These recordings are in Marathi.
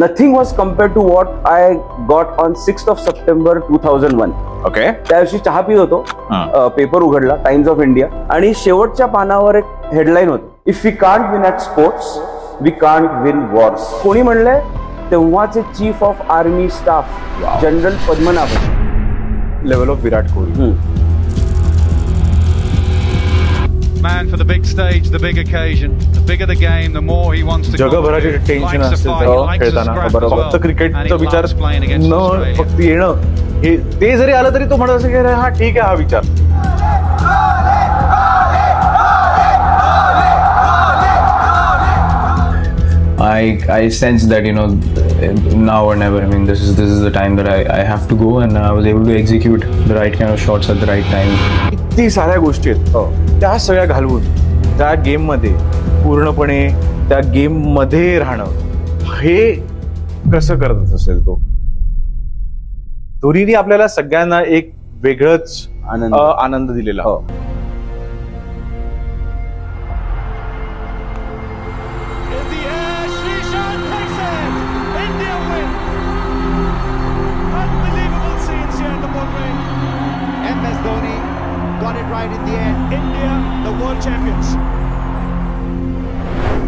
Nothing was compared to what I got on 6th of September 2001. Okay. त्या दिवशी चहा पित होतो, पेपर उघडला टाइम्स ऑफ इंडिया आणि शेवटच्या पानावर एक हेडलाईन होती, if we can't win at sports we can't win wars. कोणी म्हणलंय? तेव्हाचे chief of army staff general Padmanabhan. Level of Virat Kohli. Man for the big stage, the big occasion, the bigger the game, the more he wants to. जगभराचे टेन्शन असते खेळताना. फक्त क्रिकेटचा विचार न फक्त येणं हे ते जरी आलं तरी तो म्हणत असं की हा ठीक आहे हा विचार. I sense that now or never. I mean, this is the time that I have to go, and I was able to execute the right kind of shots at the right time. किती साऱ्या गोष्टी आहेत त्या सगळ्या घालवून त्या गेम मध्ये पूर्णपणे त्या गेम मध्ये राहणं हे कसं करत असेल तो. धोनीने आपल्याला सगळ्यांना एक वेगळंच आनंद दिलेला.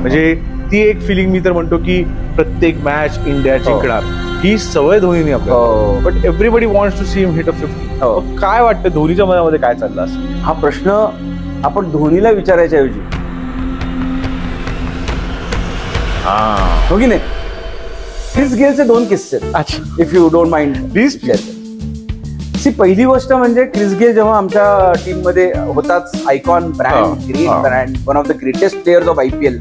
म्हणजे ती एक फिलिंग मी तर म्हणतो की प्रत्येक मॅच इंडिया जिंकणार ही सवय धोनीने आपल्याला. But everybody wants to see him hit a 50. काय वाटतं धोनीच्या मनामध्ये काय चाललं असं? हा प्रश्न आपण धोनीला विचारायच्या ऐवजी हो की नाही. क्रिस गेलचे 2 किस्से, if you don't mind please. पहिली गोष्ट म्हणजे क्रिस गेल जेव्हा आमच्या टीम मध्ये होताच icon brand, great brand, one of the greatest players of IPL.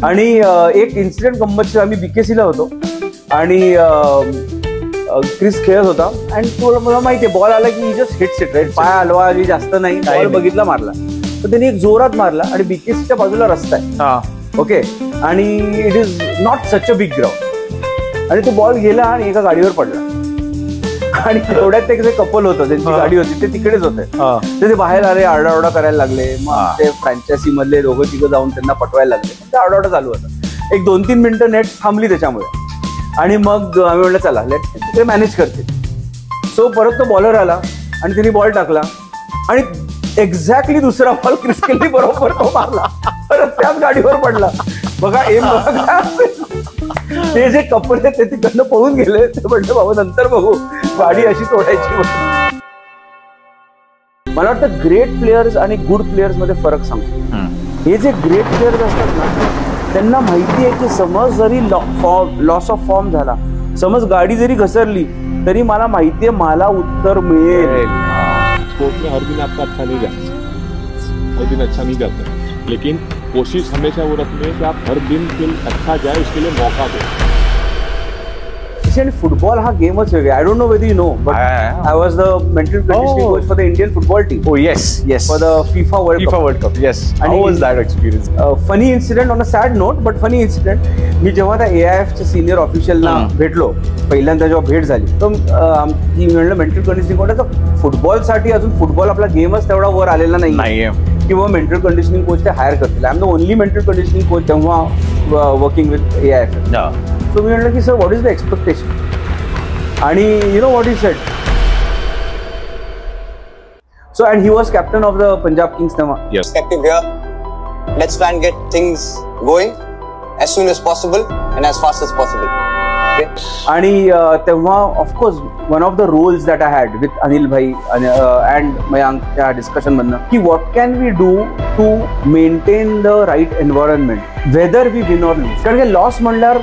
आणि एक इन्सिडेंट गंमत, आम्ही BKC ला होतो आणि क्रिस खेळत होता आणि तुला माहितीये बॉल आला की जस्ट हिट्स इट राईट. पाय हलवा जास्त नाही, बॉल बघितला मारला. तर त्यांनी एक जोरात मारला आणि BKCच्या बाजूला रस्ता आहे ओके, आणि it is not such a big ground. आणि तो बॉल गेला आणि एका गाडीवर पडला आणि तेवढ्यात ते कपल होतं, त्यांची गाडी होती, ते तिकडेच होते. ते बाहेर आले, आरडाओरडा करायला लागले. मग ते फ्रँचायसी मधले दोघं तिघं जाऊन त्यांना पटवायला लागले. ते आरडाओरडा चालू होता. एक 2-3 मिनिटं नेट थांबली त्याच्यामुळे. आणि मग आम्ही म्हटलं चला ते मॅनेज करते. सो परत तो बॉलर आला आणि त्यांनी बॉल टाकला आणि एक्झॅक्टली दुसरा बॉल क्रिस गेलने बरोबर तो मारला, परत त्याच गाडीवर पडला. बघा एम बघा. ते जे कपल आहेत ते तिकडनं पळून गेले. ते म्हटलं बाबा नंतर बघू, गाडी अशी तोडायची. मला वाटतं ग्रेट प्लेयर्स आणि गुड प्लेयर्स मध्ये फरक सांगतो. हे जे ग्रेट प्लेयर्स असतात ना त्यांना माहिती आहे की समज जरी लॉस ऑफ फॉर्म झाला, समज गाडी जरी घसरली तरी मला माहितीये मला उत्तर मिळेल. स्पोर्ट में हर दिन आपका अच्छा नहीं जाता, हर दिन अच्छा नहीं जाता, लेकिन कोशिश हमेशा वो रखनी है कि आप हर दिन अच्छा जाए, उसके लिए मौका दो. आणि फुटबॉल हा गेमच वेगळा. I don't know whether you know, but I was the mental conditioning coach for the Indian football team. Oh yes for the FIFA World Cup. Yes. How was that experience? Funny incident on a sad note, but funny incident. मी जेव्हा त्या AIF च्या सिनियर ऑफिशियलला भेटलो पहिल्यांदा, जेव्हा भेट झाली तर मी म्हणलं मेंटल कंडिशनिंग कोच फुटबॉलसाठी अजून फुटबॉल आपला गेमच तेवढा वर आलेला नाहीये किंवा मेंटल कंडिशनिंग कोच ते हायर करतील. I am the only mental conditioning coach तेव्हा वर्किंग विथ AIF. सो मी म्हटलं की sir what is the expectation, आणि you know what is said. So and he was captain of the Punjab Kings Tema. Yes. Perspective here. Let's try and get things going as soon as possible and as fast as possible. Okay. आणि तेव्हा of course one of the roles that I had with Anil bhai and Mayank त्या discussion मधनं की what can we do to maintain the right environment whether we win or lose. कारण की लॉस म्हणल्यावर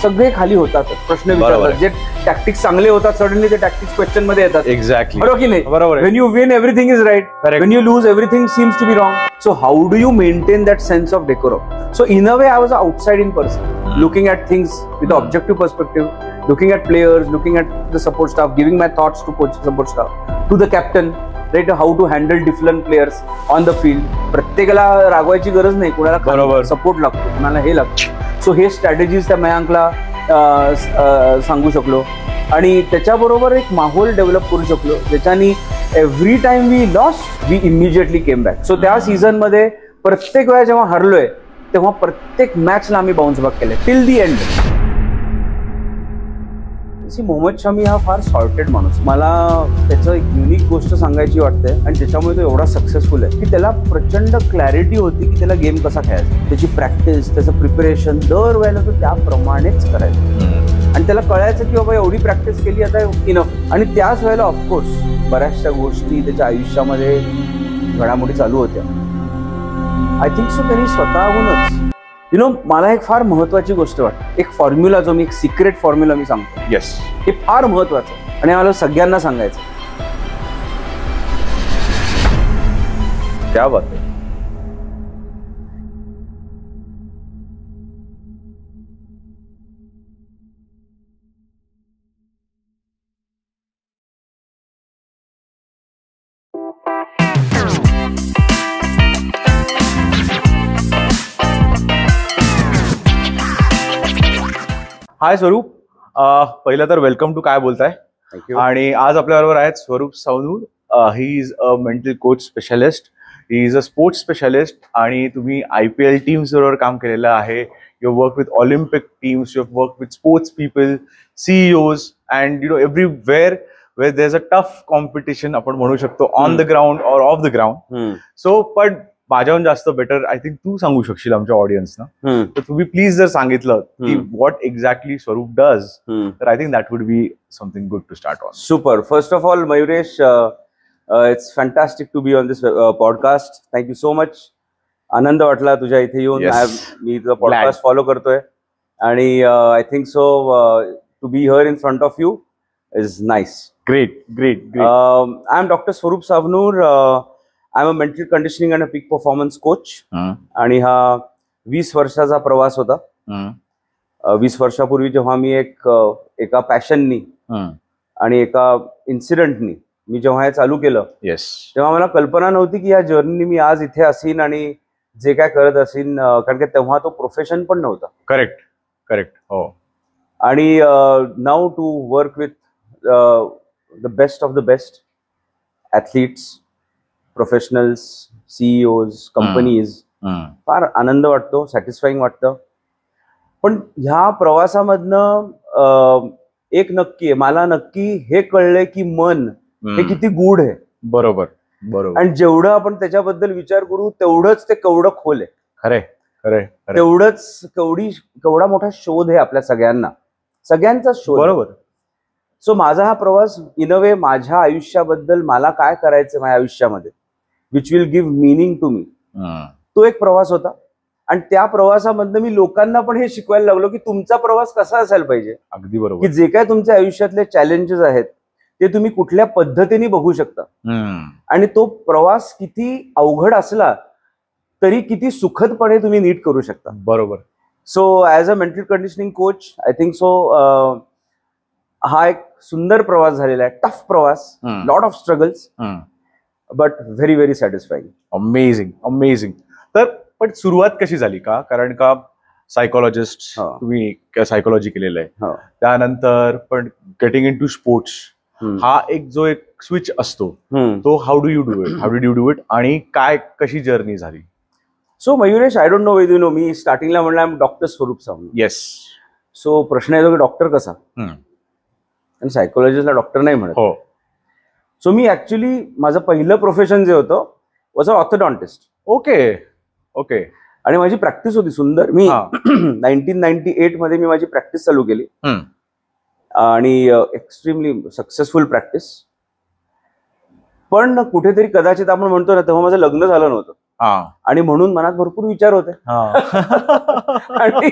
सगळे खाली होतात, प्रश्न विचारतात. जे टॅक्टिक्स चांगले होतात सडनली ते टॅक्टिक्स क्वेश्चन मध्ये येतात. एक्झॅक्टली बरोबर की नाही? बरोबर. When you win everything is right. When you lose everything seems to be wrong. So how do you maintain that sense of decorum? So in a way I was an outside-in person, looking at things with the objective perspective, looking at players, looking at the support staff, giving my thoughts to coach support staff, to the captain, right? How to handle different players on the field. प्रत्येकाला रागवायची गरज नाही, कोणाला सपोर्ट लागतो, कोणाला हे लागतं. सो हे स्ट्रॅटेजीज त्या मयांकला सांगू शकलो आणि त्याच्याबरोबर एक माहोल डेव्हलप करू शकलो ज्याच्यानी every time we lost we immediately came back. So त्या सीझन मध्ये प्रत्येक वेळा जेव्हा हरलोय तेव्हा प्रत्येक मॅचला आम्ही बाउन्स बॅक केले till the end. Mohammed Shami हा फार सॉर्टेड माणूस. मला त्याचं एक युनिक गोष्ट सांगायची वाटते आणि ज्याच्यामुळे तो एवढा सक्सेसफुल आहे की त्याला प्रचंड क्लॅरिटी होती की त्याला गेम कसा खेळायचा. त्याची प्रॅक्टिस, त्याचं प्रिपरेशन दर वेळेला तो त्याप्रमाणेच करायचा आणि त्याला कळायचं की बाबा एवढी प्रॅक्टिस केली आता इनफ. आणि त्याच वेळेला ऑफकोर्स बऱ्याचशा गोष्टी त्याच्या आयुष्यामध्ये घडामोडी चालू होत्या. आय थिंक सो त्यांनी स्वतःहूनच मला एक फार महत्वाची गोष्ट वाटते, एक फॉर्म्युला जो मी एक सिक्रेट फॉर्म्युला मी सांगतो. येस, हे फार महत्वाचं आणि मला सगळ्यांना सांगायचं. क्या बात आहे. हाय स्वरूप, पहिलं तर वेलकम टू काय बोलताय. थँक्यू. आणि आज आपल्याबरोबर आहेत Swaroop Savnur. He is a mental coach specialist, he is a sports specialist आणि तुम्ही IPL टीम्स बरोबर काम केलेलं आहे. You work with Olympic teams, you work with sports people, CEOs and everywhere where there is a tough competition आपण म्हणू शकतो, on the ground or off the ground. So पण माझ्याहून जास्त बेटर आय थिंक तू सांगू शकशील आमच्या ऑडियन्सना. तर तुम्ही प्लीज जर सांगितलं की व्हॉट एक्झॅक्टली स्वरूप डज, तर I think that would be something good to start on. Super. First of all Mayuresh, it's fantastic to be on this podcast. Thank you so much. आनंद वाटला तुझ्या इथे येऊन. मी तुझा पॉडकास्ट फॉलो करतोय आणि I think so to be here in front of you is nice. Great great. I am doctor Swaroop Savnoor. I am a mental conditioning and a peak performance coach. आणि हा 20 वर्षाचा प्रवास होता. 20 वर्षापूर्वी जेव्हा मी एका पॅशननी आणि एका इन्सिडेंटनी मी जेव्हा हे चालू केलं, तेव्हा मला कल्पना नव्हती की या जर्नी मी आज इथे असीन आणि जे काय करत असीन, कारण की तेव्हा तो प्रोफेशन पण नव्हता. Correct correct. हो. आणि now to work with the best of the best athletes, professionals, CEOs, companies, फार आनंद वाटतो, सॅटिस्फाईंग वाटतं. पण ह्या प्रवासामधनं एक नक्की आहे, मला नक्की हे कळलंय की मन हे किती गूढ आहे. बरोबर बरोबर. आणि जेवढं आपण त्याच्याबद्दल विचार करू तेवढंच ते केवढं खोल आहे. खरे खरे. तेवढंच केवढा मोठा शोध आहे आपल्या सगळ्यांचा शोध. बरोबर. सो माझा हा प्रवास इन अ वे माझ्या आयुष्याबद्दल मला काय करायचं माझ्या आयुष्यामध्ये, which will give meaning to me, तो एक प्रवास होता. आणि त्या प्रवासामधनं मी लोकांना पण हे शिकवायला लागलो की तुमचा प्रवास कसा असायला पाहिजे. अगदी बरोबर. की जे काय तुमच्या आयुष्यातले चॅलेंजेस आहेत ते तुम्ही कुठल्या पद्धतीने बघू शकता आणि तो प्रवास किती अवघड असला तरी किती सुखदपणे तुम्ही नीट करू शकता. बरोबर. So as a mental conditioning coach I think so हा एक सुंदर प्रवास झालेला आहे. टफ प्रवास, lot of struggles, but very very satisfying. Amazing amazing. तर पण सुरुवात कशी झाली का, कारण का सायकोलॉजिस्ट तुम्ही सायकोलॉजी केलेलं आहे, त्यानंतर पण गेटिंग इन टू स्पोर्ट्स हा एक स्विच असतो, तो how do you do it आणि काय कशी जर्नी झाली. So Mayuresh, I don't know whether you know, मी स्टार्टिंगला म्हणलं डॉक्टर स्वरूप सावंत. येस. सो प्रश्न येतो की डॉक्टर कसा, आणि सायकोलॉजिस्टला डॉक्टर नाही म्हणत. हो. सो मी ऍक्च्युली माझं पहिलं प्रोफेशन जे होतं was a orthodontist. Okay okay. आणि माझी प्रॅक्टिस होती सुंदर. मी 1998 मध्ये मी माझी प्रॅक्टिस चालू केली आणि एक्स्ट्रीमली सक्सेसफुल प्रॅक्टिस. पण कुठेतरी कदाचित आपण म्हणतो ना, तेव्हा माझं लग्न झालं नव्हतं आणि म्हणून मनात भरपूर विचार होते आणि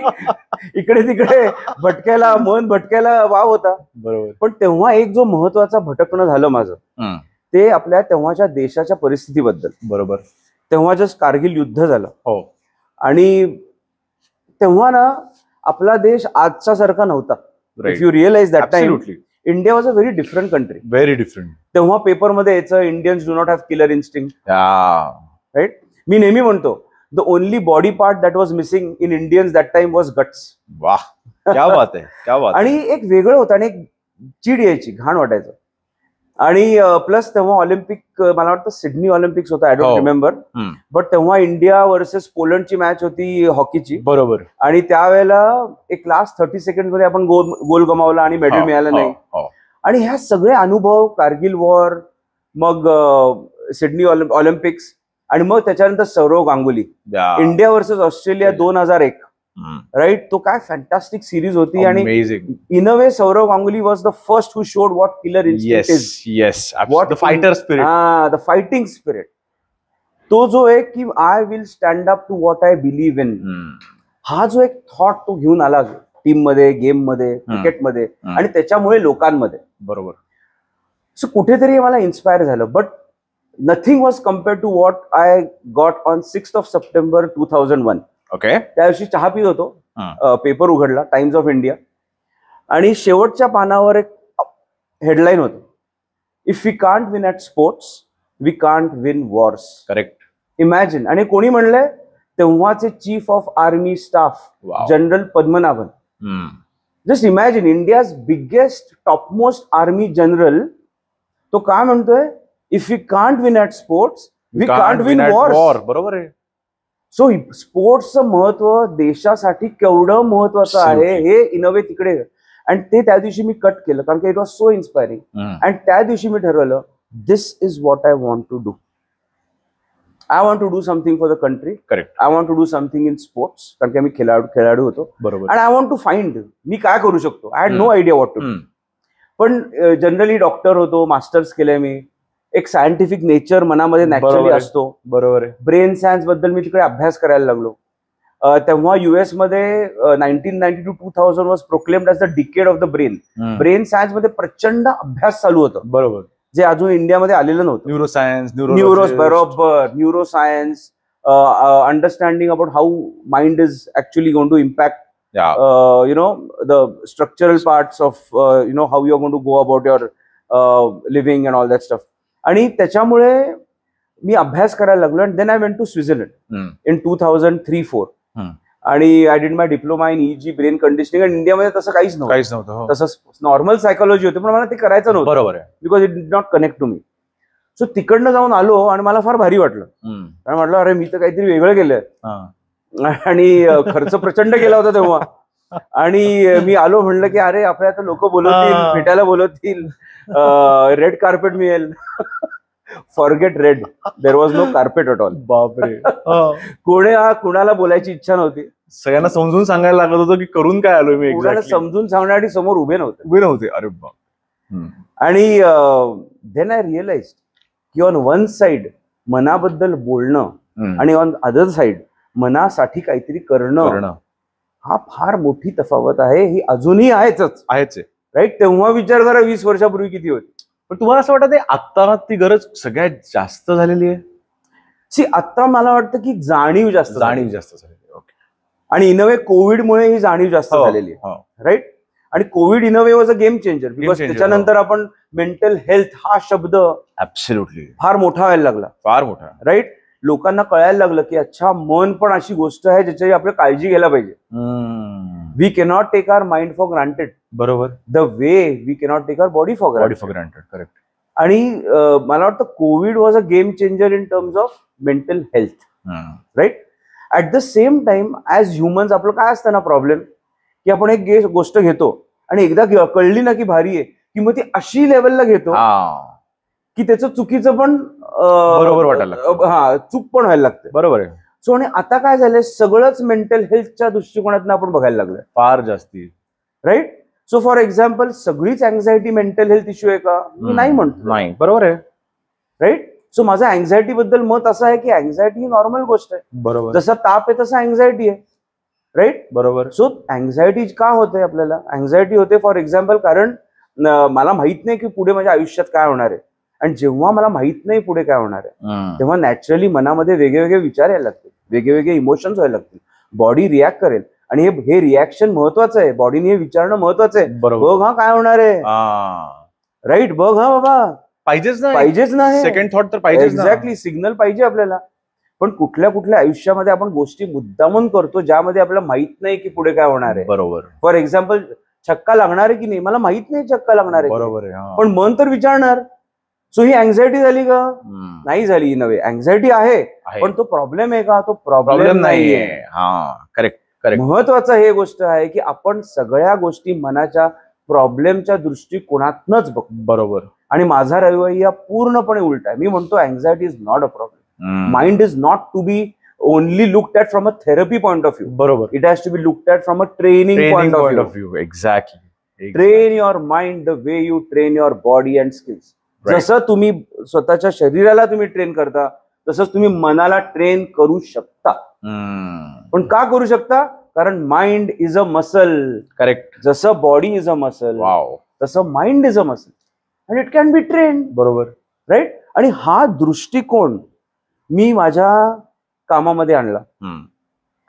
इकडे तिकडे मन भटकायला वाव होता. बरोबर. पण तेव्हा एक जो महत्वाचा भटकणं झालं माझं, ते आपल्या तेव्हाच्या देशाच्या परिस्थितीबद्दल. बरोबर. तेव्हा जस्ट कारगिल युद्ध झालं. हो. आणि तेव्हा ना आपला देश आजच्या सारखा नव्हता. If you realise that time India was a very different country. Very different. तेव्हा पेपरमध्ये यायचं Indians do not have killer instinct. Right. मी नेहमी म्हणतो the only body part that was missing in Indians that time was guts. वाह, क्या बात आहे, क्या बात. आणि एक वेगळं होतं आणि एक चीड यायची, घाण वाटायचं. आणि प्लस तेव्हा ऑलिम्पिक मला वाटतं सिडनी ऑलिम्पिक्स होता, आय डोंट रिमेंबर, बट तेव्हा इंडिया वर्सेस पोलंडची मॅच होती हॉकीची. बरोबर. आणि त्यावेळेला एक लास्ट 30 सेकंड मध्ये आपण गोल गमावला आणि मेडल मिळालं नाही. आणि ह्या सगळे अनुभव, कारगिल वॉर, मग सिडनी ऑलिम्पिक्स, आणि मग त्याच्यानंतर Sourav Ganguly, India versus Australia 2001, right. तो काय फॅन्टास्टिक सिरीज होती. आणि in a way Sourav Ganguly was the first who showed what killer instinct is. Yes, what fighter spirit. The fighting spirit. तो जो आहे की I will stand up to what I believe in, हा जो एक थॉट तो घेऊन आला टीम मध्ये, गेम मध्ये, क्रिकेटमध्ये, आणि त्याच्यामुळे लोकांमध्ये. बरोबर. सो कुठेतरी मला इन्स्पायर झालं. But nothing was compared to what I got on 6th of September 2001. Okay. त्या दिवशी चहा पित होतो, पेपर उघडला, टाइम्स ऑफ इंडिया, आणि शेवटच्या पानावर एक हेडलाईन होती, if we can't win at sports we can't win wars. Correct. Imagine. आणि कोणी म्हणलंय? तेव्हाचे chief of army staff general Padmanabhan. Just imagine, India's biggest topmost army general, तो काय म्हणतोय, if we can't win at sports we can't win war. बरोबर आहे. सो स्पोर्ट्सचं महत्व देशासाठी केवढं महत्वाचं आहे हे इन अ वे तिकडे. आणि ते त्या दिवशी मी कट केलं, कारण की इट वॉज सो इन्स्पायरिंग. आणि त्या दिवशी मी ठरवलं, this is what I want to do. I want to do something for the country. Correct. I want to do something in sports, कारण की मी खेळाडू होतो. बरोबर. आणि आय वॉन्ट टू फाइंड मी काय करू शकतो. I had no idea what to do. पण जनरली डॉक्टर होतो, मास्टर्स केलंय मी, एक सायंटिफिक नेचर मनामध्ये नॅचरली असतो. बरोबर आहे. ब्रेन सायन्स बद्दल मी तिकडे अभ्यास करायला लागलो. तेव्हा US मध्ये 1990 to 2000 was proclaimed as the decade of the brain. Brain science मध्ये प्रचंड अभ्यास चालू होतं. बरोबर. जे अजून इंडियामध्ये आलेलं नव्हतं. न्यूरोसायन्स, बरोबर, neuroscience, understanding about how mind is actually going to impact the structural parts of how you're going to go about your living and all that stuff. आणि त्याच्यामुळे मी अभ्यास करायला लागलो. And then I went to Switzerland in 2003-04. आणि I did my diploma in EEG brain conditioning. आणि इंडियामध्ये तसं काहीच नव्हतं. तसं नॉर्मल सायकोलॉजी होती, पण मला ते करायचं नव्हतं. बरोबर आहे. Because it did not connect to me. So तिकडनं जाऊन आलो आणि मला फार भारी वाटलं. कारण म्हटलं, अरे मी तर काहीतरी वेगळं केलंय. आणि खर्च प्रचंड केला होता तेव्हा. आणि मी आलो, म्हणलं की अरे आपल्याला लोक बोलवतील, भेटायला बोलवतील, रेड कार्पेट मिळेल. Forget red, there was no carpet at all. बापरे. कुणाला बोलायची इच्छा नव्हती. सगळ्यांना समजून सांगायला लागत होतं की करून काय आलोय मी. कुणाला समजून सांगण्यासाठी समोर उभे नव्हते. अरे बाप. आणि देन आय रिअलाइज की ऑन वन साइड मनाबद्दल बोलणं आणि ऑन अदर साइड मनासाठी काहीतरी करणं, हा फार मोठी तफावत आहे. ही अजूनही आहेच. राईट. तेव्हा विचार करा 20 वर्षापूर्वी किती होती. पण तुम्हाला असं वाटतं आता ती गरज सगळ्यात जास्त झालेली आहे? आता मला वाटतं की जाणीव जास्त झालेली. ओके. आणि इन अ वे कोविडमुळे ही जाणीव जास्त झालेली आहे. राईट. आणि Covid in a way was a game changer. Because त्याच्यानंतर आपण मेंटल हेल्थ हा शब्द ऍब्सोल्युटली फार मोठा व्हायला लागला. फार मोठा. राईट. लोकांना कळायला लागलं की अच्छा, मन पण अशी गोष्ट आहे ज्याची आपण काळजी घ्यायला पाहिजे. We cannot take our mind for granted. बरोबर. The way we cannot take our body for granted. Correct. आणि मला वाटतं Covid was a game changer in terms of mental health. Right. At the same time as humans आपलं काय असतं ना प्रॉब्लेम, की आपण एक गोष्ट घेतो आणि एकदा कळली ना की भारी आहे, की मग ती अशी लेवलला घेतो की त्याचं चुकीचं पण बरोबर वाटायला, चूक पण व्हायला लागते. बरोबर आहे. सो आणि आता काय झालंय, सगळंच मेंटल हेल्थच्या दृष्टिकोनातून आपण बघायला लागलोय फार जास्ती. राईट. सो फॉर एक्झाम्पल, सगळीच अँझायटी मेंटल हेल्थ इश्यू आहे का? मी नाही म्हणतो. नाही. बरोबर आहे. राईट. सो माझं अँझायटी बद्दल मत असं आहे की अँझायटी ही नॉर्मल गोष्ट आहे. बरोबर. जसं ताप आहे तसं अँझायटी आहे. राईट. बरोबर. सो अँझायटी का होते आपल्याला? अँझायटी होते फॉर एक्झाम्पल कारण मला माहित नाही की पुढे माझ्या आयुष्यात काय होणार आहे. आणि जेव्हा मला माहित नाही पुढे काय होणार आहे, तेव्हा नॅचरली मनामध्ये वेगवेगळे विचार यायला लागतील, वेगवेगळे इमोशन्स व्हायला लागतील, बॉडी रिॲक्ट करेल. आणि हे रिॲक्शन महत्वाचं आहे. बॉडीने हे विचारणं महत्वाचं आहे. बघ हा काय होणार आहे. राईट. बघ हा बाबा, पाहिजेच ना. सेकंड थॉट तर पाहिजे. एक्झॅक्टली. सिग्नल पाहिजे आपल्याला. पण कुठल्या आयुष्यामध्ये आपण गोष्टी मुद्दामून करतो ज्यामध्ये आपल्याला माहित नाही की पुढे काय होणार आहे. बरोबर. फॉर एक्झाम्पल, छक्का लागणार आहे की नाही मला माहित नाही, छक्का लागणार आहे. बरोबर आहे. पण मन तर विचारणार सो ही अँझायटी झाली का? नाही झाली नव्हे. अँझायटी आहे, पण तो प्रॉब्लेम आहे का? तो प्रॉब्लेम नाहीये. Correct correct. महत्वाचं हे गोष्ट आहे की आपण सगळ्या गोष्टी मनाच्या प्रॉब्लेमच्या दृष्टिकोनातनच बघतो. बरोबर. आणि माझा रवैया पूर्णपणे उलटा आहे. मी म्हणतो anxiety is not a problem. Mind is not to be only looked at from a therapy point of view. बरोबर. It has to be looked at from a training point of view. Exactly. Train your mind the way you train your body and skills. जसं तुम्ही स्वतःच्या शरीराला तुम्ही ट्रेन करता तसंच तुम्ही मनाला ट्रेन करू शकता. पण का करू शकता? कारण mind is a muscle. Correct. जसं body is a muscle wow तसं mind is a muscle and it can be train. बरोबर. राईट. आणि हा दृष्टिकोन मी माझ्या कामामध्ये आणला.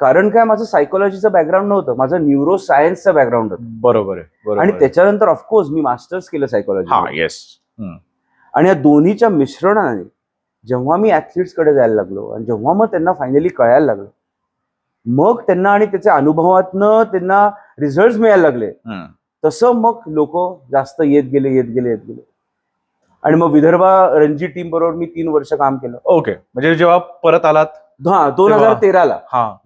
कारण काय, माझं सायकोलॉजीचं बॅकग्राऊंड नव्हतं, माझं न्यूरो सायन्सचं बॅकग्राऊंड होतं. बरोबर आहे. आणि त्याच्यानंतर ऑफकोर्स मी मास्टर्स केलं सायकोलॉजी. येस. आणि या दोन्हीच्या मिश्रणाने जेव्हा मी ऍथलीट्स कडे जायला लागलो आणि जेव्हा मग त्यांना फायनली कळायला लागलं, मग त्यांना आणि त्याच्या अनुभवातनं त्यांना रिझल्ट मिळायला लागले, तसं मग लोक जास्त येत गेले. आणि मग विदर्भा रणजी टीम बरोबर मी 3 वर्ष काम केलं. ओके. म्हणजे जेव्हा परत आलात 2013ला,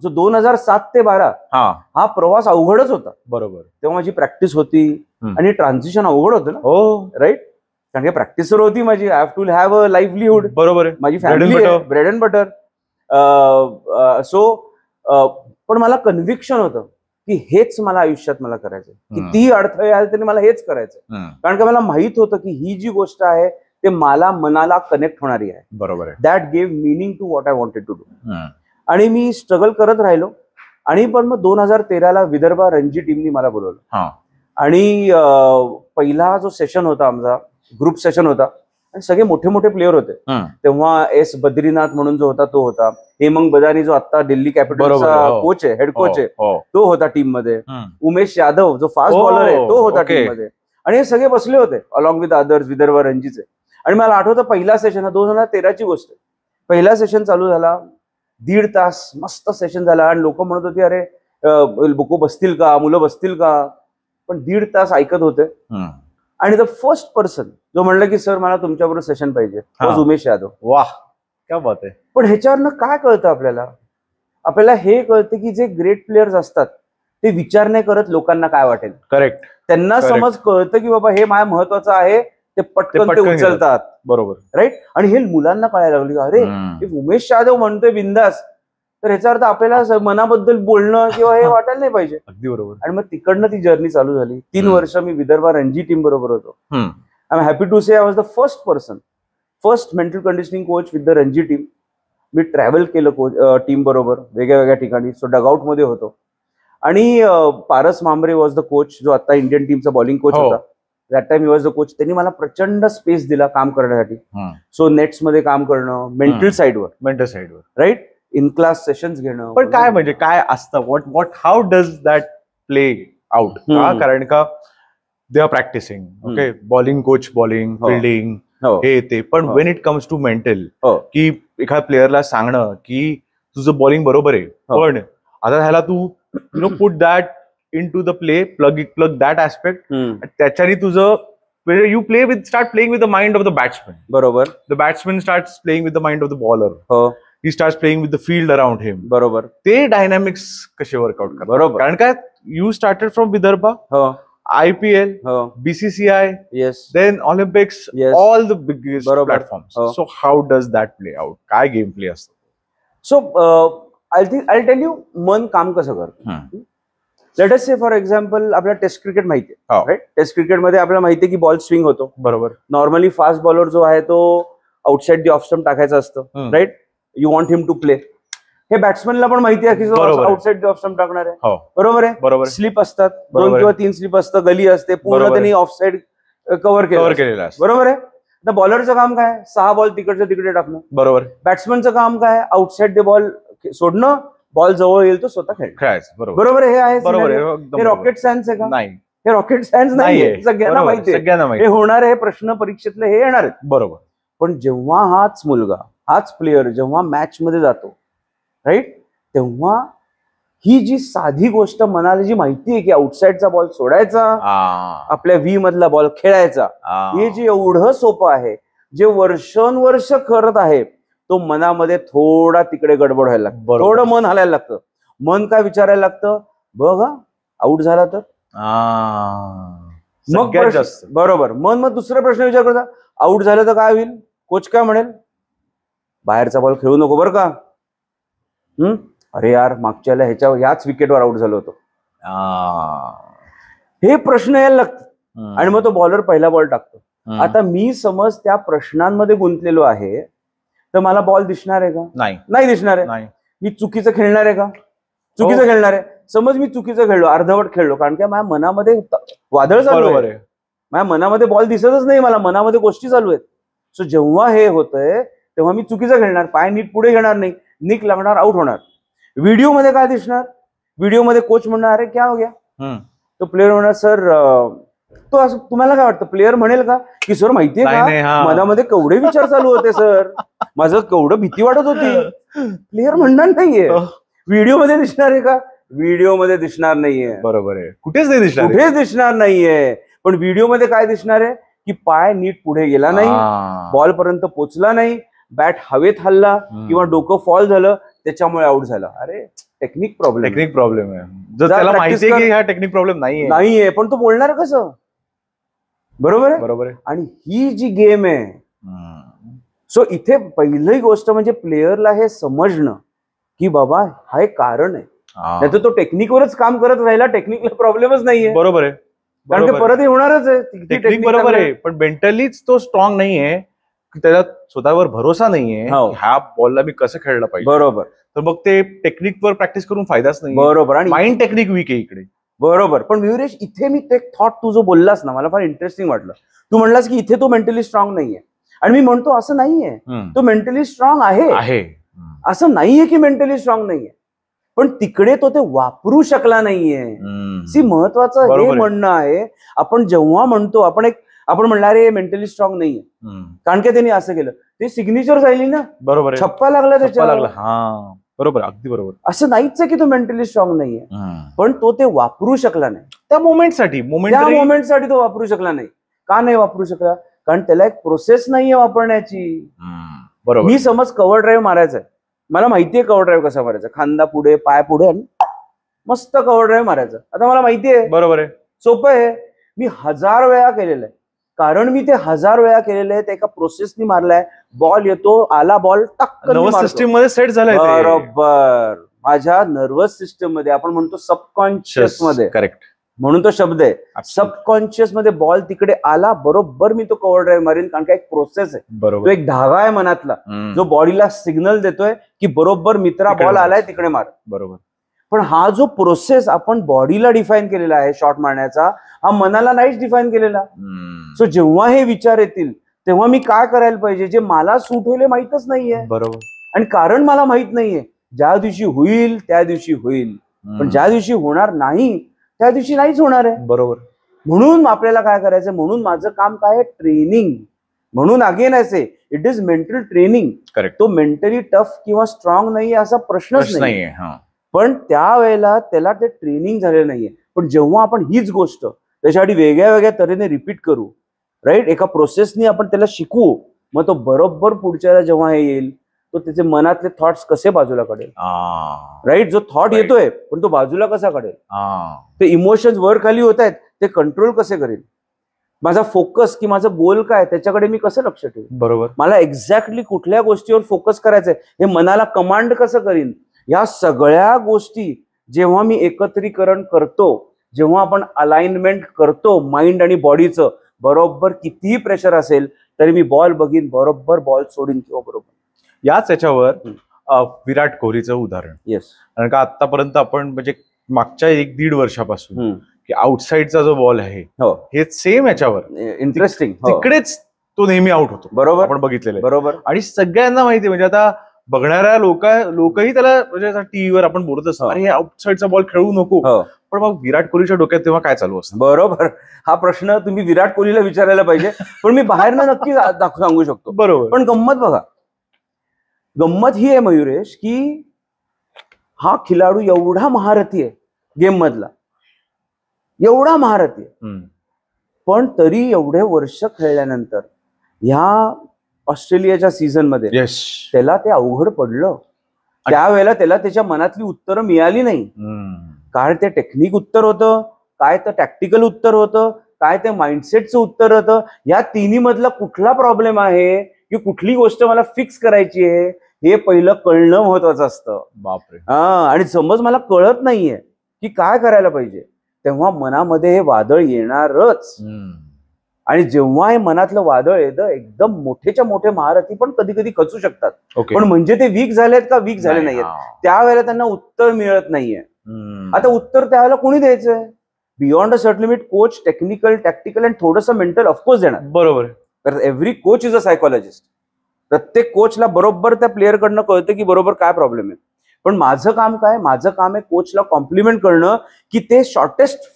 जो 2007 ते 12 हा प्रवास अवघडच होता. बरोबर. तेव्हा माझी प्रॅक्टिस होती आणि ट्रान्झिशन अवघड होतं ना. हो. राईट. कारण की प्रॅक्टिस तर होती माझी. I have to have a livelihood. बरोबर आहे. माझी फॅमिली, ब्रेड अँड बटर. पण मला कन्व्हिक्शन होतं की हेच मला आयुष्यात मला करायचं. कितीही अडथळे आले तरी मला हेच करायचं. कारण की मला माहित होतं की ही जी गोष्ट आहे ते मनाला कनेक्ट होणारी आहे. बरोबर आहे. That gave meaning to what I wanted to do. आणि मी स्ट्रगल करत राहिलो. आणि पण मग 2013ला विदर्भा रणजी टीमनी मला बोलवलं. आणि पहिला जो सेशन होता आमचा ग्रुप सेशन होता आणि सगळे मोठे मोठे प्लेयर होते. तेव्हा एस बद्रीनाथ म्हणून जो होता तो होता. हेमंग बदानी जो आता दिल्ली कॅपिटल्सचा कोच आहे, हेड कोच आहे, तो होता टीम मध्ये. उमेश यादव जो फास्ट बॉलर आहे तो होता टीम मध्ये. आणि हे सगळे बसले होते अलॉंग विथ अदर्स विदर्भा रणजीचे. आणि मला आठवतं पहिला सेशन, 2013ची गोष्ट, पहिला सेशन चालू झाला. 1.5 तास मस्त सेशन झाला आणि लोक म्हणत होते अरे लोक बसतील का, मुलं बसतील का. पण 1.5 तास ऐकत होते. आणि द फर्स्ट पर्सन जो म्हणलं की सर मला तुमच्याबरोबर सेशन पाहिजे, तोच उमेश यादव. वाह, क्या बात आहे. पण ह्याच्यावरनं काय कळतं आपल्याला हे कळतं की जे ग्रेट प्लेयर्स असतात ते विचार नाही करत लोकांना काय वाटेल. करेक्ट. त्यांना समज कळतं की बाबा हे माझ्या महत्वाचं आहे, ते पटकन ते उचलतात. बरोबर. राईट. आणि हे मुलांना कळायला लागली अरे उमेश यादव म्हणतोय बिंदास, तर ह्याचा अर्थ आपल्याला मनाबद्दल बोलणं किंवा हे वाटायला नाही पाहिजे. अगदी बरोबर. आणि मग तिकडनं ती जर्नी चालू झाली. 3 वर्ष मी विदर्भा रणजी टीम बरोबर होतो. I am happy to say I was the first mental conditioning coach with the Ranji team. मी ट्रॅव्हल केलं टीम बरोबर वेगळ्या ठिकाणी. सो डगआउट मध्ये होतो. आणि Paras Mhambrey was the coach जो आता इंडियन टीमचा बॉलिंग कोच होता. That time he was the coach. त्यांनी मला प्रचंड स्पेस दिला काम करण्यासाठी. सो नेट्स मध्ये काम करणं, मेंटल साईडवर राईट, इन क्लास सेशन्स घेणं. पण काय म्हणजे काय असतं, what how does that play out? कारण का they are practising, okay, bowling coach, bowling, fielding, हे ते. पण when it comes to mental, की एखाद्या प्लेअरला सांगणं की तुझं बॉलिंग बरोबर आहे, पण आता ह्याला तू put that in to the play, plug that aspect, त्याच्याने तुझं you start playing with the mind of the batsman. बरोबर. The batsman starts playing with the mind of the bowler. He starts playing with the field around him. बरोबर. ते डायनामिक्स कसे वर्कआउट करतात. बरोबर. कारण काय, you started from Vidarbha, IPL, BCCI, yes, then Olympics, yes, all the biggest platforms. So how does that play out? काय गेम प्ले असतो? So I'll tell you मन काम कसं करतं. Let us say for example आपल्याला टेस्ट क्रिकेट माहिती आहे, राईट. टेस्ट क्रिकेटमध्ये आपल्याला माहिती आहे की बॉल स्विंग होतो. बरोबर. नॉर्मली फास्ट बॉलर जो आहे तो आउटसाइड दी ऑफ स्टंप टाकायचं असतं, right. You want him to play. हे बॅट्समॅनला पण माहिती आहे की आउटसाइड दी ऑफ स्टंप टाकणार आहे. बरोबर आहे. बरोबर. स्लिप असतात, 2 किंवा 3 स्लिप असतं, गली असते, पूर्ण त्यांनी ऑफ साइड कव्हर केलेलं असतं. बरोबर आहे. तर बॉलरचं काम काय, 6 बॉल तिकडच्या तिकडे टाकणं. बरोबर. बॅट्समॅनचं काम काय, आउटसाइड द बॉल सोडणं, बॉल जवळ येईल तो स्वतः खेळायचं. बरोबर. हे आहे. हे रॉकेट सायन्स आहे का? नाही, हे रॉकेट सायन्स नाहीये. सगळ्यांना माहिती आहे हे होणार आहे. प्रश्न परीक्षेतले हे येणार आहेत. बरोबर. पण जेव्हा हाच मुलगा, हाच प्लेअर जेव्हा मॅच मध्ये जातो, राईट, तेव्हा ही जी साधी गोष्ट मनाला जी माहिती आहे की आउटसाइडचा बॉल सोडायचा, आपल्या व्ही मधला बॉल खेळायचा, हे जे एवढं सोपं आहे, जे वर्षानुवर्ष करत आहे तो मनामध्ये थोडा तिकडे गडबड व्हायला लागतं, बरोबर. थोडं मन हलायला लागतं. मन काय विचारायला लागतं, बघ आउट झाला तर मग सगळ्यात प्रश्न- जास्त. बरोबर. मग दुसरा प्रश्न विचार करता, आउट झालं तर काय होईल, कोच काय म्हणेल, बाहेरचा बॉल खेळू नको बरं का. अरे यार मागच्याला ह्याच विकेटवर आउट झालो होतो. हे प्रश्न यायला लागतात आणि मग तो बॉलर पहिला बॉल टाकतो. आता मी समज त्या प्रश्नांमध्ये गुंतलेलो आहे तर मला बॉल दिसणार आहे का, नाही दिसणार आहे. नाही. मी चुकीचं खेळणार आहे का, चुकीचं खेळणार आहे. समज मी चुकीचं खेळलो, अर्धवट खेळलो, कारण की माझ्या मनामध्ये वादळ चालू बरोबर आहे, आहे. माझ्या मनामध्ये बॉल दिसतच नाही, मला मनामध्ये गोष्टी चालू आहेत. सो जेव्हा हे होतंय तेव्हा मी चुकीचं खेळणार, पाय नीट पुढे घेणार नाही, निक लागणार, आउट होणार. व्हिडिओमध्ये काय दिसणार, व्हिडिओमध्ये कोच म्हणणार अरे क्या हो गया, तो प्लेअर म्हणणार सर, तो असं तुम्हाला काय वाटतं, प्लेअर म्हणेल का की सर माहितीये का मनामध्ये केवढे विचार चालू होते सर, माझं केवढं भीती वाटत होती. प्लेअर म्हणणार नाहीये. व्हिडिओमध्ये दिसणार आहे का, व्हिडिओमध्ये दिसणार नाहीये. बरोबर आहे, कुठेच नाही दिसणार, कुठेच दिसणार नाहीये. पण व्हिडिओमध्ये काय दिसणार आहे की पाय नीट पुढे गेला नाही, बॉल पर्यंत पोचला नाही, बॅट हवेत हल्ला किंवा डोकं फॉल झालं, त्याच्यामुळे आउट झालं. अरे टेक्निक प्रॉब्लेम आहे. जर त्याला माहिती आहे की हा टेक्निक प्रॉब्लेम नाहीये, पण तो बोलणार कसं, बरोबर आहे. आणि ही जी गेम आहे, सो इथे पहिली गोष्ट म्हणजे प्लेयरला हे समजणं की बाबा हा एक कारण आहे, नाही तर तो टेक्निकवरच काम करत राहिला, टेक्निकला प्रॉब्लेमच नाहीये. बरोबर आहे, कारण ते परत होणारच आहे. टेक्निक बरोबर आहे, पण मेंटलीच तो स्ट्रॉंग नाहीये, त्याला स्वतःवर भरोसा नाहीये ह्या बॉलला मी कसं खेळलं पाहिजे. बरोबर. तर मग ते टेक्निकवर प्रॅक्टिस करून फायदाच नाही. बरोबर. आणि माइंड टेक्निक वीक आहे इकडे. बरोबर. पण विवरेश इथे मी ते थॉट तू जो बोललास ना, मला फार इंटरेस्टिंग वाटलं. तू म्हणलास की इथे तो मेंटली स्ट्रॉंग नाहीये, आणि मी म्हणतो असं नाहीये, तो मेंटली स्ट्रॉंग आहे. असं नाहीये की मेंटली स्ट्रॉंग नाहीये, पण तिकडे तो ते वापरू शकला नाहीये. सी महत्वाचं हे म्हणणं आहे. आपण जेव्हा म्हणतो, आपण म्हणणार रे मेंटली स्ट्रॉंग नाहीये, कारण की त्यांनी असं केलं, ते सिग्नेचर झाली ना, बरोबर, छप्पा लागला त्याच्यावर. बरोबर, अगदी बरोबर. असं नाहीच आहे की तो मेंटली स्ट्रॉंग नाहीये, पण तो ते वापरू शकला नाही. त्या मोमेंटसाठी तो वापरू शकला नाही. का नाही वापरू शकला, कारण त्याला एक प्रोसेस नाहीये वापरण्याची. बरोबर. मी समज कव्हर ड्राईव्ह मारायचा आहे, मला माहितीये कव्हर ड्राईव्ह कसा मारायचा, खांदा पुढे पाय पुढे आणि मस्त कव्हर ड्राईव्ह मारायचा. आता मला माहितीये, बरोबर आहे, सोपं आहे. मी 1000 वेळा केलेलं आहे, कारण मी ते 1000 वेळा केलेलं आहे, एका प्रोसेसनी मारलाय. बॉल येतो, आला बॉल, नर्वस सिस्टीम मध्ये सेट झालाय. बरोबर. माझ्या नर्वस सिस्टम मध्ये, आपण म्हणतो सबकॉन्शियस मध्ये, करेक्ट म्हणून तो शब्द आहे. सबकॉन्शियस मध्ये बॉल तिकडे आला, बरोबर मी तो कव्हर ड्राईव्ह मारेन, कारण का एक प्रोसेस आहे. बरोबर. तो एक धागा आहे मनातला, जो बॉडीला सिग्नल देतोय की बरोबर मित्रा बॉल आलाय तिकडे मार. बरोबर. पण हा जो प्रोसेस आपण बॉडीला डिफाईन केलेला आहे शॉट मारण्याचा, हा मनाला नाहीच डिफाईन केलेला. सो जेव्हा हे विचार येतील तेव्हा मी काय करायला पाहिजे, जे मला सूट होईल माहितच नाहीये. बरोबर. आणि कारण मला माहित नाहीये. ज्या दिवशी होईल त्या दिवशी होईल, पण ज्या दिवशी होणार नाही त्या दिवशी नाहीच होणार आहे. बरोबर. म्हणून आपल्याला काय करायचं, म्हणून माझं काम काय आहे, ट्रेनिंग. म्हणून अगेन असे it is mental training. Correct. तो मेंटली टफ किंवा स्ट्रॉंग नाहीये असा प्रश्नच नाहीये, पण त्यावेळेला त्याला ते ट्रेनिंग झालेलं नाहीये. पण जेव्हा आपण हीच गोष्ट त्याच्यासाठी वेगळ्या वेगळ्या तऱ्हेने रिपीट करू, राईट, एका प्रोसेसनी आपण त्याला शिकवू, मग तो बरोबर पुढच्या जेव्हा हे येईल तो त्याचे मनातले थॉट्स कसे बाजूला काढेल. राईट. जो थॉट येतोय पण तो बाजूला कसा काढेल, ते इमोशन्स वर खाली होत आहेत ते कंट्रोल कसे करेल, माझा फोकस की माझं गोल काय त्याच्याकडे मी कसं लक्ष ठेवू. बरोबर. मला एक्झॅक्टली कुठल्या गोष्टीवर फोकस करायचंय हे मनाला कमांड कसं करीन. या सगळ्या गोष्टी जेव्हा मी एकत्रीकरण करतो, जेव्हा आपण अलाइनमेंट करतो माइंड आणि बॉडीचं, बरोबर कितीही प्रेशर असेल तरी मी बॉल बघीन, बरोबर बॉल सोडीन किंवा बरोबर. याच याच्यावर विराट कोहलीचं उदाहरण. येस. कारण का आतापर्यंत आपण म्हणजे मागच्या 1-1.5 वर्षापासून की आउटसाइडचा जो बॉल आहे हे सेम याच्यावर इंटरेस्टिंग, तिकडेच तो नेहमी आउट होतो. बरोबर. आपण बघितलेलं आहे. बरोबर. आणि सगळ्यांना माहिती म्हणजे आता बघणाऱ्या लोकही त्याला म्हणजे टीव्हीवर आपण बोलत असतो अरे आउटसाइडचा बॉल खेळू नको, पण मग विराट कोहलीच्या डोक्यात तेव्हा काय चालू असतं. बरोबर. हा प्रश्न तुम्ही विराट कोहलीला विचारायला पाहिजे, पण मी बाहेरनं नक्की सांगू शकतो. बरोबर. पण गंमत बघा, गंमत ही आहे मयुरेश की हा खिलाडू एवढा महारथी आहे गेम मधला, एवढा महारथी आहे, पण तरी एवढे वर्ष खेळल्यानंतर ह्या ऑस्ट्रेलियाच्या सीझन मध्ये येस. त्याला ते अवघड पडलं. त्यावेळेला त्याला त्याच्या मनातली उत्तरं मिळाली नाही. काय ते टेक्निक उत्तर होतं, काय ते टॅक्टिकल उत्तर होतं, काय ते माइंडसेटचं उत्तर होतं. या तिन्ही मधला कुठला प्रॉब्लेम आहे की कुठली गोष्ट मला फिक्स करायची आहे हे पहिलं कळणं महत्वाचं असतं. बापरे. आणि समज मला कळत नाहीये की काय करायला पाहिजे, तेव्हा मनामध्ये हे वादळ येणारच. आणि जेव्हा हे मनातलं वादळ येतं, एकदम मोठेच्या मोठे महारथी पण कधी कधी खचू शकतात. पण म्हणजे ते वीक झालेत का वीक झाले नाहीयेत, त्यावेळेला त्यांना उत्तर मिळत नाहीये. आता उत्तर त्यावेळेला कोणी द्यायचंय? Beyond a certain limit coach, technical, tactical and थोडंसं मेंटल ऑफकोर्स देणार. बरोबर. तर every coach is a psychologist. प्रत्येक कोचला बरोबर त्या प्लेअरकडनं कळतं की बरोबर काय प्रॉब्लेम आहे. पण माझं काम काय? माझं काम आहे कोचला कॉम्प्लिमेंट करणं की ते शॉर्टेस्ट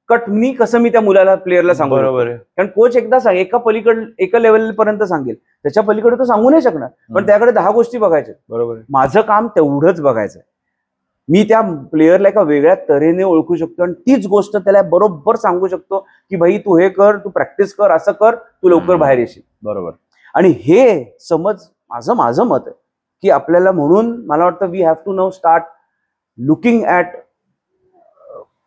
कट मी कसं मी त्या मुलाला प्लेअरला सांगू. बरोबर आहे. कारण कोच एकदा एका लेवल पर्यंत सांगेल, त्याच्या पलीकडे तो सांगू नाही शकणार. पण त्याकडे 10 गोष्टी बघायच्या. बरोबर. माझं काम तेवढंच बघायचंय. मी त्या प्लेअरला एका वेगळ्या तऱ्हेने ओळखू शकतो आणि तीच गोष्ट त्याला बरोबर सांगू शकतो की भाई तू हे कर, तू प्रॅक्टिस कर, असं कर, तू लवकर बाहेर येशील. बरोबर. आणि हे समज माझं मत आहे की आपल्याला, म्हणून मला वाटतं we have to now start looking at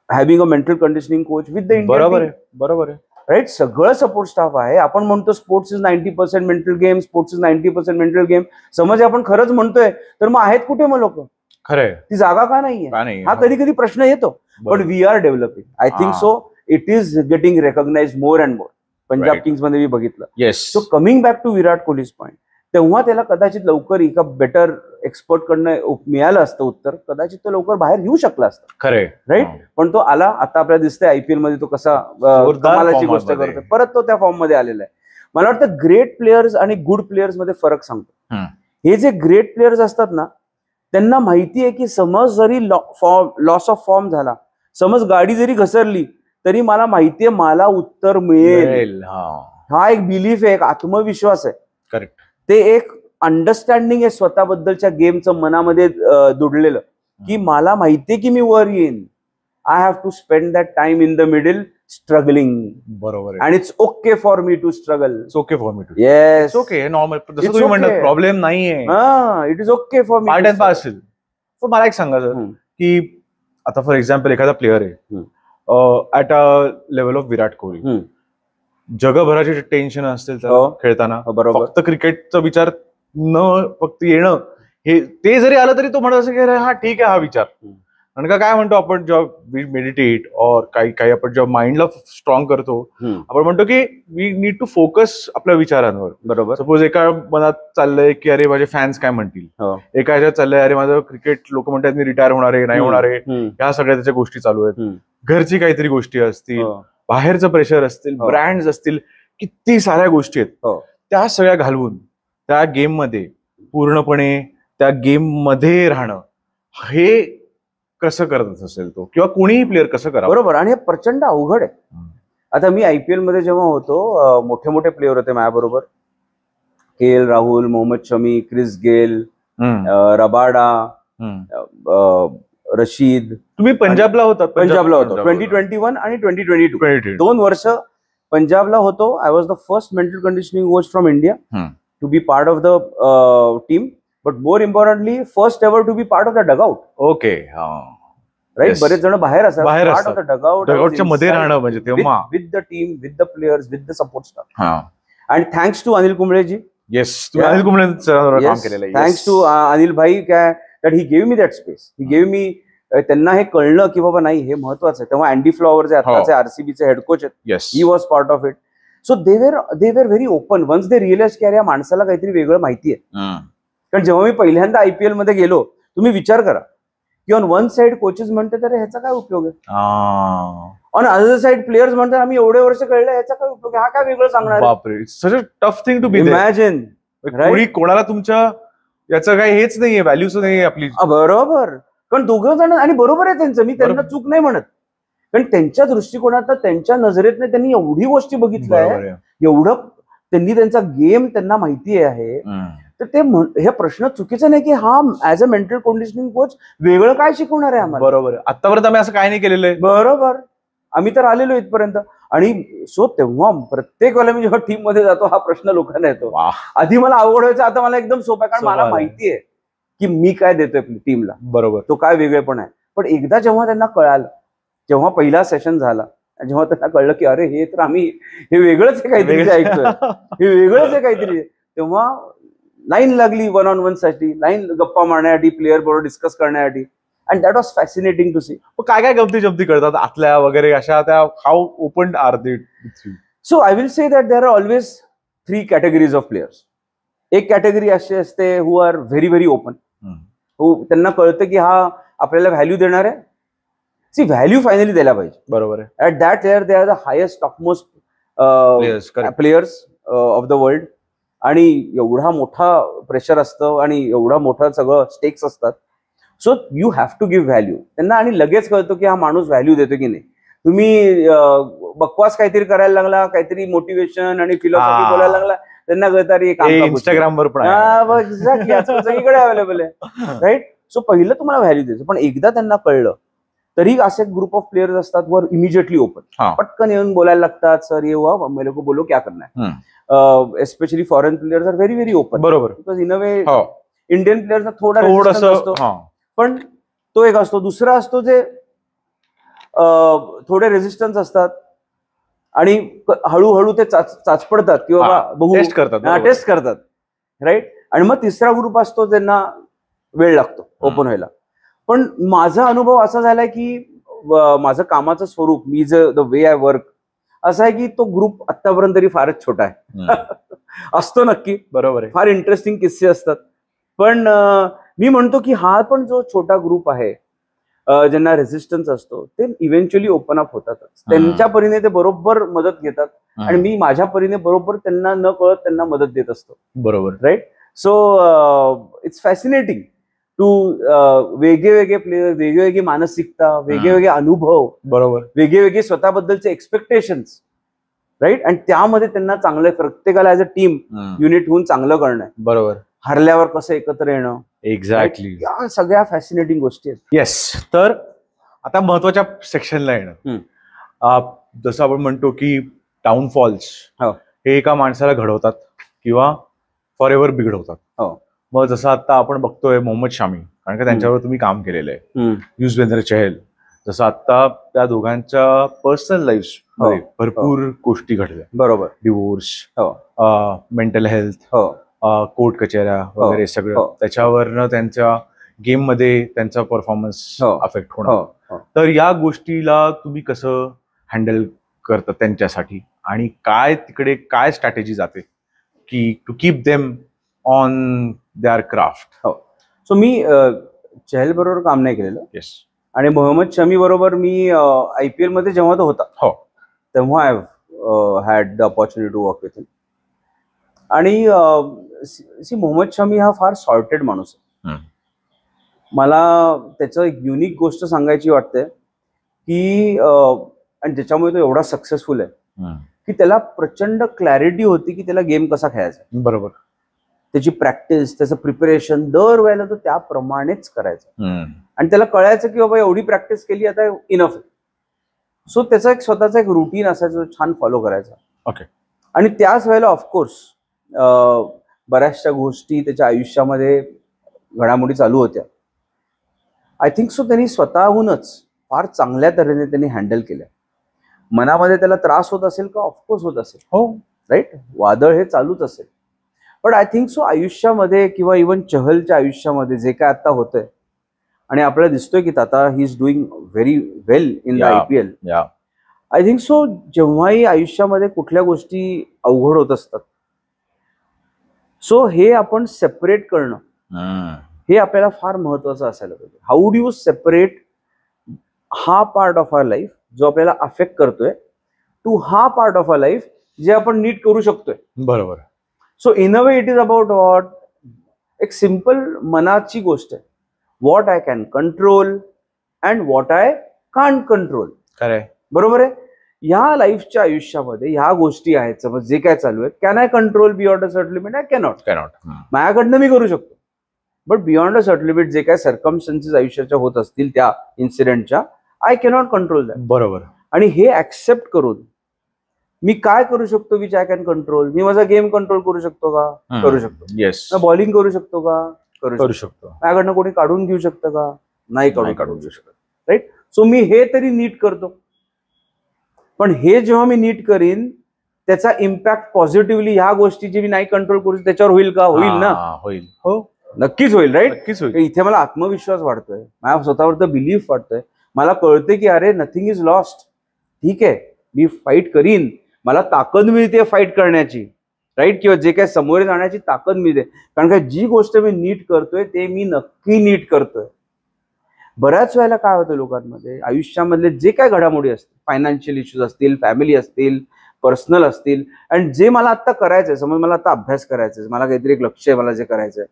having a mental conditioning coach with the Indian. बरोबर आहे. बरोबर आहे. राईट. सगळं सपोर्ट स्टाफ आहे. आपण म्हणतो sports is 90% mental game, sports is 90% mental game. समज आपण खरंच म्हणतोय तर मग आहेत कुठे मग लोक? खरंय. ती जागा का नाहीये? हा कधी कधी प्रश्न येतो. पण we are developing. I think so it is getting recognise more and more. Punjab Kings मध्ये मी बघितलं. Yes. So coming back to Virat Kohli's point, तेव्हा त्याला कदाचित लवकर एका बेटर एक्सपर्ट कडनं मिळालं असतं उत्तर, कदाचित तो लवकर बाहेर येऊ शकला असता. खरंय. राईट. पण तो आला. आता आपल्याला दिसतंय आयपीएल मध्ये तो कसा कमालाची गोष्ट करतो. परत तो त्या फॉर्म मध्ये आलेला आहे. मला वाटतं ग्रेट प्लेयर्स आणि गुड प्लेयर्स मध्ये फरक सांगतो. हे जे ग्रेट प्लेयर्स असतात ना, त्यांना माहिती आहे की समज जरी लॉस ऑफ फॉर्म झाला, समज गाडी जरी घसरली, तरी मला माहितीये मला उत्तर मिळेल. हा एक बिलीफ आहे, एक आत्मविश्वास आहे. करेक्ट. ते एक अंडरस्टँडिंग आहे स्वतःबद्दलच्या गेमचं मनामध्ये दुडलेलं, की मला माहितीये की मी वर येईन. I have to spend that time in the middle struggling. बरोबर. And it's okay for me to struggle. It's okay for me to. Yes. Okay. Normal. जसं तुम्ही म्हणतात प्रॉब्लेम नाहीये. It is okay for me. Part and parcel. पण मला एक सांगा सर की आता फॉर एक्झाम्पल एखादा प्लेअर आहे at a level of Virat Kohli, जगभराचे टेन्शन असतील त्याला खेळताना, फक्त क्रिकेटचा विचार न फक्त येणं, हे ते जरी आलं तरी तो म्हणत असं की हा ठीक आहे हा विचार. कारण का काय म्हणतो आपण जेव्हा वी मेडिटेट और काही आपण जेव्हा माइंडला स्ट्रॉंग करतो, आपण म्हणतो की वी नीड टू फोकस आपल्या विचारांवर. बरोबर. सपोज एका मनात चाललंय की अरे माझे फॅन्स काय म्हणतील, एका ह्याच्यात चाललंय अरे माझं क्रिकेट, लोक म्हणतात मी रिटायर होणार आहे, नाही होणार आहे, ह्या सगळ्या त्याच्या गोष्टी चालू आहेत. घरची काहीतरी गोष्टी असतील, बाहेरचं प्रेशर असतील, ब्रँड्स असतील, किती साऱ्या गोष्टी आहेत. त्या सगळ्या घालवून त्या गेम मध्ये पूर्णपणे त्या गेम मध्ये राहणं, हे कसं करत असेल तो, किंवा कोणीही प्लेअर कसं करा. बरोबर. आणि हे प्रचंड अवघड आहे. आता मी आयपीएल मध्ये जेव्हा होतो, मोठे मोठे प्लेअर होते माझ्याबरोबर, KL Rahul, Mohammed Shami, Chris Gayle, Rabada, Rashid. तुम्ही पंजाबला होता? पंजाबला होतो 2021 आणि 2022. 2 वर्ष पंजाबला होतो. I was the first mental conditioning coach from India to be part of the team, but more importantly first ever to be part of the dugout. Okay. Right. बरेच जण बाहेर असतात, पार्ट ऑफ द डगआउटच्या मध्ये राहणं म्हणजे तेव्हा with the team, with the players, with the support staff. And thanks to Anil कुंबळेजी. येस. तुम्ही अनिल कुंबळे काम केलेलं आहे. थँक्स टू अनिल भाई, काय that he gave me that space. He gave me, त्यांना हे कळलं की बाबा नाही हे महत्वाचं आहे. तेव्हा अँडी फ्लॉवर जे आताचे आरसीबीचे हेड कोच आहेत, he was part of it. So they were very open once they realise की अरे या माणसाला काहीतरी वेगळं माहिती आहे. कारण जेव्हा मी पहिल्यांदा आयपीएल मध्ये गेलो, तुम्ही विचार करा की ऑन वन साइड कोचेस म्हणतात अरे ह्याचा काय उपयोग आहे, ऑन अदर साइड प्लेयर्स म्हणतात आम्ही एवढे वर्ष कळलं ह्याचा काय उपयोग आहे, हा काय वेगळं सांगणार. बापरे, such a tough thing to be imagine. कोणाला तुमच्या याचं काही हेच नाहीये, व्हॅल्यूच नाहीये आपली. बरोबर. कारण दोघं जण, आणि बरोबर आहे त्यांचं, मी त्यांना चूक नाही म्हणत, कारण त्यांच्या दृष्टिकोनात, त्यांच्या नजरेतने त्यांनी एवढी गोष्टी बघितल्या, एवढं त्यांनी त्यांचा गेम त्यांना माहिती आहे. तर ते हे प्रश्न चुकीचा नाही की हा as a mental conditioning coach वेगळं काय शिकवणार आहे आम्हाला. बरोबर. आतापर्यंत आम्ही असं काय नाही केलेलं आहे. बरोबर. आम्ही तर आलेलो इथपर्यंत. आणि सो तेव्हा प्रत्येक वेळेला मी जेव्हा टीम मध्ये जातो हा प्रश्न लोकांना येतो. आधी मला अवघड व्हायचं, आता मला एकदम सोपं आहे, कारण मला माहिती आहे की मी काय देतोय टीमला. बरोबर. तो काय वेगळेपण आहे. पण एकदा जेव्हा त्यांना कळालं, जेव्हा पहिला सेशन झाला, जेव्हा त्यांना कळलं की अरे हे तर आम्ही हे वेगळंच आहे काहीतरी ऐकतोय, हे वेगळंच आहे काहीतरी, तेव्हा लाईन लागली 1-on-1 साठी, लाईन गप्पा मारण्यासाठी, प्लेअर बरोबर डिस्कस करण्यासाठी. And that was fascinating to see. काय काय गमती जमती करतात आतल्या वगैरे अशा, त्या how open are they? So I will say that there are always 3 categories of players. एक कॅटेगरी अशी असते who are very very open, त्यांना कळतं की हा आपल्याला व्हॅल्यू देणार आहे. सी व्हॅल्यू फायनली द्यायला पाहिजे. बरोबर आहे. At that layer they are the highest topmost players of the world. आणि एवढा मोठा प्रेशर असतं आणि एवढा मोठा सगळं स्टेक्स असतात. So you have to give value त्यांना. आणि लगेच कळतो की हा माणूस व्हॅल्यू देतो की नाही. तुम्ही बकवास काहीतरी करायला लागला, काहीतरी मोटिवेशन आणि फिलॉसॉफी बोलायला लागला, त्यांना कळतं रे इंस्टाग्रामवर पण एक्झॅक्टली सगळीकडे अवेलेबल आहे. राईट. सो पहिलं तुम्हाला व्हॅल्यू द्यायचं. पण एकदा त्यांना कळलं तरी असे ग्रुप ऑफ प्लेयर्स असतात वर इमिजिएटली ओपन, पटकन येऊन बोलायला लागतात, सर ये हुआ मेरे को बोलो क्या करना है. Especially foreign players are very very open. बरोबर. Because in a way Indian प्लेयर्सना थोडासा असतो, पण तो एक असतो. दुसरा असतो जे थोडे रेजिस्टन्स असतात आणि हळूहळू ते चाचपडतात किंवा बघू टेस्ट करतात. राईट. आणि मग तिसरा ग्रुप असतो ज्यांना वेळ लागतो ओपन व्हायला. पण माझा अनुभव असा झालाय की माझं कामाचं स्वरूप, me the way I work असं आहे की तो ग्रुप आतापर्यंत तरी फारच छोटा आहे. असतो नक्की, बरोबर आहे, फार इंटरेस्टिंग किस्से असतात. पण मी म्हणतो की हा पण जो छोटा ग्रुप आहे ज्यांना रेजिस्टन्स असतो ते इव्हेंच्युअली ओपन अप होतातच. त्यांच्या परीने ते बरोबर मदत घेतात आणि मी माझ्या परीने बरोबर त्यांना न कळत त्यांना मदत देत असतो. बरोबर. Right. So it's fascinating to वेगळे प्लेयर, वेगवेगळी मानसिकता, वेगवेगळे अनुभव, बरोबर, वेगवेगळे स्वतःबद्दलचे एक्सपेक्टेशन्स. राईट. आणि त्यामध्ये त्यांना चांगलं प्रत्येकाला ऍज अ टीम युनिट होऊन चांगलं करणं. बरोबर. हरल्यावर कसं एकत्र येणं. एक्झॅक्टली. या सगळ्या फॅसिनेटिंग गोष्टी आहेत. येस. तर आता महत्वाच्या सेक्शनला येणं. जसं आपण म्हणतो की डाऊनफॉल्स हे एका माणसाला घडवतात किंवा फॉर एव्हर बिघडवतात. मग जसं आता आपण बघतोय मोहम्मद शामी, कारण का त्यांच्यावर तुम्ही काम केलेलं आहे. युजवेंद्र चहल, जसं आता त्या दोघांच्या पर्सनल लाईफ मध्ये भरपूर गोष्टी घडल्या. बरोबर. डिवोर्स, मेंटल हेल्थ, कोर्ट कचेऱ्या वगैरे सगळं, त्याच्यावरनं त्यांच्या गेम मध्ये त्यांचा परफॉर्मन्स अफेक्ट होणार. तर या गोष्टीला तुम्ही कसं हँडल करता त्यांच्यासाठी, आणि काय तिकडे काय स्ट्रॅटेजी जाते की to keep them on their craft? So मी चहल बरोबर काम नाही केलेलं. येस. आणि मोहम्मद शमी बरोबर मी IPL मध्ये जेव्हा तो होता तेव्हा I had the opportunity to work with him. आणि मोहम्मद शमी हा फार सॉर्टेड माणूस आहे. मला त्याचं एक युनिक गोष्ट सांगायची वाटते की आणि ज्याच्यामुळे तो एवढा सक्सेसफुल आहे की त्याला प्रचंड क्लॅरिटी होती की त्याला गेम कसा खेळायचा. बरोबर. त्याची प्रॅक्टिस, त्याचं प्रिपरेशन दर वेळेला तो त्याप्रमाणेच करायचा. आणि त्याला कळायचं की बाबा एवढी प्रॅक्टिस केली आता इनफ आहे. सो त्याचा एक स्वतःचा एक रुटीन असायचा, छान फॉलो करायचा. ओके. आणि त्याच वेळेला ऑफकोर्स बऱ्याचशा गोष्टी त्याच्या आयुष्यामध्ये घडामोडी चालू होत्या. आय थिंक सो त्यांनी स्वतःहूनच फार चांगल्या तऱ्हेने त्यांनी हँडल केल्या. मनामध्ये त्याला त्रास होत असेल का? ऑफकोर्स होत असेल. हो. राईट. वादळ हे चालूच असेल. पण आय थिंक सो आयुष्यामध्ये किंवा इव्हन चहलच्या आयुष्यामध्ये जे काय आता होतंय आणि आपल्याला दिसतोय की आता ही is doing very well in the IPL. I think so जेव्हाही आयुष्यामध्ये कुठल्या गोष्टी अवघड होत असतात, सो हे आपण सेपरेट करणं हे आपल्याला फार महत्वाचं असायला पाहिजे. हाऊ डू यू सेपरेट हा पार्ट ऑफ आवर लाईफ जो आपल्याला अफेक्ट करतोय टू हा पार्ट ऑफ आवर लाईफ जे आपण नीट करू शकतोय. बरोबर. So in a way it is about what, एक सिंपल मनाची गोष्ट आहे. What I can control and what I can't control. खरंय. बरोबर आहे. ह्या लाईफच्या आयुष्यामध्ये ह्या गोष्टी आहेत, समज जे काय चालू आहेत, can I control beyond a certain limit? I cannot. माझ्याकडनं मी करू शकतो, but beyond a certain limit जे काय सर्कमस्टन्सेस आयुष्याच्या होत असतील त्या इन्सिडेंटच्या, आय कॅनॉट कंट्रोल दॅट. बरोबर. आणि हे ऍक्सेप्ट करून मी काय करू शकतो विच आय कॅन कंट्रोल. मी माझा गेम कंट्रोल करू शकतो का? करू शकतो. येस. बॉलिंग करू शकतो का? करू शकतो. माझ्याकडनं कोणी काढून घेऊ शकतं का? नाही काढून घेऊ शकत. राईट. सो मी हे तरी नीट करतो. पण हे जेव्हा मी नीट करीन त्याचा इम्पॅक्ट पॉझिटिव्हली ह्या गोष्टी जे मी नाही कंट्रोल करू त्याच्यावर होईल का? होईल ना. होईल. हो, नक्कीच होईल. राईट. नक्कीच होईल. इथे मला आत्मविश्वास वाढतोय, माझ्या स्वतःवर बिलीफ वाटतोय. मला कळते की अरे नथिंग इज लॉस्ट. ठीक आहे, मी फाईट करीन, मला ताकद मिळते फाईट करण्याची. राईट. किंवा जे काही समोर जाण्याची ताकद मिळते. कारण का जी गोष्ट मी नीट करतोय ते मी नक्की नीट करतोय. बऱ्याच वेळेला काय होतं लोकांमध्ये आयुष्यामधले जे काय घडामोडी असतील, फायनान्शियल इश्यूज असतील, फॅमिली असतील, पर्सनल असतील, आणि जे मला आता करायचंय, समज मला आता अभ्यास करायचा, मला काहीतरी एक लक्ष आहे, मला जे करायचंय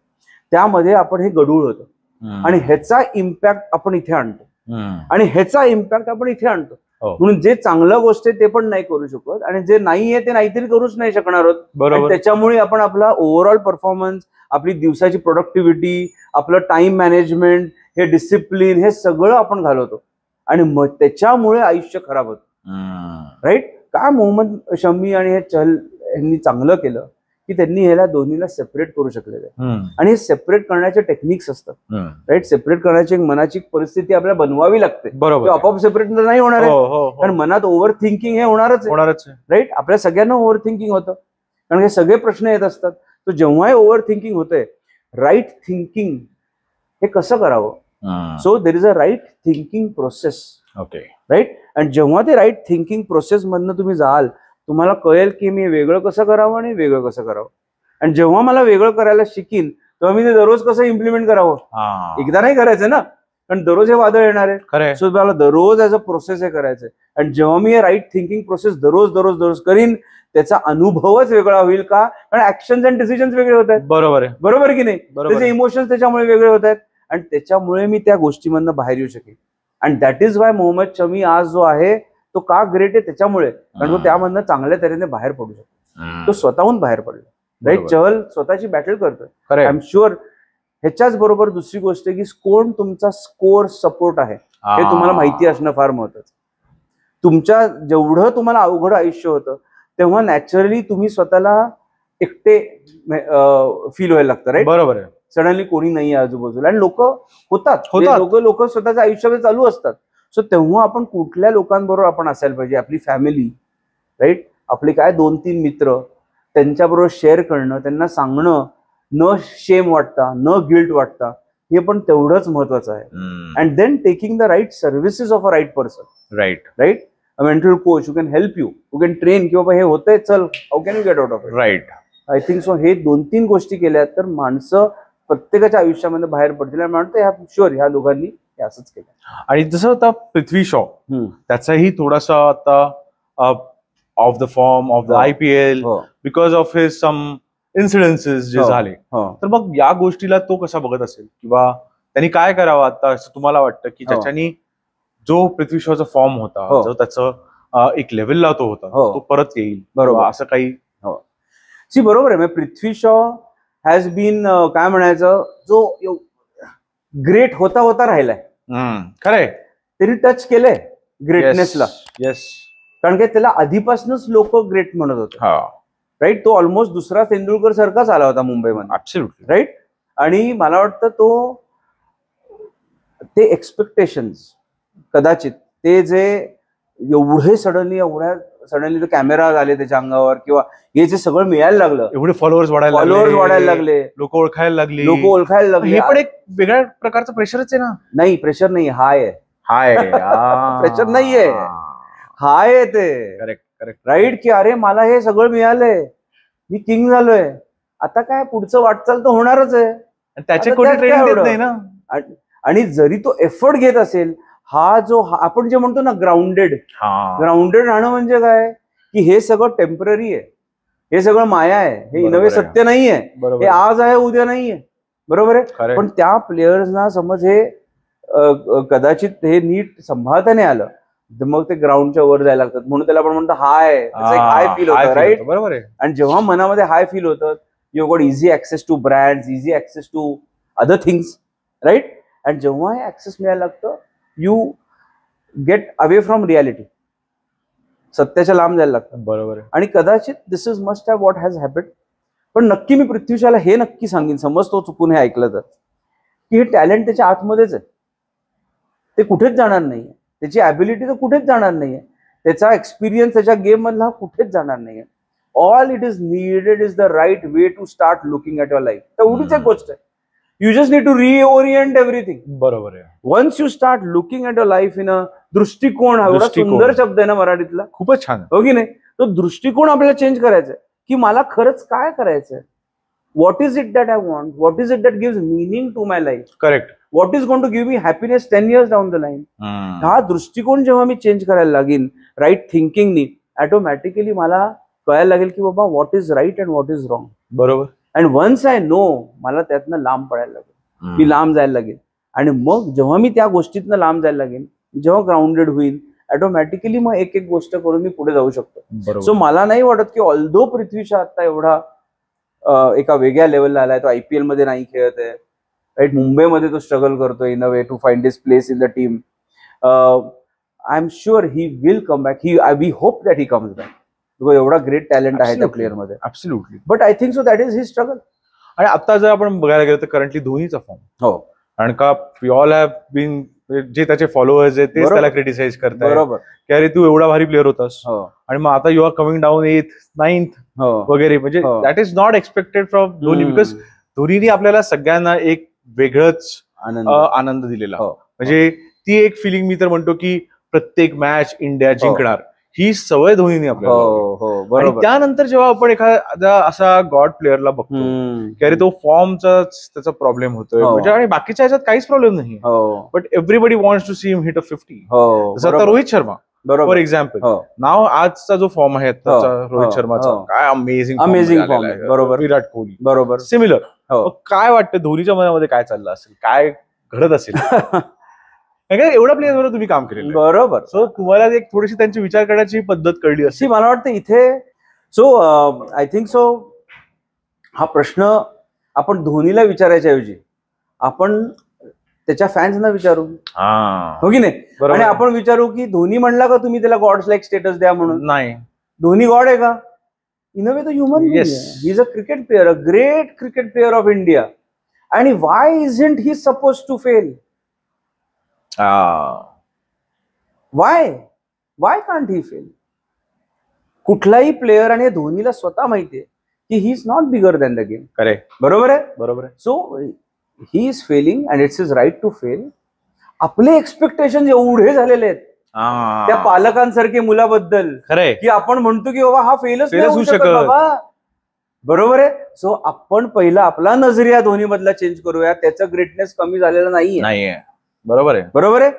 त्यामध्ये आपण हे गढूळ होतं आणि ह्याचा इम्पॅक्ट आपण इथे आणतो आणि ह्याचा इम्पॅक्ट आपण इथे आणतो. म्हणून जे चांगल्या गोष्ट आहे ते पण नाही करू शकत आणि जे नाहीये ते नाहीतरी करूच नाही शकणार आहोत. बरोबर. त्याच्यामुळे आपण आपला ओव्हरऑल परफॉर्मन्स, आपली दिवसाची प्रोडक्टिव्हिटी, आपलं टाइम मॅनेजमेंट, हे डिसिप्लिन, हे सगळं आपण घालवतो आणि मग त्याच्यामुळे आयुष्य खराब होतं. राईट. काय मोहम्मद शमी आणि हे चहल यांनी चांगलं केलं की त्यांनी ह्याला दोन्हीला सेपरेट करू शकलेलं आहे. आणि हे सेपरेट करण्याचे टेक्निक्स असतात. राईट. सेपरेट करण्याची एक मनाची परिस्थिती आपल्याला बनवावी लागते. बरोबर. आपोआप सेपरेट नाही होणार आहे, कारण मनात ओव्हर थिंकिंग हे होणारच आहे. राईट. आपल्या सगळ्यांना ओव्हर थिंकिंग होतं कारण हे सगळे प्रश्न येत असतात. तर जेव्हा ओव्हर थिंकिंग होतंय, राईट थिंकिंग हे कसं करावं. So there is a right thinking process. Okay. Right. आणि जेव्हा ते राईट थिंकिंग प्रोसेस मधनं तुम्ही जाल, तुम्हाला कळेल की मी वेगळं कसं करावं आणि वेगळं कसं करावं. आणि जेव्हा मला वेगळं करायला शिकीन तेव्हा मी ते दररोज कसं इम्प्लिमेंट करावं. एकदा नाही करायचं ना, कारण दररोज हे वादळ येणार आहे. सो मला दररोज ॲज अ प्रोसेस हे करायचंय. आणि जेव्हा मी हे राईट थिंकिंग प्रोसेस दररोज दररोज दररोज करीन त्याचा अनुभवच वेगळा होईल. का? कारण ऍक्शन्स अँड डिसिजन्स वेगळे होत आहेत. बरोबर आहे. बरोबर की नाही. त्याचे इमोशन्स त्याच्यामुळे वेगळे होत आहेत आणि त्याच्यामुळे मी त्या गोष्टीमधनं बाहेर येऊ शकेन. आणि that is why Mohammed Shami आज जो आहे तो का ग्रेट आहे त्याच्यामुळे, कारण तो त्यामधनं चांगल्या तऱ्हेने बाहेर पडू शकतो. तो स्वतःहून बाहेर पडला. राईट. चहल स्वतःची बॅटल करतोय. I am sure. ह्याच्याच बरोबर दुसरी गोष्ट आहे की कोण तुमचा स्कोर सपोर्ट आहे हे तुम्हाला माहिती असणं फार महत्वाचं. तुमच्या जेवढं तुम्हाला अवघड आयुष्य होतं तेव्हा नॅचरली तुम्ही स्वतःला एकटे फील व्हायला लागतं. राईट. बरोबर आहे. सडनली कोणी नाही आजूबाजूला आणि लोक होतात. लोक स्वतःच्या आयुष्यामध्ये चालू असतात. सो तेव्हा आपण कुठल्या लोकांबरोबर आपण असायला पाहिजे. आपली फॅमिली. राईट. आपले काय 2-3 मित्र, त्यांच्याबरोबर शेअर करणं, त्यांना सांगणं, न शेम वाटता, न गिल्ट वाटता, हे पण तेवढंच महत्वाचं आहे. And then taking the right services of a right person. Right. Right. A mental coach who can help you, who can train, की बाबा हे होतंय, चल how can you get out of it. Right. I think so. हे 2-3 गोष्टी केल्या तर माणसं प्रत्येकाच्या आयुष्यामध्ये बाहेर पडतील. आणि म्हणतो ह्या शुअर ह्या दोघांनी हे असंच केलं. आणि जसं आता पृथ्वी शॉ त्याचाही थोडासा आता off the form of the IPL because of his some incidences जे झाले, तर मग या गोष्टीला तो कसा बघत असेल किंवा त्यांनी काय करावं आता असं तुम्हाला वाटतं की ज्याच्यानी जो पृथ्वी शॉचा फॉर्म होता, जो त्याचं एक लेवलला तो होता, तो परत येईल. बरोबर. असं काही. बरोबर आहे. पृथ्वी शॉ हॅज बीन काय म्हणायचं, जो ग्रेट होता राहिलाय. खरंय. त्यांनी टच केलंय ग्रेटनेसला. येस. कारण की त्याला आधीपासूनच लोक ग्रेट म्हणत होते. राईट. तो ऑलमोस्ट दुसरा तेंडुलकर सारखाच आला होता मुंबईमध्ये. ॲब्सोल्युटली. राईट. आणि मला वाटतं ते एक्सपेक्टेशन्स कदाचित ते जे एवढ्या सडनली कॅमेरा आले त्याच्या अंगावर किंवा हे जे सगळं मिळायला लागलं, एवढे फॉलोअर्स वाढायला लागले, लोक ओळखायला लागले, हे पण एक वेगळ्या प्रकारचं प्रेशरच आहे ना. नाही, प्रेशर नाही, हाय आहे. प्रेशर नाहीये, हाय आहे ते. करेक्ट. राईट. की अरे मला हे सगळं मिळालंय, मी किंग झालोय, आता काय पुढचं वाटचाल तर होणारच आहे. त्याचे कोणी ट्रेनिंग देत नाही ना. आणि जरी तो एफर्ट घेत असेल, हा जो आपण जे म्हणतो ना ग्राउंडेड राहणं म्हणजे काय की हे सगळं टेम्पररी आहे, हे सगळं माया आहे, हे नवे सत्य नाहीये, हे आज आहे उद्या नाहीये. बरोबर आहे. पण त्या प्लेयर्सना समज हे कदाचित हे नीट सांभाळता नाही आलं तर मग ते ग्राउंडच्या वर जायला लागतात. म्हणून त्याला आपण म्हणतो हाय फील होतं. राईट. बरोबर आहे. आणि जेव्हा मनामध्ये हाय फील होतं, you got easy access to brands, easy access to other things. Right. आणि जेव्हा हे ऍक्सेस मिळायला लागतं, you get away from reality. सत्याच्या लांब जायला लागतं. बरोबर आहे. आणि कदाचित this is must have what has happened. पण नक्की मी पृथ्वीशाला हे नक्की सांगेन, समज तो चुकून हे ऐकलं तर, की हे टॅलेंट त्याच्या आतमध्येच आहे, ते कुठेच जाणार नाहीये. त्याची ॲबिलिटी तर कुठेच जाणार नाहीये. त्याचा एक्सपिरियन्स त्याच्या गेम मधला कुठेच जाणार नाहीये. All it is needed is the right way to start looking at your life. तेवढीच एक गोष्ट आहे. You just need to reorient everything. बरोबर आहे. Once you start looking at your life in a दृष्टिकोन, हा एवढा सुंदर शब्द आहे ना मराठीतला, खूपच छान, हो की नाही. तो दृष्टिकोन आपल्याला चेंज करायचा आहे, की मला खरंच काय करायचंय. What is it that I want, what is it that gives meaning to my life, correct, what is going to give me happiness 10 years down the line. हा दृष्टिकोन जेव्हा मी चेंज करायला लागेन राईट थिंकिंगनी, ऑटोमॅटिकली मला कळायला लागेल की बाबा what is right and what is wrong. बरोबर. अँड वन्स आय नो, मला त्यातनं लांब पडायला लागेल, मी लांब जायला लागेल. आणि मग जेव्हा मी त्या गोष्टीतनं लांब जायला लागेल, जेव्हा ग्राउंडेड होईल, ऑटोमॅटिकली मग एक एक गोष्ट करून मी पुढे जाऊ शकतो. सो मला नाही वाटत की ऑल्दो पृथ्वीशा आता एवढा एका वेगळ्या लेवलला आलाय, तो IPL मध्ये नाही खेळत आहे, राईट. मुंबईमध्ये तो स्ट्रगल करतोय in a way to find his place in the team. I am sure he will come back. We hope that he comes back, because एवढा ग्रेट टॅलेंट आहे त्या प्लेअर मध्ये. Absolutely. But I think so that is his struggle. आणि आता जर आपण बघायला गेलं तर करंटली धोनीचा फॉर्म, हो, कारण का वी ऑल हॅव बीन, जे त्याचे फॉलोअर्स आहेत तेच त्याला क्रिटिसाइज करतात, बरोबर, की अरे तू एवढा भारी प्लेअर होतास हो, आणि मग आता you R coming down 8th 9th वगैरे. म्हणजे that is not expected from Dhoni, because धोनीने आपल्याला सगळ्यांना एक वेगळंच आनंद दिलेला. म्हणजे ती एक फिलिंग मी तर म्हणतो की प्रत्येक मॅच इंडिया जिंकणार, ही सवय धोनीने आपल्याला. आणि त्यानंतर जेव्हा आपण एखादा असा गॉड प्लेअरला बघतो की अरे तो फॉर्मचा त्याचा प्रॉब्लेम होतोय, म्हणजे आणि बाकीच्या ह्याच्यात काहीच प्रॉब्लेम नाही, but everybody wants to see him hit a 50. जसं आता रोहित शर्मा फॉर एक्झाम्पल, नाव आजचा जो फॉर्म आहे रोहित शर्माचा, काय अमेझिंग फॉर्म आहे. बरोबर. विराट कोहली बरोबर सिमिलर. काय वाटतं धोनीच्या मनामध्ये काय चाललं असेल, काय घडत असेल? एवढ्या प्लेयरवर तुम्ही काम केलेलं, बरोबर. सो तुम्हाला एक थोडीशी त्यांची विचार करण्याची पद्धत कळली असेल. मला वाटतं इथे सो आय थिंक सो हा प्रश्न आपण धोनीला विचारायच्या ऐवजी आपण त्याच्या फॅन्सना विचारू, हो की नाही. आणि आपण विचारू की धोनी म्हणला का तुम्ही त्याला गॉड्स लाईक स्टेटस द्या म्हणून? नाही. धोनी गॉड आहे का? इन अ वे तो ह्युमन बिंग आहे. He is a cricket player, a great cricket player of India. आणि why isn't he suppose to fail? Why can't he fail? कुठलाही प्लेअर, आणि धोनीला स्वतः माहितीये की he is not bigger than the game. Correct. बरोबर आहे, बरोबर आहे. So he is failing and it's is right to fail. आपले एक्सपेक्टेशन एवढे झालेले आहेत त्या पालकांसारखे मुलाबद्दल, खरंय, की आपण म्हणतो की बाबा हा फेलच होऊ शकत बाबा. बरोबर आहे. सो आपण पहिला आपला नजरिया धोनी मधला चेंज करूया. त्याचं ग्रेटनेस कमी झालेलं नाहीये. बरोबर आहे, बरोबर आहे.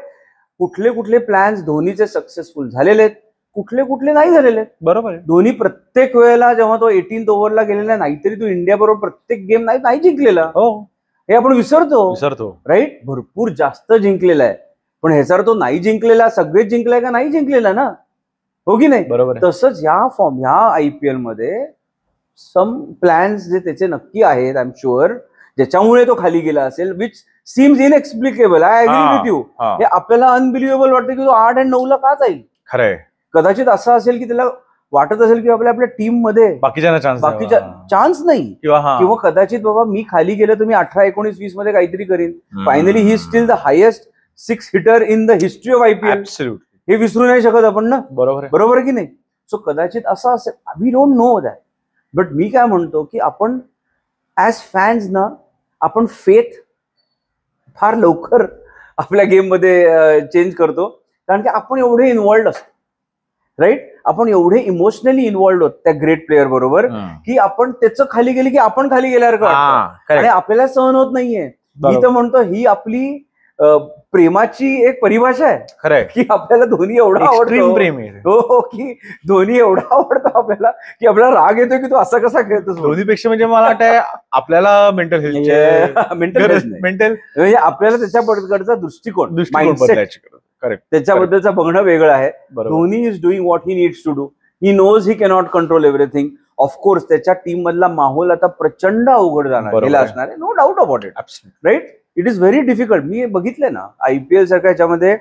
कुठले कुठले प्लॅन्स धोनीचे सक्सेसफुल झालेले आहेत, कुठले कुठले नाही झालेले आहेत. बरोबर आहे. धोनी प्रत्येक वेळेला जेव्हा तो 18th ओव्हरला गेलेला, नाहीतरी तो इंडिया बरोबर प्रत्येक गेम नाही जिंकलेला. हो, हे आपण विसरतो, राईट. भरपूर जास्त जिंकलेला आहे, पण ह्याचा तो नाही जिंकलेला, सगळेच जिंकलाय का नाही जिंकलेला ना, हो की नाही. बरोबर. तसंच ह्या IPL मध्ये सम प्लॅन्स जे त्याचे नक्की आहेत, आय एम शुअर, ज्याच्यामुळे तो खाली गेला असेल, which seems inexplicable. I agree with you. हे आपल्याला अनबिलिव्हेबल वाटतं की तो 8 आणि 9 ला का जाईल. खरंय. कदाचित असं असेल की त्याला वाटत असेल की आपल्या टीम मध्ये बाकीच्या चान्स नाही, किंवा कदाचित बाबा मी खाली गेलो तर मी 18, 19, 20 मध्ये काहीतरी करीन. Finally he still the highest 6 hitter in the history of IPL. हे विसरू नाही शकत आपण ना. बरोबर की नाही. सो कदाचित असं असेल, we don't know that. But मी काय म्हणतो की आपण ऍज फॅन्स ना, आपण फेथ फार लवकर आपल्या गेम मध्ये चेंज करतो, कारण की आपण एवढे इन्व्हॉल्ड असतो, राईट. आपण एवढे इमोशनली इन्व्हॉल्ड होत त्या ग्रेट प्लेअर बरोबर, की आपण त्याचं खाली गेली की आपण खाली गेल्यावर का, आणि आपल्याला सहन होत नाहीये. मी तर म्हणतो ही आपली प्रेमाची एक परिभाषा आहे, खरंय, की आपल्याला धोनी एवढा आवडतो, प्रेम आहे हो, की धोनी एवढा आवडतो आपल्याला की आपल्याला राग येतो की तो असा कसा खेळतो. धोनीपेक्षा म्हणजे मला वाटतं आपल्याला मेंटल म्हणजे आपल्याला त्याच्याकडचा दृष्टिकोन त्याच्याबद्दलचं बघणं वेगळं आहे. Dhoni is doing what he needs to do. He knows he cannot control everything. Of course त्याच्या टीम मधला माहोल आता प्रचंड अवघड झाला असणार आहे, no doubt about it, right. It is very difficult. मी बघितलंय ना IPL सारख्या याच्यामध्ये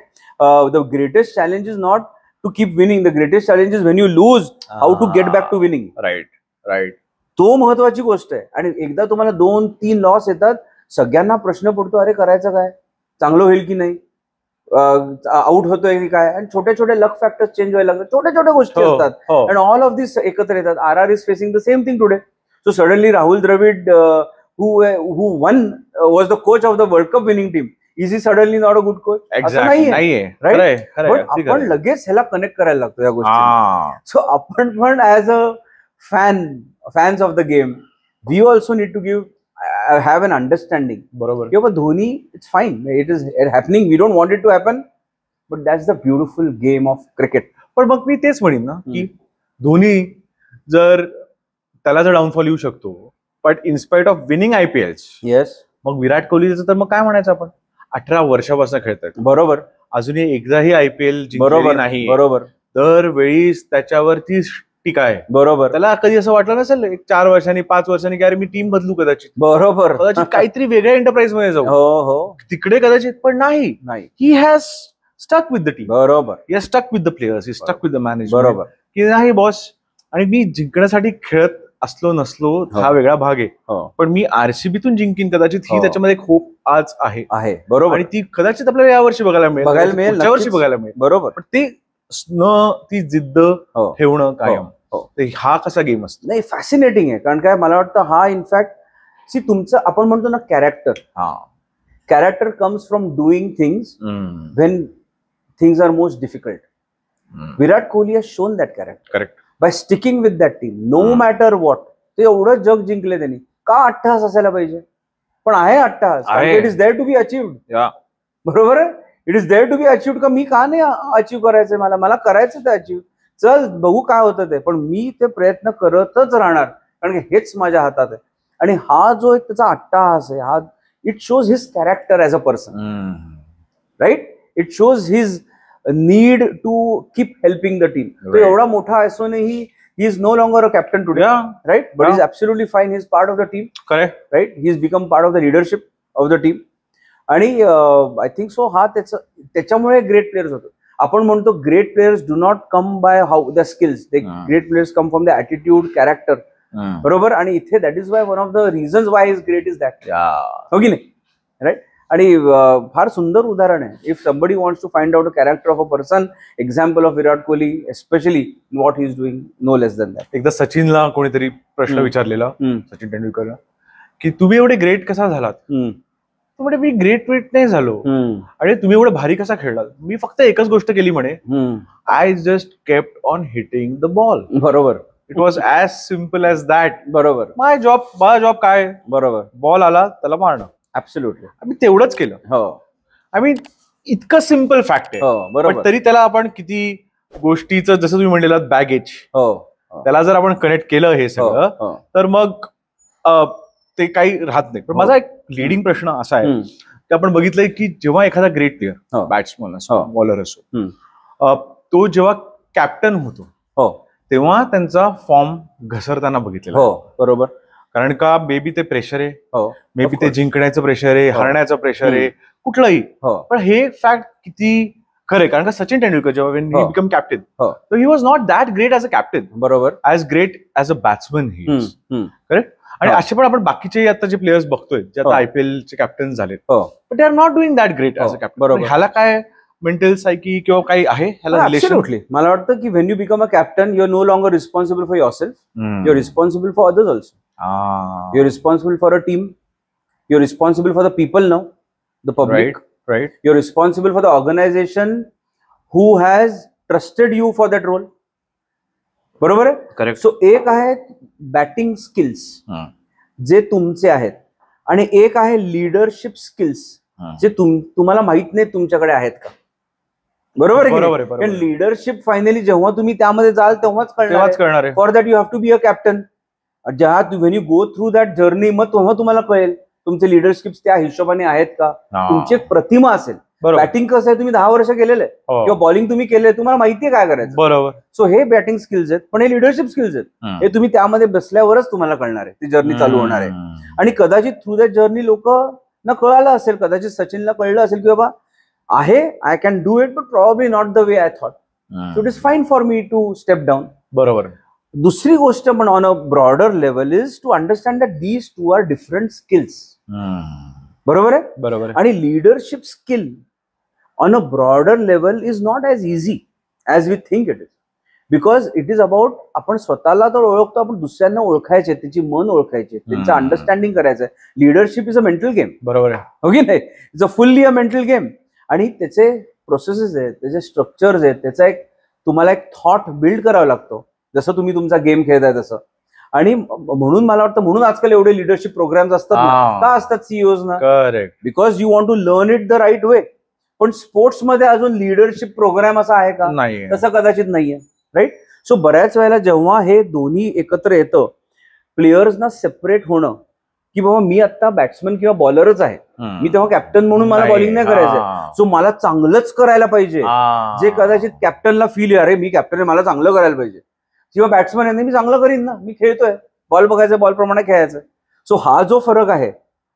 the greatest challenge is not to keep winning. The greatest challenge is when you lose, how to get back to winning. Right. तो महत्वाची गोष्ट आहे. आणि एकदा तुम्हाला 2-3 लॉस येतात, सगळ्यांना प्रश्न पडतो, अरे करायचं काय, चांगलं होईल की नाही, आउट होतोय की काय. आणि छोट्या छोट्या लक फॅक्टर्स चेंज व्हायला लागतात, छोट्या छोट्या गोष्टी असतात. अँड ऑल ऑफ दिस एकत्र येतात. RR is facing the same thing today. So suddenly Rahul Dravid, who won, was the coach of the World Cup winning team. Is he suddenly not a good coach? असं नाहीये, right? पण आपण लगेच ह्याला कनेक्ट करायला लागतो या गोष्टी. सो आपण पण as a fans of the game, we also need to have an understanding. बरोबर. किंवा Dhoni, it's fine, it is happening, we don't want it to happen, but that's the beautiful game of cricket. पण मग मी तेच म्हणेन ना की धोनी जर त्याला जर डाऊनफॉल येऊ शकतो, but in spite of winning IPLs, yes, मग विराट कोहलीचं तर मग काय म्हणायचं आपण, 18 वर्षापासून खेळतात, बरोबर, अजूनही एकदाही IPL जिंकलेली बरोबर नाही, बरोबर, दरवेळी त्याच्यावरती टीका आहे, बरोबर. त्याला कधी असं वाटलं नसेल 4 वर्षांनी 5 वर्षांनी की अरे मी टीम बदलू, कदाचित काहीतरी वेगळ्या एंटरप्राइज मध्ये जाऊ, हो तिकडे कदाचित, पण नाही. He has stuck with the team, बरोबर, he has stuck with the players, he stuck with the management, बरोबर, की नाही बॉस. आणि मी जिंकण्यासाठी खेळत असलो नसलो हा वेगळा भाग आहे, पण मी RCBतून जिंकीन कदाचित, ही त्याच्यामध्ये एक होप आज आहे. बरोबर. आणि ती कदाचित आपल्याला यावर्षी बघायला मिळेल, पुढच्या वर्षी बघायला मिळेल. बरोबर. पण ते ती जिद्द ठेवणं कायम, हा कसा गेम असतो. नाही, फॅसिनेटिंग आहे. कारण काय मला वाटतं हा इनफॅक्ट तुमचं आपण म्हणतो ना character comes from doing things when things are most difficult. Virat Kohli has shown that character. Correct. By sticking with that team no matter what. ते एवढं जग जिंकले त्यांनी. का अट्टहास असायला पाहिजे, पण आहे अट्टहास. It is there to be achieved. बरोबर आहे, it is there to be achieved. का मी का नाही अचीव्ह करायचंय, मला करायचं ते अचीव्ह, चल बघू काय होतं ते, पण मी ते प्रयत्न करतच राहणार, कारण हेच माझ्या हातात आहे. आणि हा जो एक त्याचा अट्टहास आहे, हा it shows his character as a person, right. It shows his need to keep helping the team. तो एवढा मोठा असूनही he is no longer a captain today, right, but is absolutely fine. He is part of the team, correct, right. He is become part of the leadership of the team. आणि आय थिंक सो हा त्याच्यामुळे ग्रेट प्लेयर्स होतो. आपण म्हणतो great players do not come by how the skills, they great players come from the attitude, character. बरोबर. आणि इथे that is why one of the reasons why is great is that, हो की नाही, राईट. आणि फार सुंदर उदाहरण आहे. If somebody wants to find out a character of a person, example of Virat Kohli, especially in what he is doing, no less than that. एकदा सचिनला कोणीतरी प्रश्न विचारलेला, सचिन तेंडुलकरला, की तुम्ही एवढे ग्रेट कसा झालात. म्हणजे मी ग्रेट नाही झालो, आणि तुम्ही एवढं भारी कसा खेळलात. मी फक्त एकच गोष्ट केली म्हणे, I just kept on hitting the ball. बरोबर. It was as simple as that. बरोबर. माझा जॉब काय, बरोबर, बॉल आला त्याला मारणं. ऍब्सोल्युटली. मी तेवढंच केलं. हो. आय मीन इतकं सिम्पल फॅक्ट आहे. बरोबर. तरी त्याला आपण किती गोष्टीचं, जसं तुम्ही म्हणलेलं बॅगेज, त्याला जर आपण कनेक्ट केलं हे सगळं, तर मग ते काही राहत नाही. पण माझा एक लिडिंग प्रश्न असा आहे की आपण बघितलंय की जेव्हा एखादा ग्रेट प्लेअर, बॅट्समन असो, बॉलर असो, तो जेव्हा कॅप्टन होतो तेव्हा त्यांचा फॉर्म घसरताना बघितलेला. बरोबर. कारण का मे बी ते प्रेशर आहे, मे बी ते जिंकण्याचं प्रेशर आहे, हरण्याचं प्रेशर आहे, कुठलंही. पण हे फॅक्ट किती खरं आहे, कारण का सचिन तेंडुलकर जेव्हा वेन ही बिकम कॅप्टन, तर he was not that great as a captain. बरोबर. As great as a batsman he is. Correct. आणि असे पण आपण बाकीचे आता जे प्लेयर्स बघतोय, जे आता IPL चे कॅप्टन झालेत, but they are not doing that great as a captain. बरोबर. ह्याला काय मेंटल सायकी किंवा काही आहे ह्याला रिलेशन? मला वाटतं की when you become a captain, you are no longer responsible for yourself, you are responsible for others also. You're responsible for a team. You're responsible for the people now, the public. Right. You're responsible for the organization who has trusted you for that role. बरोबर आहे? Correct. So एक आहे बॅटिंग स्किल्स जे तुमचे आहेत, आणि एक आहे लिडरशिप स्किल्स जे तुम्हाला माहित नाही तुमच्याकडे आहेत का. बरोबर आहे. लिडरशिप फायनली जेव्हा तुम्ही त्यामध्ये जाल तेव्हाच कळणार आहे. For that you have to be a captain. जेव्हा when you go through that journey, मग तेव्हा तुम्हाला कळेल तुमचे लिडरशिप त्या हिशोबाने आहेत का, तुमची एक प्रतिमा असेल. बॅटिंग कसं आहे, तुम्ही 10 वर्ष केलेलं आहे किंवा बॉलिंग तुम्ही केलंय, तुम्हाला माहितीये काय करायचं. बरोबर. सो हे बॅटिंग स्किल्स आहेत, पण हे लिडरशिप स्किल्स आहेत. हे तुम्ही त्यामध्ये बसल्यावरच तुम्हाला कळणार आहे, ती जर्नी चालू होणार आहे. आणि कदाचित थ्रू दॅट जर्नी लोक न कळालं असेल, कदाचित सचिनला कळलं असेल की बाबा आहे, I can do it, but probably not the way I thought. So it is fine for me to step down. बरोबर. दुसरी गोष्ट पण on a broader level is to understand that these two are different skills. बरोबर आहे. बरोबर. आणि leadership skill on a broader level is not as easy as we think it is. Because it is about आपण स्वतःला तर ओळखतो, आपण दुसऱ्यांना ओळखायचे, त्याची मन ओळखायचे, त्यांचं अंडरस्टँडिंग करायचं. Leadership is a mental game. बरोबर आहे. हो की नाही. It's a fully a mental game. आणि त्याचे प्रोसेसेस आहेत, त्याचे स्ट्रक्चर्स आहेत, त्याचा एक तुम्हाला एक थॉट बिल्ड करावा लागतो, जसं तुम्ही तुमचा गेम खेळताय तसं. आणि म्हणून मला वाटतं म्हणून आजकाल एवढे लिडरशिप प्रोग्राम्स असतात ना. का असतात सीईओज ना? Correct. Because you want to learn it the right way. पण स्पोर्ट्समध्ये अजून लिडरशिप प्रोग्राम असा आहे का? नाही. तसं कदाचित नाहीये. राईट. सो बऱ्याच वेळेला जेव्हा हे दोन्ही एकत्र येतं, प्लेयर्सना सेपरेट होणं की बाबा मी आता बॅट्समन किंवा बॉलरच आहे, मी तेव्हा कॅप्टन म्हणून मला बॉलिंग नाही करायचंय, सो मला चांगलंच करायला पाहिजे. जे कदाचित कॅप्टनला फील आहे, अरे मी कॅप्टन आहे, मला चांगलं करायला पाहिजे. किंवा बॅट्समन आहे, मी चांगलं करीन ना, मी खेळतोय, बॉल बघायचं, बॉल प्रमाणे खेळायचं. सो हा जो फरक आहे,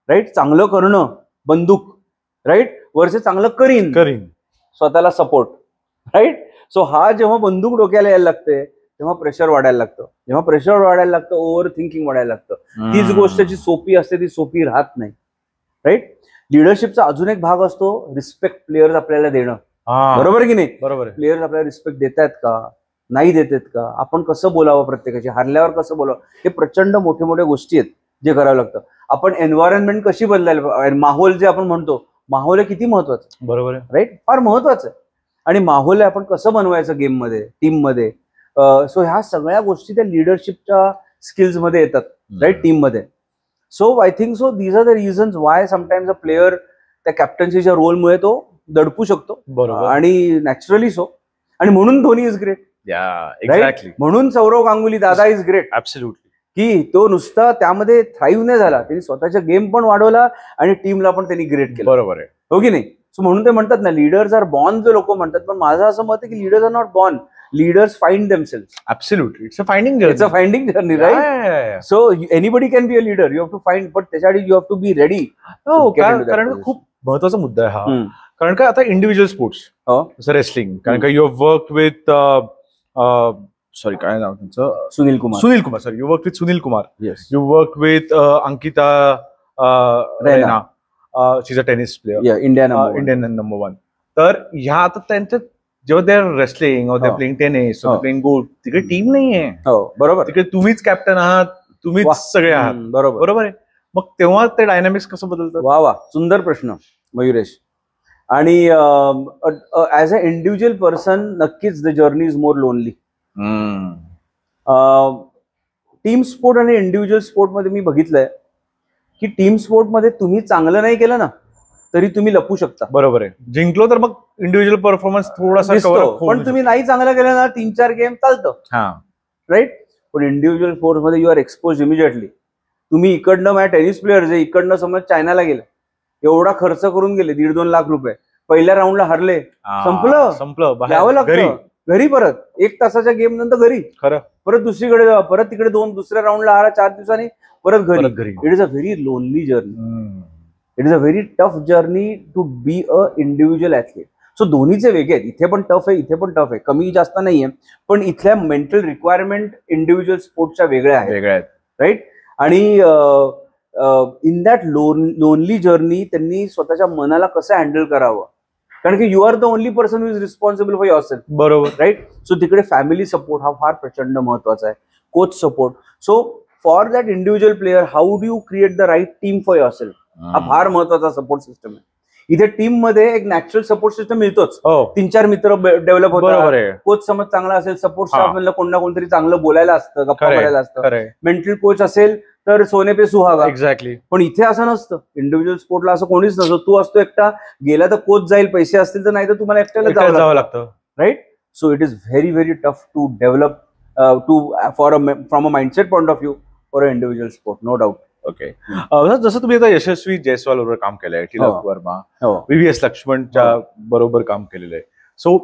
राईट, चांगलं करणं बंदूक, राईट, वरचे चांगलं करीन स्वतःला सपोर्ट, राईट. सो हा जेव्हा बंदूक डोक्याला यायला लागते तेव्हा प्रेशर वाढायला लागतं. जेव्हा प्रेशर वाढायला लागतं, ओव्हर थिंकिंग वाढायला लागतं. तीच गोष्ट जी सोपी असते ती सोपी राहत नाही. राईट. लिडरशिपचा अजून एक भाग असतो रिस्पेक्ट, प्लेयर्स आपल्याला देणं. बरोबर की नाही? बरोबर. प्लेयर्स आपल्याला रिस्पेक्ट देतात का, नाही देतात का, आपण कसं बोलावं, प्रत्येकाची हारल्यावर कसं बोलावं, हे प्रचंड मोठे मोठे गोष्टी आहेत जे करावं लागतं. आपण एन्व्हायरमेंट कशी बदलायला, माहोल जे आपण म्हणतो, माहोल हे किती महत्वाचं. बरोबर आहे. राईट. फार महत्वाचं आहे. आणि माहोल आपण कसं बनवायचं गेममध्ये, टीममध्ये. सो ह्या सगळ्या गोष्टी त्या लिडरशिपच्या स्किल्स मध्ये येतात, राईट, टीममध्ये. So I think so these are the reasons why sometimes a player त्या कॅप्टन्सीच्या रोलमुळे तो दडपू शकतो. बरोबर. आणि नॅचरली सो. आणि म्हणून धोनी इज ग्रेट. एक्झॅक्टली. म्हणून सौरव गांगुली दादा इज ग्रेट. ऍब्सोल्युटली. की तो नुसता त्यामध्ये थ्राईव्ह नाही झाला, त्यांनी स्वतःचा गेम पण वाढवला आणि टीमला पण त्यांनी ग्रेट केलं. बरोबर आहे. हो की नाही? सो म्हणून ते म्हणतात ना, लीडर्स आर बॉर्न, जे लोक म्हणतात. पण माझं असं मत आहे की leaders are not born, leaders find themselves. Absolutely. It's a finding journey. It's a finding journey, right. So anybody can be a leader, you have to find, but त्याच्यासाठी you have to be ready. कारण खूप महत्वाचा मुद्दा आहे हा. कारण का आता इंडिव्हिज्युअल स्पोर्ट्स, जसं रेसलिंग, कारण का you have work with sorry काय नाव त्यांचं, Sunil Kumar. Sorry, you work with Sunil Kumar. Yes. You work with Ankita Raina, she is a tennis player, Indian number 1. तर ह्या आता त्यांच्या जेव्हा दे आर रेसलिंग और दे आर प्लेइंग टेनिस और प्लेइंग गोल्फ, तिकडे टीम नाहीये. बरोबर. तिकडे तुम्हीच कॅप्टन आहात, तुम्हीच सगळे आहात. बरोबर आहे. मग तेव्हा ते डायनामिक्स कसं बदलतात? वा, सुंदर प्रश्न मयुरेश. आणि ऍज अ इंडिव्हिज्युअल पर्सन नक्कीच the journey is more lonely. Team sport आणि इंडिव्हिज्युअल स्पोर्ट मध्ये मी बघितलंय की टीम स्पोर्ट मध्ये तुम्ही चांगलं नाही केलं ना तरी तुम्ही लपू शकता. बरोबर आहे. जिंकलो तर मग इंडिव्हिज्युअल परफॉर्मन्स थोडासा, पण तुम्ही नाही चांगलं केलं ना 3-4 गेम चालतं, राईट. पण इंडिव्हिज्युअल स्पोर्ट मध्ये यू आर एक्सपोज इमिजिएटली. तुम्ही इकडनं, माझ्या टेनिस प्लेअर्स आहे, इकडनं समज चायनाला गेले, एवढा खर्च करून गेले, 1.5-2 लाख रुपये, पहिल्या राऊंडला हरले, संपलं, यावं लागतं घरी, परत 1 तासाच्या गेम नंतर घरी, खरं, परत दुसरीकडे जावा, परत तिकडे दुसऱ्या राऊंडला आला 4 दिवसांनी, परत घरी. It is a very lonely journey. It is a very tough journey to be a individual athlete. So दोन्हीचे वेगळे आहेत. इथे पण टफ आहे, इथे पण टफ आहे, कमी जास्त नाहीये, पण इथल्या मेंटल रिक्वायरमेंट इंडिव्हिज्युअल स्पोर्ट्सच्या वेगळ्या आहेत, राईट. आणि इन दॅट लोनली जर्नी त्यांनी स्वतःच्या मनाला कसं हँडल करावं, कारण की you are the only person who is responsible for yourself. बरोबर, राईट. सो तिकडे फॅमिली सपोर्ट हा फार प्रचंड महत्वाचा आहे, coach support. So for that individual player, how do you create the right team for yourself, हा फार महत्वाचा सपोर्ट सिस्टम आहे. इथे टीम मध्ये एक नॅचरल सपोर्ट सिस्टम मिळतोच. 3-4 मित्र डेव्हलप होतात. कोच समज चांगला असेल, सपोर्ट स्टाफ मधलं कोण ना कोणतरी चांगलं बोलायला असतं, गप्पा मारायला असतं. मेंटल कोच असेल तर सोने पे सुहागा. एक्झॅक्टली. पण इथे असं नसतं. इंडिव्हिज्युअल स्पोर्टला असं कोणीच नसतं. तू असतो एकटा, गेला तर कोच जाईल, पैसे असतील तर, नाही तर तुम्हाला एकट्याला जावं लागतं, right. So it is very very tough to develop from a mindset point of view for a individual sport, no doubt. Okay. जसं तुम्ही आता यशस्वी जयस्वाल बरोबर काम केलंय, तिलक वर्मा, VVS लक्ष्मणच्या बरोबर काम केलेलं आहे. So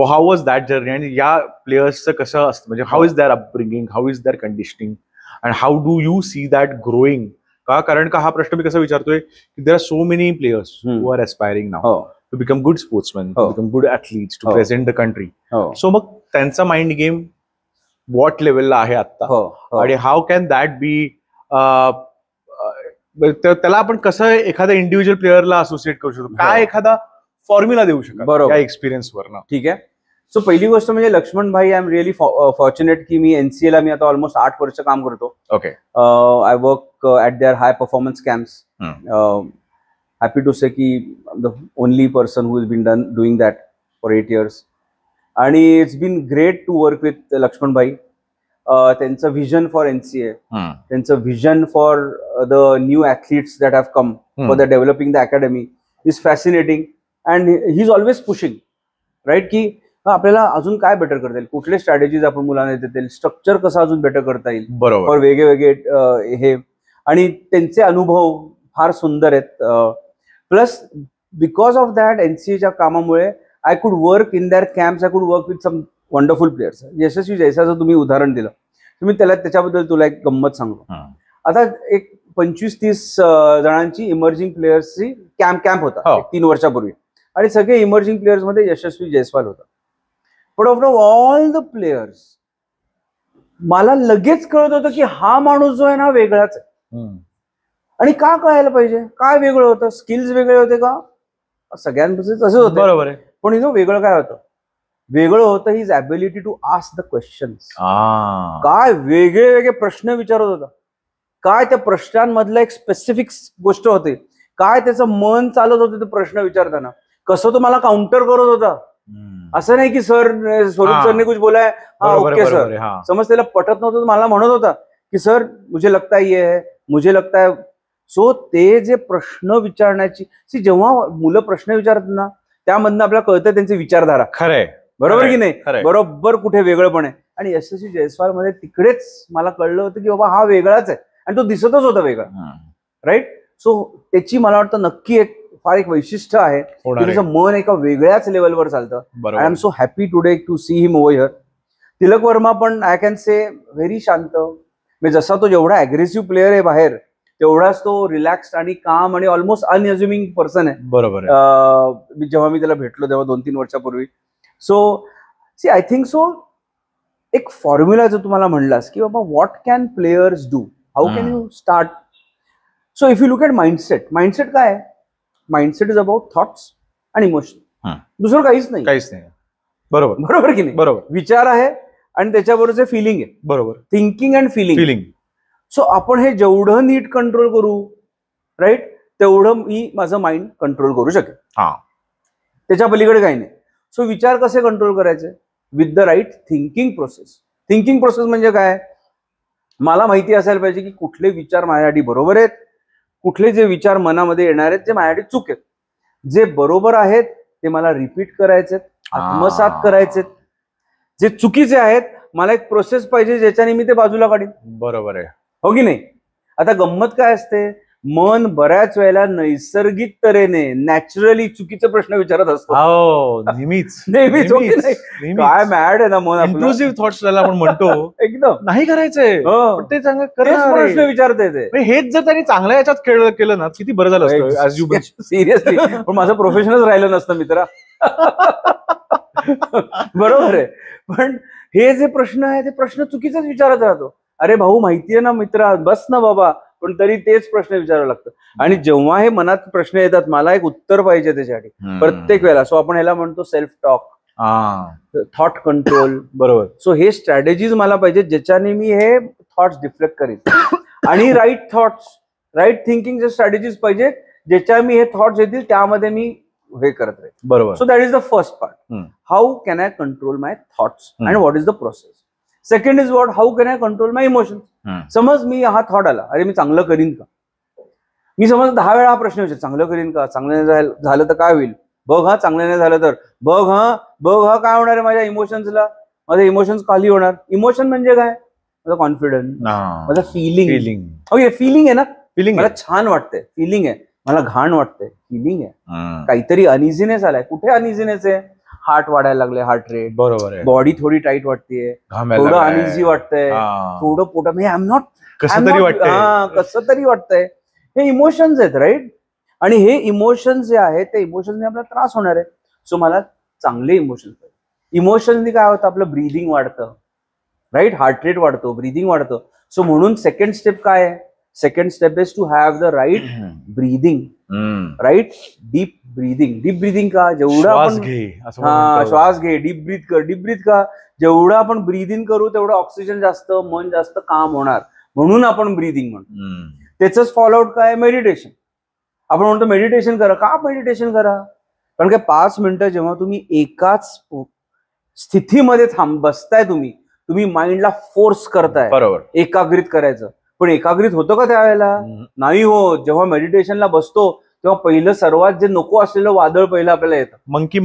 how was that journey, आणि या प्लेयर्सचं कसं असतं, म्हणजे how is their upbringing, how is their conditioning, and how do you see that growing? कारण का हा प्रश्न मी कसा विचारतोय की there are so many players who are aspiring now to become good sportsman, to हो. बिकम गुड ॲथलीट्स, टू हो. Present the country. हो सो मग त्यांचा माइंड गेम व्हॉट लेवलला आहे आता, हो हो. आणि हाऊ कॅन दॅट बी, त्याला आपण कसं एखाद्या इंडिव्हिज्युअल प्लेअरला असोसिएट करू शकतो, काय एखादा फॉर्म्युला देऊ शकतो बरोबर. या एक्सपिरियन्सवर ना? ठीक आहे. सो पहिली गोष्ट म्हणजे लक्ष्मण भाई, आय एम रिअली फॉर्च्युनेट की मी NCA ला मी आता ऑलमोस्ट 8 वर्ष काम करतो. Okay. I work at their high performance camps. Happy to say की the only person who is been doing that for 8 years. आणि it's been great to work with Laxman भाई. त्यांचं व्हिजन फॉर NCA, त्यांचं vision for the new athletes that have come for the developing the academy is fascinating. And he is always pushing, right, की आपल्याला अजून काय बेटर करता येईल, कुठले स्ट्रॅटेजीज आपण मुलांना देता येईल, स्ट्रक्चर कसं अजून बेटर करता येईल, बरोबर. फॉर वेगळे हे. आणि त्यांचे अनुभव फार सुंदर आहेत. प्लस बिकॉज ऑफ दॅट NCAच्या कामामुळे I could work in their camps, I could work with some wonderful players. Yashasvi जैसाचं तुम्ही उदाहरण दिलं, तुम्ही त्याच्याबद्दल तुला एक गंमत सांगतो. आता एक 25-30 जणांची इमर्जिंग प्लेयर्सची कॅम्प होता 3 वर्षापूर्वी, आणि सगळे इमर्जिंग प्लेयर्स मध्ये यशस्वी जयस्वाल होता. But of all the players मला लगेच कळत होतं की हा माणूस जो आहे ना वेगळाच आहे. आणि का कळायला पाहिजे, काय वेगळं होतं, स्किल्स वेगळे होते का, सगळ्यांपासून असं होतं. बरोबर आहे. पण वेगळं काय होतं, वेगळं होतं his ability to ask the questions. काय वेगळे वेगळे प्रश्न विचारत होता, काय त्या प्रश्नांमधलं एक स्पेसिफिक गोष्ट होते, काय त्याचं मन चालत होतं ते प्रश्न विचारताना, कसं तो मला काउंटर करत होता. असं नाही की सर स्वरूप सरने कुछ बोला है, हाँ ओके सर, समज त्याला पटत नव्हतं, मला म्हणत होता की सर मुझे लगता है ये है, मुझे लगता है. सो ते जे प्रश्न विचारण्याची, जेव्हा मुलं प्रश्न विचारतात ना त्यामधनं आपल्याला कळतं त्यांची विचारधारा. खरंय, बरोबर की नाही, बरोबर कुठे वेगळंपण आहे. आणि यशस्वी जयस्वाल मध्ये तिकडेच मला कळलं होतं की बाबा हा वेगळाच आहे, आणि तो दिसतच होता वेगळा, राईट. सो त्याची मला वाटतं नक्की फार एक वैशिष्ट्य आहे की त्याचं मन एका वेगळ्याच लेवलवर चालतं. I am so happy today to see him over here. Tilak Varma पण आय कॅन से व्हेरी शांत, म्हणजे जसा तो जेवढा अग्रेसिव्ह प्लेअर आहे बाहेर, तेवढाच तो रिलॅक्स्ड आणि काम आणि ऑलमोस्ट अनअज्युमिंग पर्सन आहे. बरोबर. जेव्हा मी त्याला भेटलो तेव्हा 2-3 वर्षापूर्वी. So see I think so एक फॉर्म्युला जो तुम्हाला म्हणलास की बाबा what can players do, how can you start. So if you look at mindset, mindset काय आहे, माइंडसेट इज अबाउट थॉट्स आणि इमोशन, दुसरं काहीच नाही. बरोबर, बरोबर की नाही. बरोबर. विचार आहे आणि त्याच्याबरोबर फिलिंग आहे. बरोबर. Thinking and feeling. सो आपण हे जेवढं नीट कंट्रोल करू, राईट, तेवढं मी माझं माइंड कंट्रोल करू शकेल. त्याच्या पलीकडे काही नाही. सो विचार कसे कंट्रोल करायचे, with the right thinking process. Thinking process म्हणजे काय, मला माहिती असायला पाहिजे की कुठले विचार माझ्यासाठी बरोबर आहेत, कुठले जे विचार मनामध्ये येणार आहेत ते माझ्यासाठी चूक आहेत, जे बरोबर आहेत ते मला रिपीट करायचे, आत्मसात करायचे, जे चुकीचे आहेत मला एक प्रोसेस पाहिजे ज्याच्याने मी ते बाजूला काढीन. बरोबर आहे, हो की नाही. आता गंमत काय असते, मन बऱ्याच वेळेला नैसर्गिक तऱ्हेने नॅचरली चुकीचे प्रश्न विचारत असतो. नेहमीच नेहमीच. काय मॅड आहे ना मन, इंट्रुसिव्ह थॉट्स ज्याला आपण म्हणतो, एकदम नाही करायचंय ते चांगलं प्रश्न विचारते ते. हेच जर त्यांनी चांगल्या याच्यात केलं ना किती बरं झालं असतं. सिरियसली, पण माझं प्रोफेशनच राहिलं नसतं मित्रा. बरोबर आहे. पण हे जे प्रश्न आहे ते प्रश्न चुकीचाच विचारत राहतो. अरे भाऊ माहितीये ना मित्रा, बस ना बाबा, पण तरी तेच प्रश्न विचारावं लागतं. आणि जेव्हा हे मनात प्रश्न येतात, मला एक उत्तर पाहिजे त्याच्यासाठी प्रत्येक वेळेला. सो आपण ह्याला म्हणतो सेल्फ टॉक, थॉट कंट्रोल. बरोबर. सो हे स्ट्रॅटेजीज मला पाहिजे ज्याच्याने मी हे थॉट्स डिफ्लेक्ट करीन. आणि राईट थॉट्स, राईट थिंकिंगचे स्ट्रॅटेजीज पाहिजे ज्याच्या मी हे थॉट्स येतील त्यामध्ये मी हे करत राहील. बरोबर. So that is the first part. How can I control my thoughts and what is the process. Second is what, how can I control my emotions. समज मी हा थॉट आला, अरे मी चांगलं करीन का, मी समज 10 वेळा हा प्रश्न विचार, चांगलं करीन का, चांगलं नाही झालं तर काय होईल, बघ हा, चांगलं नाही झालं तर बघ हा काय होणार आहे माझ्या इमोशन्सला, माझे इमोशन्स खाली होणार. इमोशन म्हणजे काय, माझा कॉन्फिडन्स, माझा फिलिंग. ओके, फिलिंग आहे ना, फिलिंग मला छान वाटतंय, फिलिंग आहे, मला घाण वाटतंय, फिलिंग आहे. काहीतरी अनइझीनेस आलाय, कुठे अनइझीनेस आहे, हार्ट वाढायला लागले, हार्ट रेट. बरोबर आहे. बॉडी थोडी टाईट वाटतेय, थोडं अनइझी वाटतंय, थोडं पोटात, आय एम नॉट, कसं तरी वाटतंय, हे इमोशन्स आहेत, राईट. आणि हे इमोशन्स जे आहेत त्या इमोशन्सने आपल्याला त्रास होणार आहे. सो मला चांगले इमोशन्स पाहिजे. इमोशन्सनी काय होतं, आपलं ब्रीदिंग वाढतं, राईट, हार्ट रेट वाढतो, ब्रीदिंग वाढतं. सो म्हणून सेकंड स्टेप काय आहे, second step is to have the right breathing, right, deep breathing. Deep breathing का, जेवढं आपण श्वास घे, डीप ब्रीथ कर. डीप ब्रीथ का, जेवढं आपण ब्रीदिंग करू तेवढं ऑक्सिजन जास्त, मन जास्त काम होणार, म्हणून आपण ब्रीदिंग म्हणतो. त्याच फॉलोआउट काय, मेडिटेशन. आपण म्हणतो मेडिटेशन करा, का मेडिटेशन करा, कारण काय 5 मिनिटं जेव्हा तुम्ही एकाच स्थितीमध्ये बसताय, तुम्ही माइंडला फोर्स करताय, बरोबर, एकाग्रित करायचं. पण एकाग्रित होतं का त्यावेळेला, नाही हो. जेव्हा मेडिटेशनला बसतो तेव्हा पहिलं सर्वात जे नको असलेलं वादळ पहिलं आपल्याला येतं, मंकी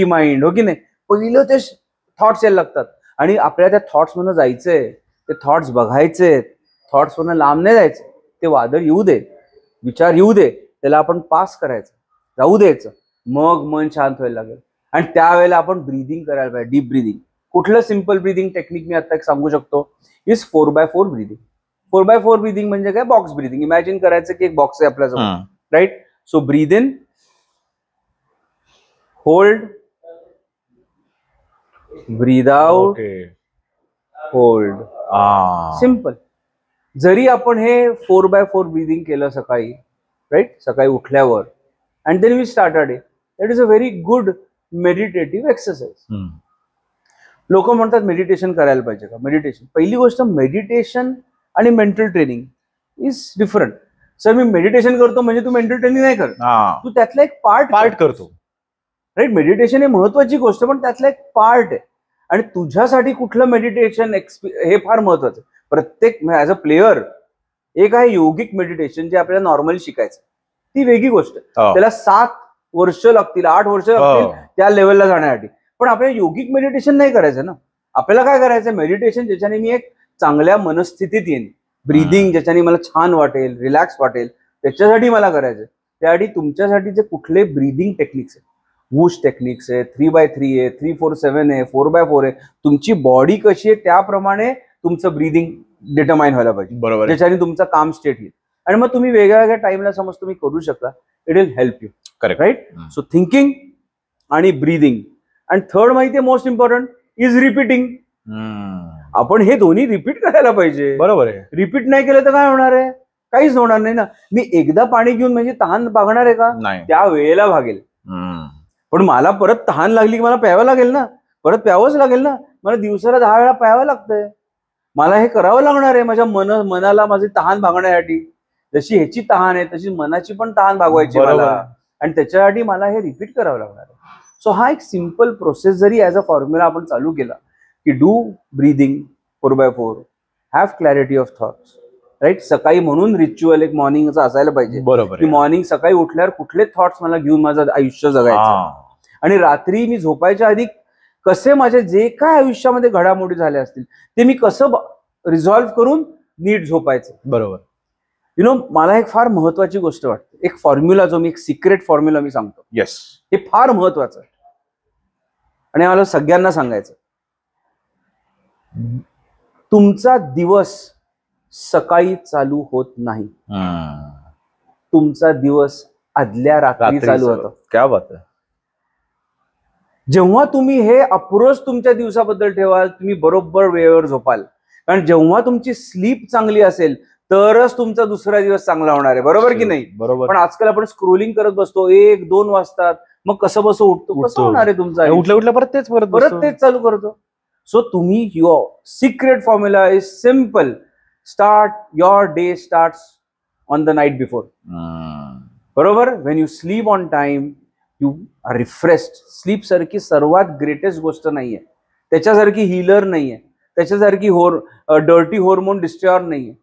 माइंड, हो की नाही. पहिलं ते थॉट्स यायला लागतात आणि आपल्याला त्या थॉट्स मधून जायचंय, ते थॉट्स बघायचे, थॉट्स मधून लांब नाही जायचं. ते वादळ येऊ दे, विचार येऊ दे, त्याला आपण पास करायचं, जाऊ द्यायचं, मग मन शांत व्हायला लागेल. आणि त्यावेळेला आपण ब्रीदिंग करायला पाहिजे, डीप ब्रीदिंग. कुठलं सिम्पल ब्रीदिंग टेक्निक मी आता एक सांगू शकतो, is 4x4 breathing. 4x4 breathing म्हणजे काय, बॉक्स ब्रीदिंग. इमॅजिन करायचं की एक बॉक्स आहे आपल्यासमोर, right. So breathe in, hold, breathe out, hold. Simple. जरी आपण हे 4x4 ब्रीदिंग केलं सकाळी, राईट, सकाळी उठल्यावर, and then we start a day, that is a very good meditative exercise. लोक म्हणतात मेडिटेशन करायला पाहिजे का. मेडिटेशन, पहिली गोष्ट, मेडिटेशन आणि mental training is different. Sir me meditation करतो म्हणजे तू मेंटल ट्रेनिंग नाही करत, तू त्यातला एक पार्ट करतो, राईट. मेडिटेशन हे महत्वाची गोष्ट, पण त्यातला एक पार्ट आहे. आणि तुझ्यासाठी कुठलं मेडिटेशन हे फार महत्वाचं आहे. प्रत्येक ऍज अ प्लेयर, एक आहे योगिक मेडिटेशन जे आपल्याला नॉर्मली शिकायचं, ती वेगळी गोष्ट आहे. त्याला 7 वर्ष लागतील, 8 वर्ष लागतील त्या लेवलला जाण्यासाठी. पण आपल्याला योगिक मेडिटेशन नाही करायचं ना. आपल्याला काय करायचं, मेडिटेशन ज्याच्याने मी एक चांगल्या मनस्थितीत येईन, ब्रीदिंग ज्याच्याने मला छान वाटेल, रिलॅक्स वाटेल, त्याच्यासाठी मला करायचं. त्यासाठी तुमच्यासाठी जे कुठले ब्रीदिंग टेक्निक्स आहेत, वूश टेक्निक्स आहे, 3x3 आहे, 3-4-7 आहे, 4x4 आहे, तुमची बॉडी कशी आहे त्याप्रमाणे तुमचं ब्रीदिंग डिटरमाइन व्हायला पाहिजे, बरोबर, ज्याच्याने तुमचं काम स्टेट येईल. आणि मग तुम्ही वेगळ्या वेगळ्या टाइमला समज तुम्ही करू शकता, it will help you, correct, right. So thinking आणि ब्रीदिंग. आणि थर्ड माहिती आहे, मोस्ट इम्पॉर्टंट इज रिपीटिंग. आपण हे दोन्ही रिपीट करायला पाहिजे, बरोबर आहे. रिपीट नाही केलं तर काय होणार आहे, काहीच होणार नाही ना. मी एकदा पाणी घेऊन म्हणजे तहान भागणार आहे का, त्या वेळेला भागेल. पण मला परत तहान लागली की मला प्यावं लागेल ना, परत प्यावंच लागेल ना. मला दिवसाला 10 वेळा प्यावं लागतंय, मला हे करावं लागणार आहे माझ्या मनाला माझी तहान भागण्यासाठी. जशी ह्याची तहान आहे तशी मनाची पण तहान भागवायची मला, आणि त्याच्यासाठी मला हे रिपीट करावं लागणार आहे. सो हा एक सिम्पल प्रोसेस जरी ऍज अ फॉर्म्युला आपण चालू केला की do breathing 4x4, have clarity of thoughts, right. सकाळी म्हणून रिच्युअल एक मॉर्निंगचं असायला पाहिजे, बरोबर, की मॉर्निंग सकाळी उठल्यावर कुठले थॉट्स मला घेऊन माझं आयुष्य जगायचं, आणि रात्री मी झोपायच्या आधी कसे माझे जे काय आयुष्यामध्ये घडामोडी झाल्या असतील ते मी कसं रिझॉल्व्ह करून नीट झोपायचं, बरोबर. यु नो, मला एक फार महत्वाची गोष्ट वाटते, एक फॉर्म्युला जो मी एक सिक्रेट फॉर्म्युला मी सांगतो. येस, हे फार महत्वाचं आहे आणि मला सगळ्यांना सांगायचं. तुमचा दिवस सकाळी चालू होत नाही, तुमचा दिवस आदल्या रात्री चालू होतो. क्या बात आहे. जेव्हा तुम्ही हे अप्रोच तुमच्या दिवसाबद्दल ठेवाल, तुम्ही बरोबर वेळेवर झोपाल. कारण जेव्हा तुमची स्लीप चांगली असेल तरच तुमचा दुसरा दिवस चांगला होणार आहे, बरोबर की नाही, बरोबर. पण आजकाल आपण स्क्रोलिंग करत बसतो, 1-2 वाजतात, मग कसं उठतो, कसं होणार आहे तुमचं, उठल्या परत तेच चालू करतो. सो तुम्ही, your secret formula is simple. Start your day starts on the night before, बरोबर. When you sleep on time you are refreshed. Sleep सारखी सर्वात ग्रेटेस्ट गोष्ट नाहीये, त्याच्यासारखी हिलर नाहीये, त्याच्यासारखी डर्टी हॉर्मोन डिस्ट्रॉयर नाहीये,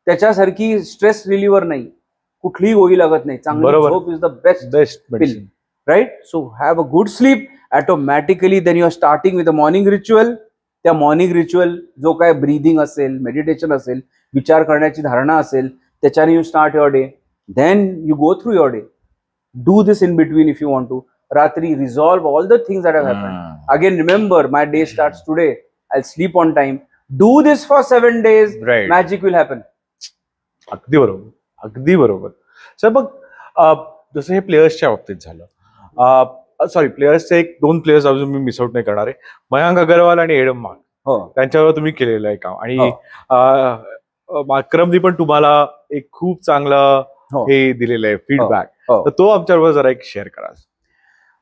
त्याच्यासारखी स्ट्रेस रिलीव्हर नाही, कुठलीही गोळी लागत नाही. चांगली झोप is the best pill, right. So have a good sleep automatically. Then you are starting with a morning ritual. त्या मॉर्निंग रिच्युअल जो काय ब्रीदिंग असेल, मेडिटेशन असेल, विचार करण्याची धारणा असेल, त्याच्याने you start your day. Then you go through your day. Do this in between if you want to. रात्री resolve all the things that have happened. Again remember, my day starts today, I sleep on time. Do this for 7 days, magic will happen. अगदी बरोबर, अगदी बरोबर. सर, मग जसं हे प्लेयर्सच्या बाबतीत झालं, सॉरी प्लेयर्सचे एक 2 प्लेयर्स अजून मी मिस आउट नाही करणार आहे, मयांक अगरवाल आणि एडम मार्क. त्यांच्यावर तुम्ही केलेलं आहे काम, आणि माक्रमनी पण तुम्हाला एक खूप चांगलं हे दिलेलं आहे फीडबॅक, तर तो आमच्याबरोबर जरा एक शेअर करा.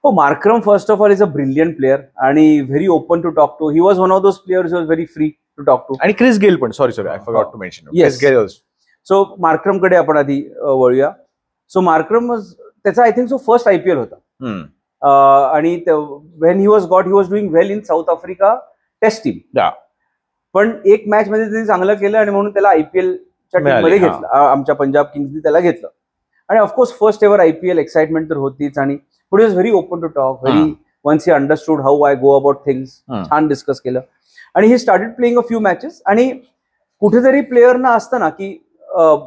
हो, Markram first of all is a brilliant player आणि very open to talk to. He was one of those players was very free to talk to. आणि क्रिस गेल पण, sorry I forgot to mention Chris Gayle. So मार्क्रमकडे आपण आधी वळूया. सो मार्क्रम त्याचा I think so first IPL होता, आणि when he was doing well in South Africa test team. पण एक मॅच मध्ये त्यांनी चांगलं केलं आणि म्हणून त्याला IPLच्या टीममध्ये घेतलं. आमच्या पंजाब किंग्सनी त्याला घेतलं, आणि of course first ever IPL excitement तर होतीच. आणि but he was very open to talk, very once he understood how I go about things, छान डिस्कस केलं. आणि he started playing a few matches. आणि कुठेतरी प्लेयरना असतं ना की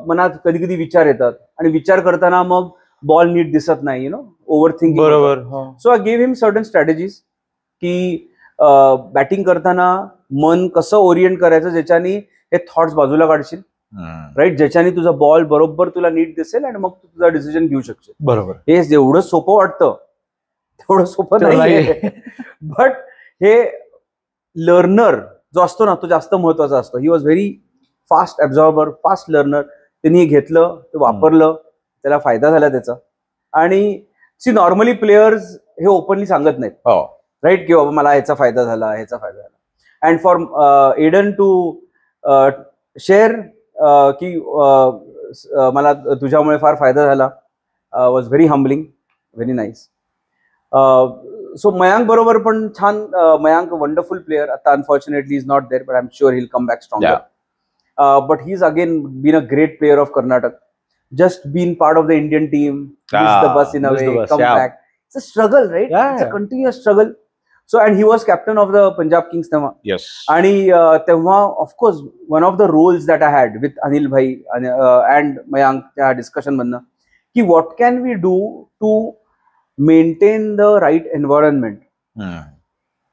मनात कधी कधी विचार येतात, आणि विचार करताना मग बॉल नीट दिसत नाही, ओव्हर थिंकिंग. बरोबर. So I give him certain strategies की बॅटिंग करताना मन कसं ओरिएंट करायचं ज्याच्यानी हे थॉट्स बाजूला काढशील, राईट, ज्याच्याने तुझा बॉल बरोबर तुला नीट दिसेल आणि मग तू तुझा डिसिजन घेऊ शकशील. बरोबर. हे जेवढं सोपं वाटतं तेवढं सोपं नाही, बट हे लर्नर जो असतो ना तो जास्त महत्वाचा असतो. He was very fast absorber, fast learner. त्यांनी घेतलं, ते वापरलं, त्याला फायदा झाला त्याचा. आणि नॉर्मली प्लेयर्स हे ओपनली सांगत नाहीत, राईट, की बाबा मला ह्याचा फायदा झाला, ह्याचा फायदा झाला. And for Aiden to share की मला तुझ्यामुळे फार फायदा झाला, was very humbling, very nice. So Mayank बरोबर पण छान. Mayank wonderful player. आता unfortunately is not there, but I am sure he'll come back stronger. But he is again been a great player of Karnataka. Just being part of the Indian team, miss the bus in a way, come back. It's a struggle, right? It's a continuous struggle. So, and he was captain of the Punjab Kings तेव्हा. Yes. आणि तेव्हा of course one of the roles that I had with Anil bhai and Mayank त्या discussion मधनं की what can we do to maintain the right environment,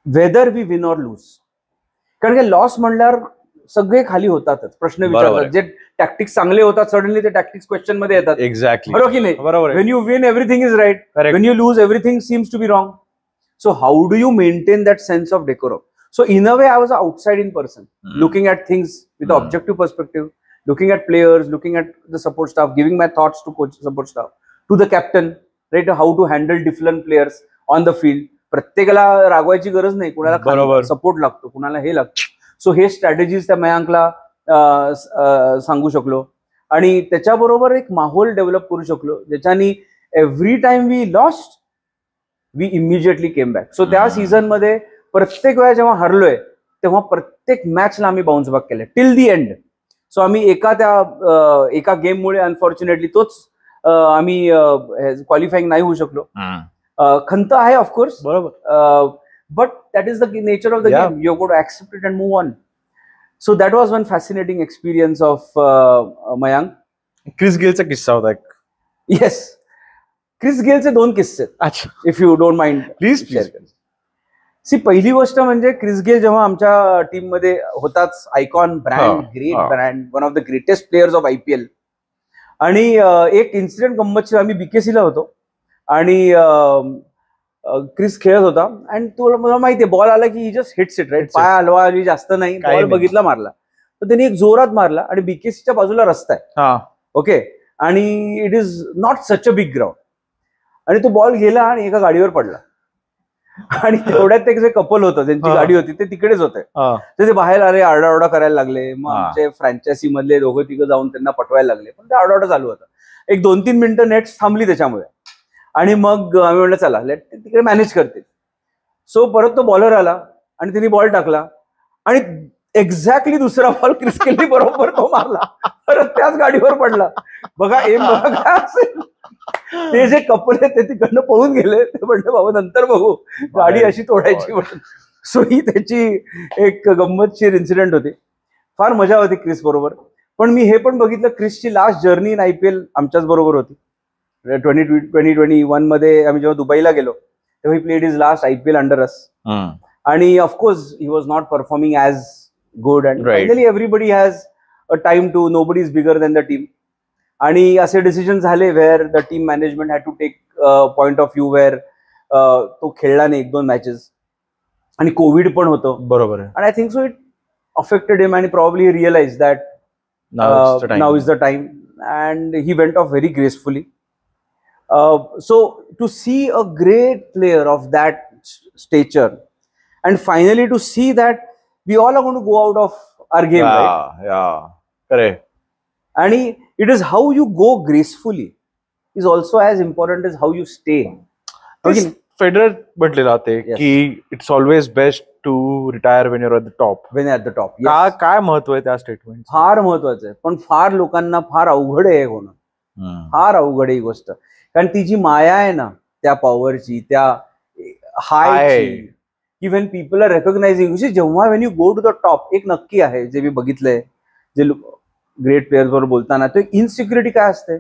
whether we win or lose. कारण की लॉस म्हणल्यावर सगळे खाली होतातच, प्रश्न विचारतात. जे टॅक्टिक्स चांगले होतात सडनली ते टॅक्टिक्स क्वेश्चन मध्ये येतात. एक्झॅक्टली. बरोबर की नाही? बरोबर. When you win everything is right. When you lose everything seems to be wrong. So how do you maintain that sense of decorum? So in a way I was an outside in person, looking at things with an objective perspective, looking at players, looking at the support staff, giving my thoughts to coach, support staff, to the captain, right, how to handle different players on the field. प्रत्येकाला रागवायची गरज नाही, कुणाला सपोर्ट लागतो, कुणाला हे लागतं. सो हे स्ट्रॅटेजीज त्या मयांकला सांगू शकलो, आणि त्याच्याबरोबर एक माहोल डेव्हलप करू शकलो ज्याच्यानी every time we lost we immediately came back. So त्या सीझन मध्ये प्रत्येक वेळा जेव्हा हरलोय तेव्हा प्रत्येक मॅचला आम्ही बाउन्स बॅक केलं टिल दी एंड. सो आम्ही एका गेममुळे अनफॉर्च्युनेटली तोच आम्ही क्वालिफाईंग नाही होऊ शकलो. खंत आहे ऑफकोर्स, बरोबर, but that is the nature of the game. You got to accept it and move on. So that was one fascinating experience of Mayank. Chris गेलचा किस्सा होता. Yes, क्रिस गेलचे 2 किस्से. अच्छा, if you don't mind please share कर. सी पहिली गोष्ट म्हणजे क्रिस गेल जेव्हा आमच्या टीम मध्ये होताच, icon brand, great brand, one of the greatest players of IPL. आणि एक इन्सिडेंट गंमतशीर, आम्ही BKC ला होतो आणि क्रिस खेळत होता, आणि तुला माहितीये बॉल आला की ही जस्ट हिट्स इट, राईट, पाय हलवा जास्त नाही, बॉल बघितला मारला. तर त्यांनी एक जोरात मारला, आणि BKCच्या बाजूला रस्ता आहे, ओके, आणि it is not such a big ground, आणि तो बॉल गेला आणि एका गाडीवर पडला. आणि तेवढ्यात ते जे कपल होतं ज्यांची गाडी होती ते तिकडेच होते, तर ते बाहेर आले, आरडाओरडा करायला लागले. मग आमचे फ्रँचायसी मधले 2-3 जाऊन त्यांना पटवायला लागले, पण ते आरडाओरडा चालू होता. एक 2-3 मिनिटं नेट थांबली त्याच्यामुळे, आणि मग आम्ही म्हणलं चला तिकडे मॅनेज करते. सो परत तो बॉलर आला आणि त्यांनी बॉल टाकला, आणि एक्झॅक्टली दुसरा बॉल क्रिस गेलनी बरोबर तो मारला, परत त्याच गाडीवर पडला. बघा एम बघा काय असेल. ते जे कपल आहेत ते तिकडनं पळून गेले, ते म्हणले बाबा नंतर बघू, गाडी अशी तोडायची म्हणून. सो ही त्याची एक गंमतशीर इन्सिडेंट होती. फार मजा होती क्रिस बरोबर. पण मी हे पण बघितलं, क्रिसची लास्ट जर्नी इन IPL आमच्याच बरोबर होती. 2021 मध्ये आम्ही जेव्हा दुबईला गेलो तेव्हा he played is last IPL under us, आणि of course he was not performing as good, and finally everybody has a time to, nobody is bigger than the team. आणि असे डिसिजन झाले where the team management had to take point of view where तो खेळला नाही 1-2 मॅचेस आणि कोविड पण होतं. बरोबर आहे. आणि I think so it affected him आणि probably realize that now is the time and he went off very gracefully. So to see a great player of that stature and finally to see that we all are going to go out of our game, right? Yeah, correct. And it is how you go gracefully is also as important as how you stay. Okay. Federer म्हटलेलं ते की it's always best to retire when you're at the top. When at the top. काय महत्व आहे त्या स्टेटमेंट? फार महत्वाचं आहे, पण फार लोकांना फार अवघड आहे होणं. फार अवघड आहे ही गोष्ट, कारण ती जी माया आहे ना त्या पॉवरची, त्या हायची, की वेन पीपल आर रेकॉग्नायझिंग, जेव्हा when you go to the top, एक नक्की आहे जे मी बघितलंय जे ग्रेट प्लेयर्स बरोबर बोलताना, तो इनसिक्युरिटी काय असते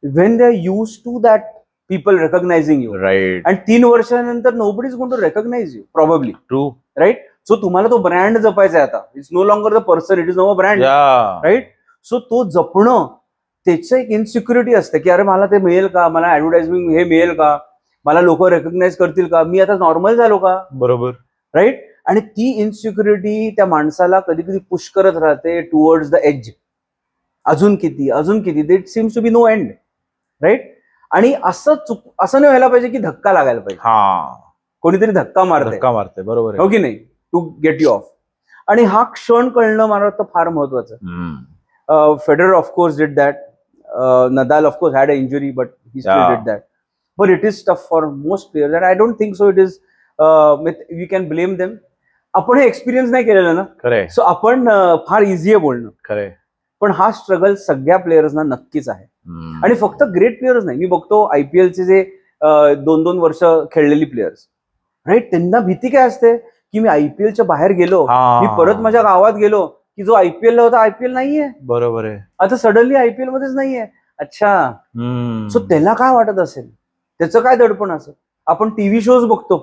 when they are used to that people recognizing you, right. आणि 3 वर्षानंतर nobody is going to recognize you probably. True. Right. So तुम्हाला तो ब्रँड जपायचा आहे आता. It's no longer the person, it is no brand. Right. So तो जपणं त्याचं एक इनसिक्युरिटी असते की अरे मला ते मिळेल का, मला ऍडव्हर्टायझिंग हे मिळेल का, मला लोक रेकॉग्नाइज करतील का, मी आता नॉर्मल झालो का. बरोबर. राईट. आणि ती इनसिक्युरिटी त्या माणसाला कधी कधी पुश करत राहते टुवर्ड्स द एज. अजून किती अजून किती, that seems to be no end. Right. आणि असं नाही व्हायला पाहिजे की धक्का लागायला पाहिजे. कोणीतरी धक्का मारते. बरोबर हो की नाही, टू गेट यू ऑफ. आणि हा क्षण कळणं मला वाटतं फार महत्वाचं. Federer of course did that. Nadal of course had an injury, but he still did that. But it is tough for most players, and I don't think so. It is we can blame them. आपण हे एक्सपिरियन्स नाही केलेलं ना. खरंय. सो आपण फार इझी आहे बोलणं. खरंय. पण हा स्ट्रगल सगळ्या प्लेयर्सना नक्कीच आहे. आणि फक्त ग्रेट प्लेयर्स नाही, मी बघतो IPLचे जे 2-2 वर्ष खेळलेली प्लेयर्स, राईट, त्यांना भीती काय असते की मी IPLच्या बाहेर गेलो, मी परत माझ्या गावात गेलो की जो IPL ला होता IPL नाहीये. बरोबर आहे. आता सडनली IPL मध्येच नाहीये. अच्छा. सो त्याला काय वाटत असेल, त्याचं काय दडपण असेल. आपण टीव्ही शोज बघतो,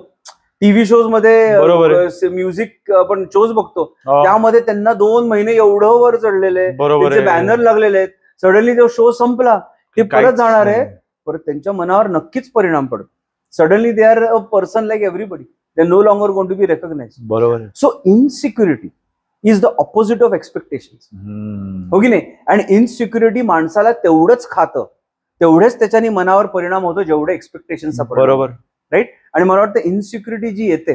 टीव्ही शोज मध्ये म्युझिक आपण शोज बघतो, त्यामध्ये त्यांना 2 महिने एवढं वर चढलेले, त्याचे बॅनर लागलेले आहेत. सडनली तो शो संपला, ते परत जाणार आहे, परत त्यांच्या मनावर नक्कीच परिणाम पडतो. Suddenly they are a person like everybody, they no longer going to be recognize. बरोबर. So insecurity is the opposite of expectations. हो की नाही. आणि इनसिक्युरिटी माणसाला तेवढंच खातं, तेवढेच त्याच्यानी मनावर परिणाम होतो जेवढे एक्सपेक्टेशनचा. बरोबर. राईट. आणि मला वाटतं इनसिक्युरिटी जी येते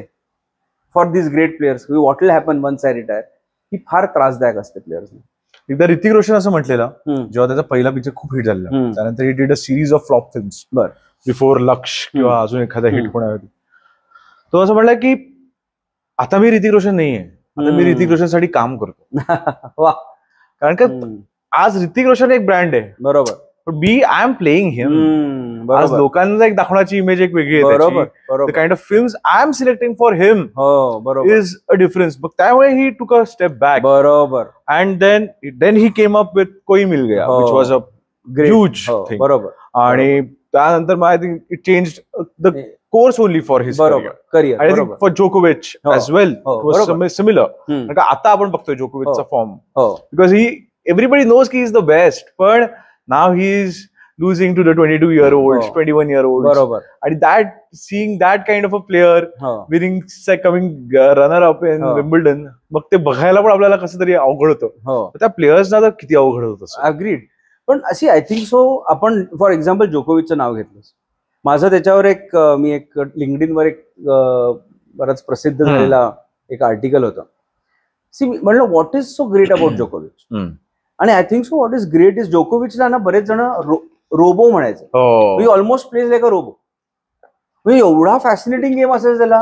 for this great players, what will happen once I retire, ही फार त्रासदायक असते प्लेयर्सना. एकदा ऋतिक रोशन असं म्हटलेलं जेव्हा त्याचा पहिला पिक्चर खूप हिट झालेला, त्यानंतर he did a series of flop films before लक्ष किंवा अजून एखादा हिट कोणा, तो असं म्हणला की आता मी ऋतिक रोशन नाहीये, आता मी ऋतिक रोशन साठी काम करतो. कारण का आज ऋतिक रोशन एक ब्रँड आहे. बरोबर. पण आय एम प्लेइंग हिम. आज लोकांना एक दाखवण्याची इमेज एक वेगळी आहे. बरोबर. The kind of films I am selecting for him is a difference. मग त्यामुळे he took a step back. बरोबर. And then he came up with Koi Mil Gaya, which was a huge thing. बरोबर. आणि त्यानंतर I think it change the course only for his career. I think for Djokovic as well was similar. आता आपण बघतोय जोकोविचचा form, because everybody knows he is the best, but now he is losing to the 22-year-olds, 21-year-olds. बरोबर. And seeing that kind of a player winning, coming runner up in Wimbledon, मग ते बघायला पण आपल्याला कसं तरी अवघड होतं. त्या प्लेयर्सना तर किती अवघड होतं. अग्रीड. पण अशी आय थिंक सो आपण फॉर एक्झाम्पल जोकोविचचं नाव घेतलं, माझं त्याच्यावर मी एक लिंक्डइनवर एक बराच प्रसिद्ध झालेला एक आर्टिकल होतं. म्हणलं what is so great about जोकोविच. आणि I think so what is great is जोकोविचला ना बरेच जण रोबो म्हणायचे. Almost plays like a robot. म्हणजे एवढा फॅसिनेटिंग गेम असेल त्याला,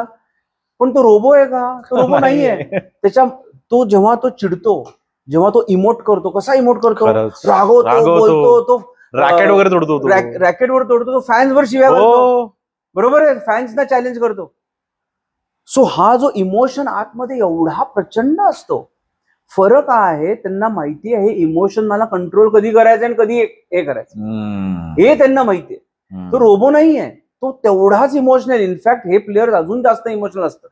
पण तो रोबो आहे का? तो रोबो नाहीये. त्याच्या तो जेव्हा तो चिडतो, जेव्हा तो इमोट करतो, कसा इमोट करतो, रागवतो, बोलतो, तो रॅकेट वगैरे तोडतो, रॅकेटवर तोडतो, तो फॅन्सवर शिव्या करतो. बरोबर आहे. फॅन्सना चॅलेंज करतो. सो हा जो इमोशन आतमध्ये एवढा प्रचंड असतो. फरक आहे, त्यांना माहिती आहे इमोशन मला कंट्रोल कधी करायचं आणि कधी हे करायचं, हे त्यांना माहिती आहे. तो रोबो नाहीये, तो तेवढाच इमोशनल. इनफॅक्ट हे प्लेयर अजून जास्त इमोशनल असतात.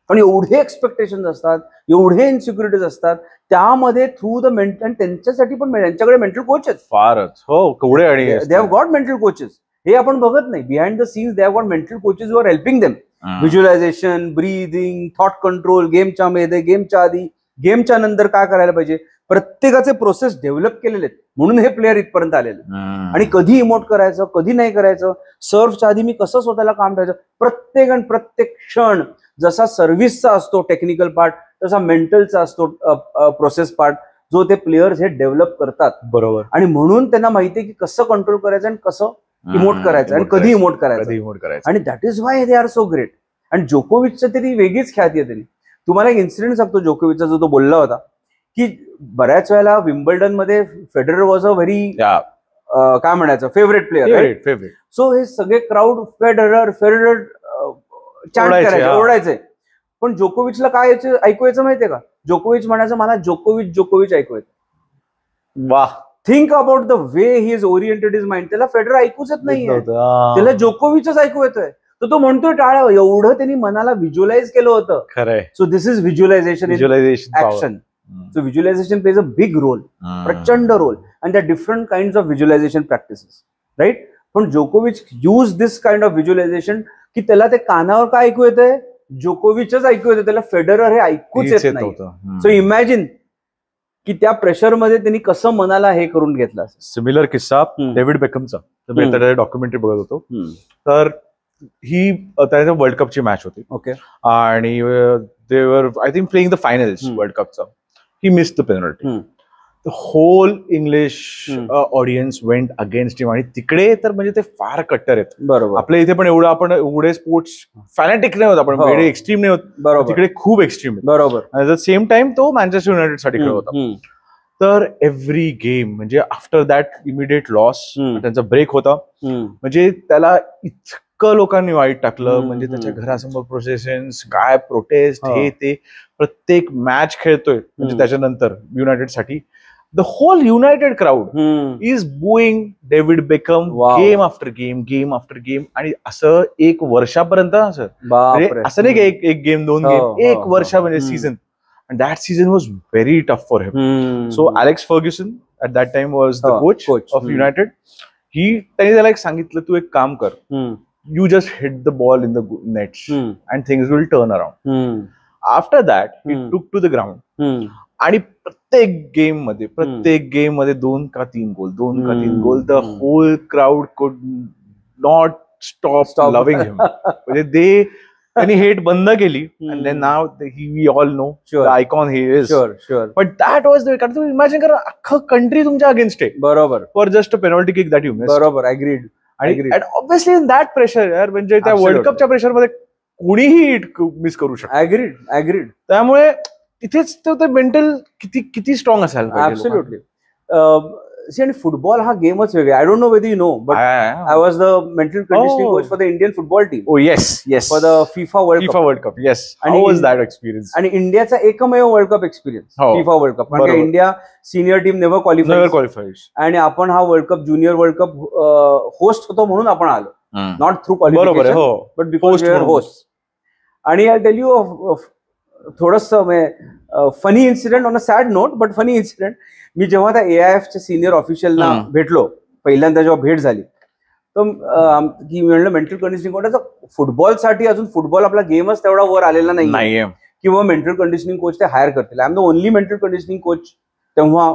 कारण एवढे एक्सपेक्टेशन असतात, एवढे इन्सिक्युरिटीज असतात, त्यामध्ये थ्रू द मेंटल, आणि त्यांच्यासाठी पण त्यांच्याकडे मेंटल कोचेस फारच हो केवढे, आणि they have got mental coaches. हे आपण बघत नाही. Behind the scenes they have got mental coaches who are helping them. Visualization, breathing, thought control, गेमच्या मध्ये, गेमच्या आधी, गेमच्या नंतर काय करायला पाहिजे, प्रत्येकाचे प्रोसेस डेव्हलप केलेले आहेत. म्हणून हे प्लेअर इथपर्यंत आलेले. आणि कधी इमोट करायचं, कधी नाही करायचं, सर्व्हच्या आधी मी कसं स्वतःला काम ठेवायचं, प्रत्येक क्षण जसा सर्व्हिसचा असतो टेक्निकल पार्ट, तसा मेंटलचा असतो प्रोसेस पार्ट, जो ते प्लेयर्स हे डेव्हलप करतात. बरोबर. आणि म्हणून त्यांना माहिती आहे की कसं कंट्रोल करायचं आणि कसं इमोट करायचं आणि कधी इमोट करायचं. आणि that is Y they are so great. आणि जोकोविचचं तरी वेगळीच ख्याती आहे. त्यांनी, तुम्हाला एक इन्सिडेंट सांगतो जोकोविचचा, जो तो बोलला होता की बऱ्याच वेळेला विम्बल्डन मध्ये फेडरर वॉज अ व्हेरी काय म्हणायचं फेवरेट प्लेअर. सो हे सगळे क्राऊड फेडरर चॅन्ट करायचे, ओरडायचे. पण जोकोविचला काय ऐकू यायचं माहितीये का, जोकोविच म्हणायचं मला जोकोविच ऐकू येतं. वाह. Think about the way he is oriented is mind. त्याला फेडरर ऐकूच येत नाहीये, त्याला जोकोविचच ऐकू येतोय. तर तो म्हणतोय टाळ्या, एवढं त्यांनी मनाला व्हिज्युअलाइज केलं होतं. खरंय. So this is visualization action. So visualization plays a big role, प्रचंड role, and there are different kinds of visualization practices, right? पण जोकोविच use this kind of visualization की त्याला ते कानावर काय ऐकू येतंय, जोकोविचच ऐकू येतं, त्याला फेडरर हे ऐकूच येत नाही. सो इमॅजिन की त्या प्रेशर मध्ये त्यांनी कसं मनाला हे करून घेतलं. सिमिलर किस्सा डेव्हिड बेकमचा. डॉक्युमेंटरी बघत होतो, तर ही त्याच्या वर्ल्ड कपची मॅच होती. ओके. आणि दे वर I think playing the finals world कपचा. He missed the penalty. The whole English audience went against him. आणि तिकडे तर म्हणजे ते फार कट्टर आहेत. बरोबर. आपल्या इथे पण आपण एवढे स्पोर्ट्स फॅनेटिक नाही होत, आपण वेगळे एक्स्ट्रीम नाही होत. बरोबर. तिकडे खूप एक्स्ट्रीम आहे. बरोबर. ॲट द सेम टाइम तो मँचेस्टर युनायटेड साठी खेळत होता. तर एव्हरी गेम म्हणजे आफ्टर दॅट इमिडिएट लॉस, त्यांचा ब्रेक होता, म्हणजे त्याला इतकं लोकांनी वाईट टाकलं. म्हणजे त्याच्या घरासमोर प्रोसेशन्स, काय प्रोटेस्ट, हे ते, प्रत्येक मॅच खेळतोय म्हणजे त्याच्यानंतर युनायटेड साठी the whole United crowd is booing David Beckham game after game. आणि असं एक वर्षापर्यंत, असं नाही की एक गेम, दोन गेम, एक वर्ष म्हणजे season. And that season was very tough for him. So Alex Ferguson at that time was the coach of United. त्यांनी त्याला एक सांगितलं, तू एक काम कर, you just hit the ball in the nets and things will turn around. After that he took to the ground. आणि प्रत्येक गेम मध्ये 2 का 3 गोल. The whole crowd could not stop loving him. म्हणजे त्यांनी हेट बंद केली. and then now we all know the icon he is. Sure. But that was the, कारण तुम्ही इमॅजिन करा, अख्खं कंट्री तुमच्या अगेन्स्ट आहे. बरोबर. For just a penalty kick that you miss. बरोबर. Agreed. आणि ऑब्व्हियसली इन दॅट प्रेशर यार, म्हणजे त्या वर्ल्ड कपच्या प्रेशर मध्ये कोणीही मिस करू शकतो. Agreed. त्यामुळे तिथेच ते मेंटल किती स्ट्रॉंग असायला पाहिजे. ऍब्सोल्युटली. आणि फुटबॉल हा गेमच वेगळा. I don't know whether you know, but I was the mental conditioning coach for the Indian football team. Oh yes. For the FIFA world cup. Yes. How was that experience? आणि इंडियाचा एकमेव world cup experience FIFA world cup. म्हणजे India senior team never qualified. आणि आपण हा world cup, junior world cup host होतो म्हणून आपण आलो. Not through qualification, but because we are host. आणि आय टेल यू थोडस funny incident on a sad note, but funny incident. मी जेव्हा त्या AIFच्या सिनियर ऑफिशियलना भेटलो, पहिल्यांदा जेव्हा भेट झाली, तर की म्हणलं मेंटल कंडिशनिंग कोच. फुटबॉलसाठी अजून फुटबॉल आपला गेमच तेवढा वर आलेला नाही किंवा मेंटल कंडिशनिंग कोच ते हायर करतील. I am the only mental conditioning coach तेव्हा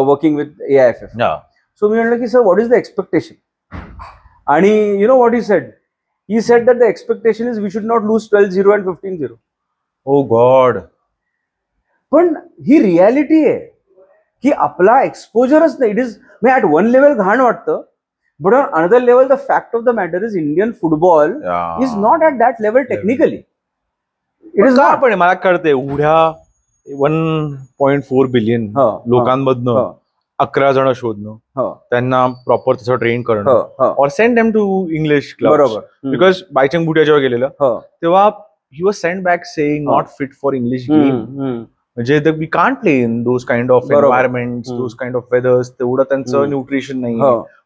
वर्किंग विथ AIF. सो मी म्हणलं की sir what is the expectation. आणि you know what he said that the expectation is we should not lose 12-0 and 15-0. Oh god. पण ही रियालिटी आहे की आपला एक्सपोजरच नाही. It is at one level घाण वाटतं, but on another level the fact of the matter is Indian football is not at that level technically. It is not. पण मला कळते, एवढ्या 1.4 बिलियन लोकांमधनं 11 जण शोधणं, त्यांना प्रॉपर तसं ट्रेन करणं, और send them to English club. बरोबर. बिकॉज बायचंग भुटिया जेव्हा गेलेलं तेव्हा he was send back saying not fit for English game. म्हणजे we can't play in those kind of environment, those kind of weathers, तेवढं त्यांचं न्यूट्रिशन नाही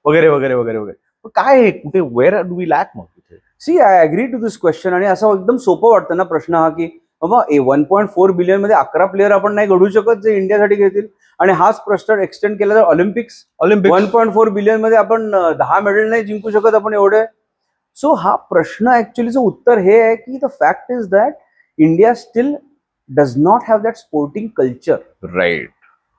वगैरे वगैरे वगैरे वगैरे. काय कुठे वेअर डू वी लॅक मग तिथे? See I agree to this question. आणि असं एकदम सोपं वाटतं ना प्रश्न हा, की बाबा 1.4 बिलियन मध्ये 11 प्लेअर आपण नाही घडू शकत जे इंडियासाठी घेतील. आणि हाच प्रश्न एक्सटेंड केला तर ऑलिम्पिक्स 1.4 बिलियन मध्ये आपण 10 मेडल नाही जिंकू शकत आपण एवढे. सो हा प्रश्न ऍक्च्युलीचं उत्तर हे आहे की the fact is that India still does not have that sporting culture. Right.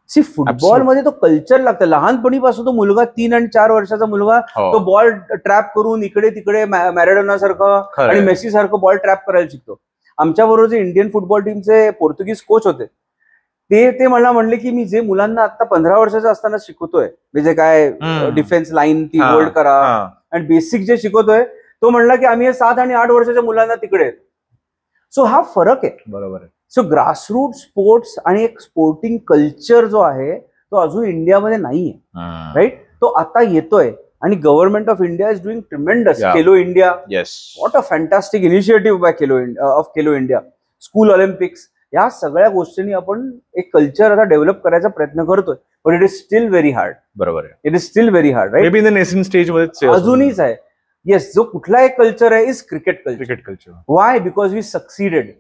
See football मध्ये तो कल्चर लागतं. लहानपणीपासून तो मुलगा 3 आणि 4 वर्षाचा मुलगा तो बॉल ट्रॅप करून इकडे तिकडे मॅरेडोना सारखं आणि मेसी सारखं बॉल ट्रॅप करायला शिकतो. आमच्या बरोबर जे इंडियन फुटबॉल टीमचे पोर्तुगीज कोच होते ते मला म्हणले की मी जे मुलांना आता 15 वर्षाचा असताना शिकवतोय म्हणजे काय डिफेन्स लाईन ती होल्ड करा आणि बेसिक जे शिकवतोय तो म्हणला की आम्ही 7 आणि 8 वर्षाच्या मुलांना तिकडे. सो हा फरक आहे. बरोबर आहे. सो ग्रासरूट स्पोर्ट्स आणि एक स्पोर्टिंग कल्चर जो आहे तो अजून इंडियामध्ये नाहीये. राईट. तो आता येतोय आणि government of India is doing tremendous. Khelo India, what a fantastic initiative by Khelo India. School Olympics, या सगळ्या गोष्टींनी आपण एक कल्चर आता डेव्हलप करायचा प्रयत्न करतोय. But it is still very hard. बरोबर आहे. It is still very hard. Right. Maybe in the national stage मध्ये अजूनच आहे. येस. जो कुठला एक कल्चर आहे is cricket culture. Why? Because we succeeded.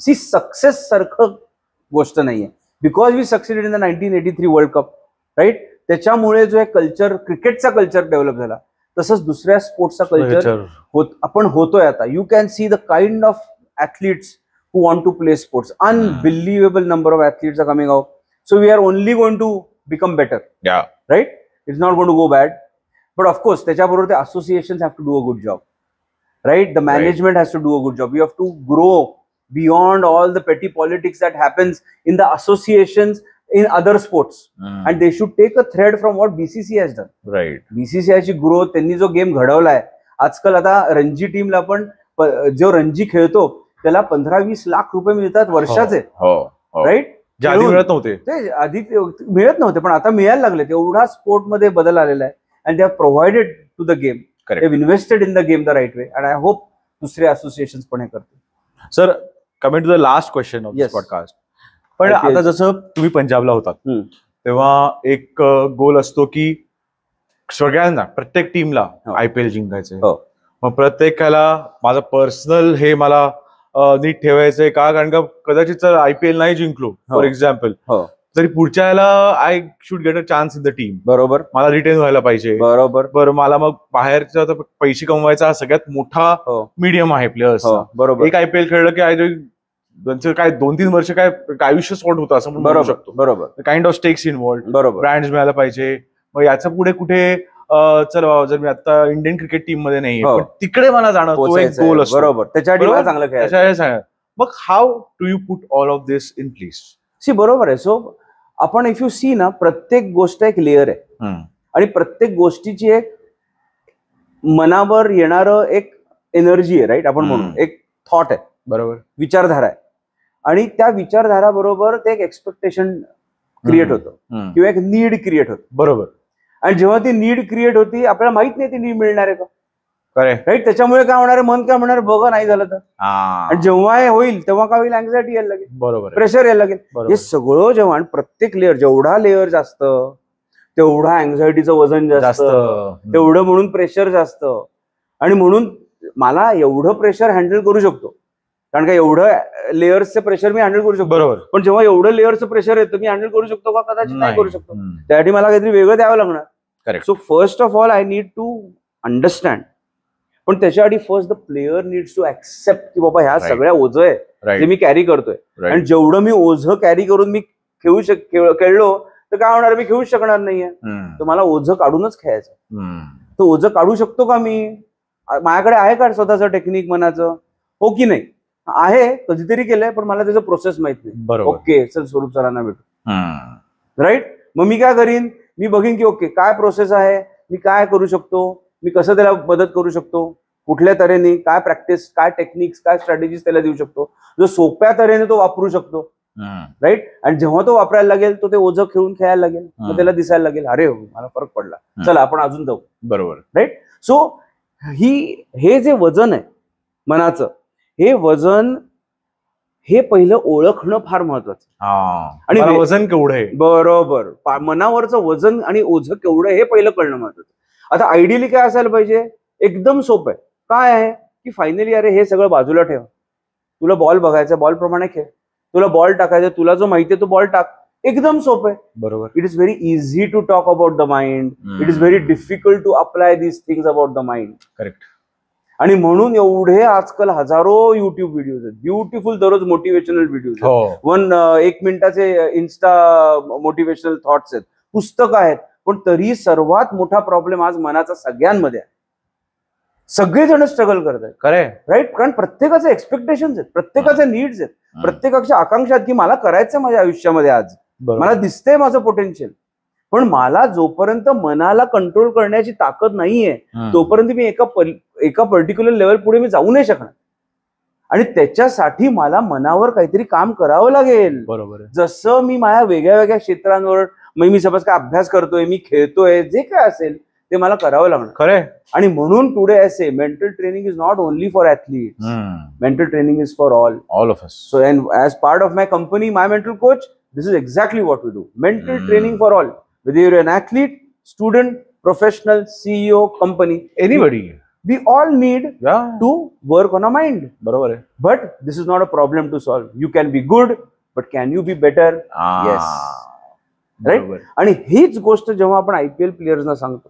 See success सारखं गोष्ट नाहीये. Because we succeeded in the 1983 world cup. Right. त्याच्यामुळे जो एक कल्चर क्रिकेटचा कल्चर डेव्हलप झाला. तसंच दुसऱ्या स्पोर्ट्सचा कल्चर आपण होतोय आता. You can see the kind of athletes who want to play sports. Unbelievable number of athletes are coming out. So we are only going to become better. Yeah. Right? It's not going to go bad. But of course, त्याच्याबरोबर the associations have to do a good job. Right? The management has to do a good job. We have to grow beyond all the petty politics that happens in the associations in other sports. And they should take a thread from what BCCI has done. Right. BCCI ची ग्रोथ, त्यांनी जो गेम घडवलाय. आजकाल आता रणजी टीमला पण जो रणजी खेळतो त्याला 15-20 लाख रुपये मिळतात वर्षाचे. राईट. आधी मिळत नव्हते. ते आधी मिळत नव्हते पण आता मिळायला लागले. एवढा स्पोर्ट मध्ये बदल आलेला आहे. And they have provided to the game. They have invested in the game the right way. And I hope दुसरे असोसिएशन पण हे करतील. Sir, coming to the last question of this podcast. पण आता जसं तुम्ही पंजाबला होतात तेव्हा एक गोल असतो की सगळ्यांना प्रत्येक टीमला IPL जिंकायचंय. मग प्रत्येकाला माझं पर्सनल हे मला नीट ठेवायचंय का? कारण का कदाचित जर IPL नाही जिंकलो फॉर एक्झाम्पल तरी पुढच्या याला I should get a chance in the team. बरोबर. मला रिटेन व्हायला पाहिजे. बरोबर. बरं, मला मग बाहेरचा पैसे कमवायचा हा सगळ्यात मोठा मीडियम आहे प्लेयर्स. बरोबर. एक IPL खेळलं की त्यांचं काय 2-3 वर्ष काय आयुष्य सॉर्ट होतं असं म्हणू शकतो. बरोबर. Kind of stakes involved. बरोबर. ब्रँड्स मिळायला पाहिजे. मग याच्या पुढे कुठे चल बाबा जर मी आता इंडियन क्रिकेट टीम मध्ये नाही पण तिकडे मला जाणं तो एक गोल असतो. बरोबर. त्याच्यासाठी मला चांगलं खेळायचं. मग how do you put all of this in place? See बरोबर आहे. सो आपण इफ यू सी ना प्रत्येक गोष्ट एक लेअर आहे आणि प्रत्येक गोष्टीची एक मनावर येणारं एक एनर्जी आहे. राईट. आपण म्हणून एक थॉट आहे. बरोबर. विचारधारा आहे आणि त्या विचारधारा बरोबर ते एक एक्सपेक्टेशन क्रिएट होतं किंवा एक नीड क्रिएट होतं. बरोबर. आणि जेव्हा ती नीड क्रिएट होती आपल्याला माहित नाही ती नीड मिळणार आहे का. राईट. त्याच्यामुळे काय होणार आहे, मन काय म्हणणार बघा नाही झालं तर. आणि जेव्हा हे होईल तेव्हा काय होईल, अँक्झायटी यायला लागेल. बरोबर. प्रेशर यायला लागेल. हे सगळं जेव्हा प्रत्येक लेअर जेवढा लेअर जास्त तेवढा अँक्झायटीचं वजन जास्त, तेवढं म्हणून प्रेशर जास्त. आणि म्हणून मला एवढं प्रेशर हँडल करू शकतो कारण का एवढं लेअर्सचं प्रेशर मी हँडल करू शकतो. बरोबर. पण जेव्हा एवढं लेअर्सचं प्रेशर येतं मी हँडल करू शकतो का? कदाचित नाही करू शकतो. त्यासाठी मला काहीतरी वेगळं द्यावं लागणार. So first of all I need to understand. पण त्याच्याआधी first the player needs to accept की बाबा ह्या सगळ्या ओझं आहे जे मी कॅरी करतोय. आणि जेवढं मी ओझं कॅरी करून मी खेळलो तर काय होणार, मी खेळूच शकणार नाहीये. तर मला ओझं काढूनच खेळायचं. तर ओझं काढू शकतो का मी? माझ्याकडे आहे का स्वतःचं टेक्निक मनाचं? हो की नाही? आहे. कधीतरी केलंय पण मला त्याचं प्रोसेस माहित नाही. ओके चल स्वरूप सरांना भेटू. राईट. मग मी काय करीन, मी बघीन की ओके काय प्रोसेस आहे, मी काय करू शकतो, मी कसं त्याला मदत करू शकतो, कुठल्या तऱ्हेने काय प्रॅक्टिस, काय टेक्निक्स, काय स्ट्रॅटेजीज त्याला देऊ शकतो जो सोप्या तऱ्हेने तो वापरू शकतो. राईट. आणि जेव्हा तो वापरायला लागेल तो ते ओझं खेळून खेळायला लागेल. मग त्याला दिसायला लागेल अरे मला फरक पडला, चला आपण अजून जाऊ. बरोबर. राईट. सो हे जे वजन आहे मनाचं, हे वजन हे पहिलं ओळखणं फार महत्वाचं. आणि वजन केवढं आहे. बरोबर. मनावरचं वजन आणि ओझं केवढं हे पहिलं कळणं महत्वाचं. आता आयडियली काय असायला पाहिजे, एकदम सोपं आहे. काय आहे की फायनली अरे हे सगळं बाजूला ठेवा. तुला बॉल बघायचा, बॉल प्रमाणे खेळ. तुला बॉल टाकायचा, तुला जो माहितीये तो बॉल टाक. एकदम सोपं आहे. बरोबर. It is very easy to talk about the mind. It is very difficult to apply these things about the mind. Correct. आणि म्हणून एवढे आजकाल हजारो युट्यूब व्हिडिओज आहेत, ब्युटिफुल दररोज मोटिवेशनल व्हिडिओज आहेत, 1 मिनिटाचे इन्स्टा मोटिवेशनल थॉट्स आहेत, पुस्तकं आहेत. पण तरी सर्वात मोठा प्रॉब्लेम आज मनाचा सगळ्यांमध्ये आहे. सगळेजण स्ट्रगल करत आहेत. खरंय. राईट. कारण प्रत्येकाचे एक्सपेक्टेशन्स आहेत, प्रत्येकाचे नीड्स आहेत, प्रत्येकाच्या आकांक्षा आहेत की मला करायचं माझ्या आयुष्यामध्ये आज, मला दिसतंय माझं पोटेन्शियल. पण मला जोपर्यंत मनाला कंट्रोल करण्याची ताकद नाहीये तोपर्यंत मी एका पर्टिक्युलर लेवल पुढे मी जाऊ नाही शकणार. आणि त्याच्यासाठी मला मनावर काहीतरी काम करावं लागेल. बरोबर. जसं मी माझ्या वेगळ्या वेगळ्या क्षेत्रांवर मी समज काय अभ्यास करतोय, मी खेळतोय, जे काय असेल ते मला करावं लागणार. खरंय. आणि म्हणून today I say mental training is not only for athletes. Mental training is for all of us. So and as part of my company, my mental coach, this is exactly what we do. Mental training for all. Whether you're an athlete, student, professional, CEO, company, anybody, we all need to work on our mind. बरोबर आहे. But this is not a problem to solve. You can be good, but can you be better? Yes. Right? आणि हीच गोष्ट जेव्हा आपण IPL प्लेयर्सना सांगतो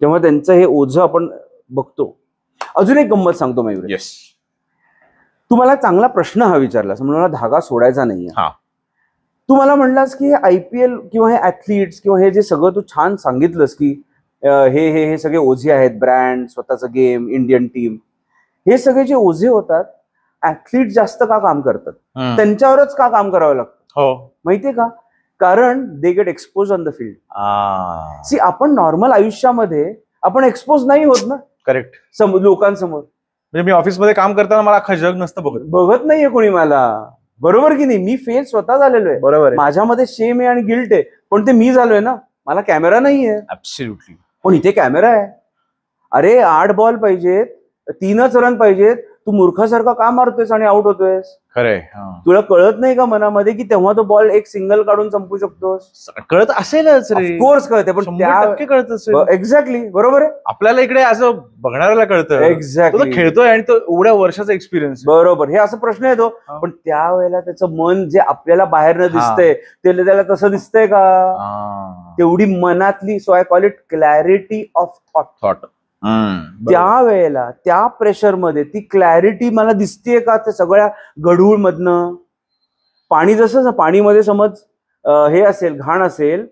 तेव्हा त्यांचं हे ओझं आपण बघतो. अजून एक गंमत सांगतो मयूर. येस. तुम्हाला चांगला प्रश्न हा विचारलास म्हणून मला धागा सोडायचा नाहीये. तू मला म्हणलास की हे IPL किंवा हे ऍथलीट्स किंवा हे जे सगळं तू छान सांगितलंस की हे हे हे सगळे ओझे आहेत, ब्रँड, स्वतःचं गेम, इंडियन टीम, हे सगळे जे ओझे होतात ऍथलीट जास्त का काम करतात, त्यांच्यावरच का काम करावं लागतं माहितीये का? कारण they get expose on the field. See आपण नॉर्मल आयुष्यामध्ये आपण एक्सपोज नाही होत ना. करेक्ट. लोकांसमोर. म्हणजे मी ऑफिसमध्ये काम करताना मला अख्खा जग नसतं बघत नाहीये कोणी मला. बरोबर की नाही? मी फेल स्वतः झालेलो आहे. बरोबर. माझ्यामध्ये शेम आहे आणि गिल्ट आहे, पण ते मी झालोय ना. मला कॅमेरा नाहीये. ऍब्सोल्युटली. पण इथे कॅमेरा आहे. अरे 8 बॉल पाहिजेत, 3च रन पाहिजेत, तू मूर्खासारखा का मारतोयस आणि आउट होतोयस? खरंय. तुला कळत नाही का मनामध्ये की तेव्हा तो बॉल एक सिंगल काढून संपू शकतोस? कळत असेलच रे. ऑफकोर्स कळते, पण कळत असेल. एक्झॅक्टली बरोबर आहे. आपल्याला इकडे असं बघणाऱ्याला कळतं. एक्झॅक्टली. खेळतोय आणि तो एवढ्या वर्षाचा एक्सपिरियन्स. बरोबर. हे असं प्रश्न येतो. पण त्यावेळेला त्याचं मन जे आपल्याला बाहेरनं दिसतंय ते त्याला तसं दिसतंय का? तेवढी मनातली, so I call it clarity of thought. त्यावेळेला त्या प्रेशर मध्ये ती क्लॅरिटी मला दिसतेय का? त्या सगळ्या गढूळ मधनं पाणी, जसं पाणीमध्ये समज हे असेल, घाण असेल,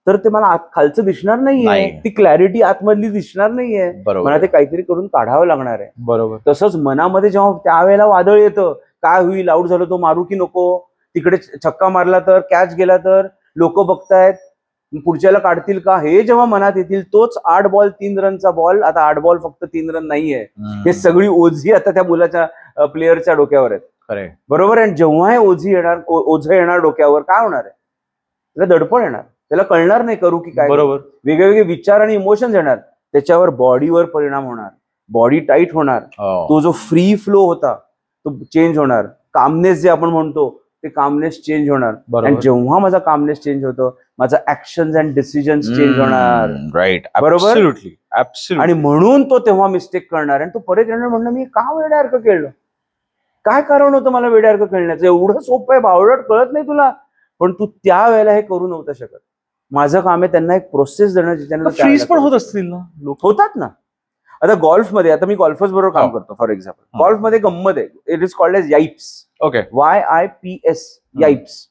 तर ते मला खालचं दिसणार नाहीये. ती क्लॅरिटी आतमधली दिसणार नाहीये. मला ते काहीतरी करून काढावं लागणार आहे. बरोबर. तसंच मनामध्ये जेव्हा त्यावेळेला वादळ येतं, काय होईल, आउट झालो तो मारू की नको, तिकडे छक्का मारला तर, कॅच गेला तर, लोक बघतायत, पुढच्याला काढतील का, हे जेव्हा मनात येतील, तोच 8 बॉल 3 रनचा बॉल. आता 8 बॉल फक्त 3 रन नाहीये. हे सगळी ओझी आता त्या मुलाच्या प्लेअरच्या डोक्यावर आहेत. बरोबर आहे. जेव्हा हे ओझं येणार डोक्यावर, काय होणार आहे? त्याला दडपण येणार, त्याला कळणार नाही करू की काय. बरोबर. वेगवेगळे विचार आणि इमोशन्स येणार, त्याच्यावर बॉडीवर परिणाम होणार, बॉडी टाईट होणार, तो जो फ्री फ्लो होता तो चेंज होणार, कामनेस जे आपण म्हणतो ते कामनेस चेंज होणार. आणि जेव्हा माझा कामनेस चेंज होतो, माझा ऍक्शन्स अँड डिसिजन्स चेंज होणार. राईट. बरोबर. आणि म्हणून तो तेव्हा मिस्टेक करणार आणि तो परत येणार म्हणणं मी का वेड्यासारखं खेळलो, काय कारण होतं मला वेड्यासारखं खेळण्याचं? एवढं सोपं आहे, बावळट, कळत नाही तुला. पण तू त्या वेळेला हे करू नव्हतं शकत. माझं काम आहे त्यांना एक प्रोसेस देणं, ज्याच्यानं फ्रीज पण होत असतील ना लोक. होतात ना. आता गोल्फमध्ये, आता मी गोल्फर्स बरोबर काम करतो फॉर एक्झाम्पल. गोल्फमध्ये गंमत आहे. It is called as yips. Okay. YIPS. Yips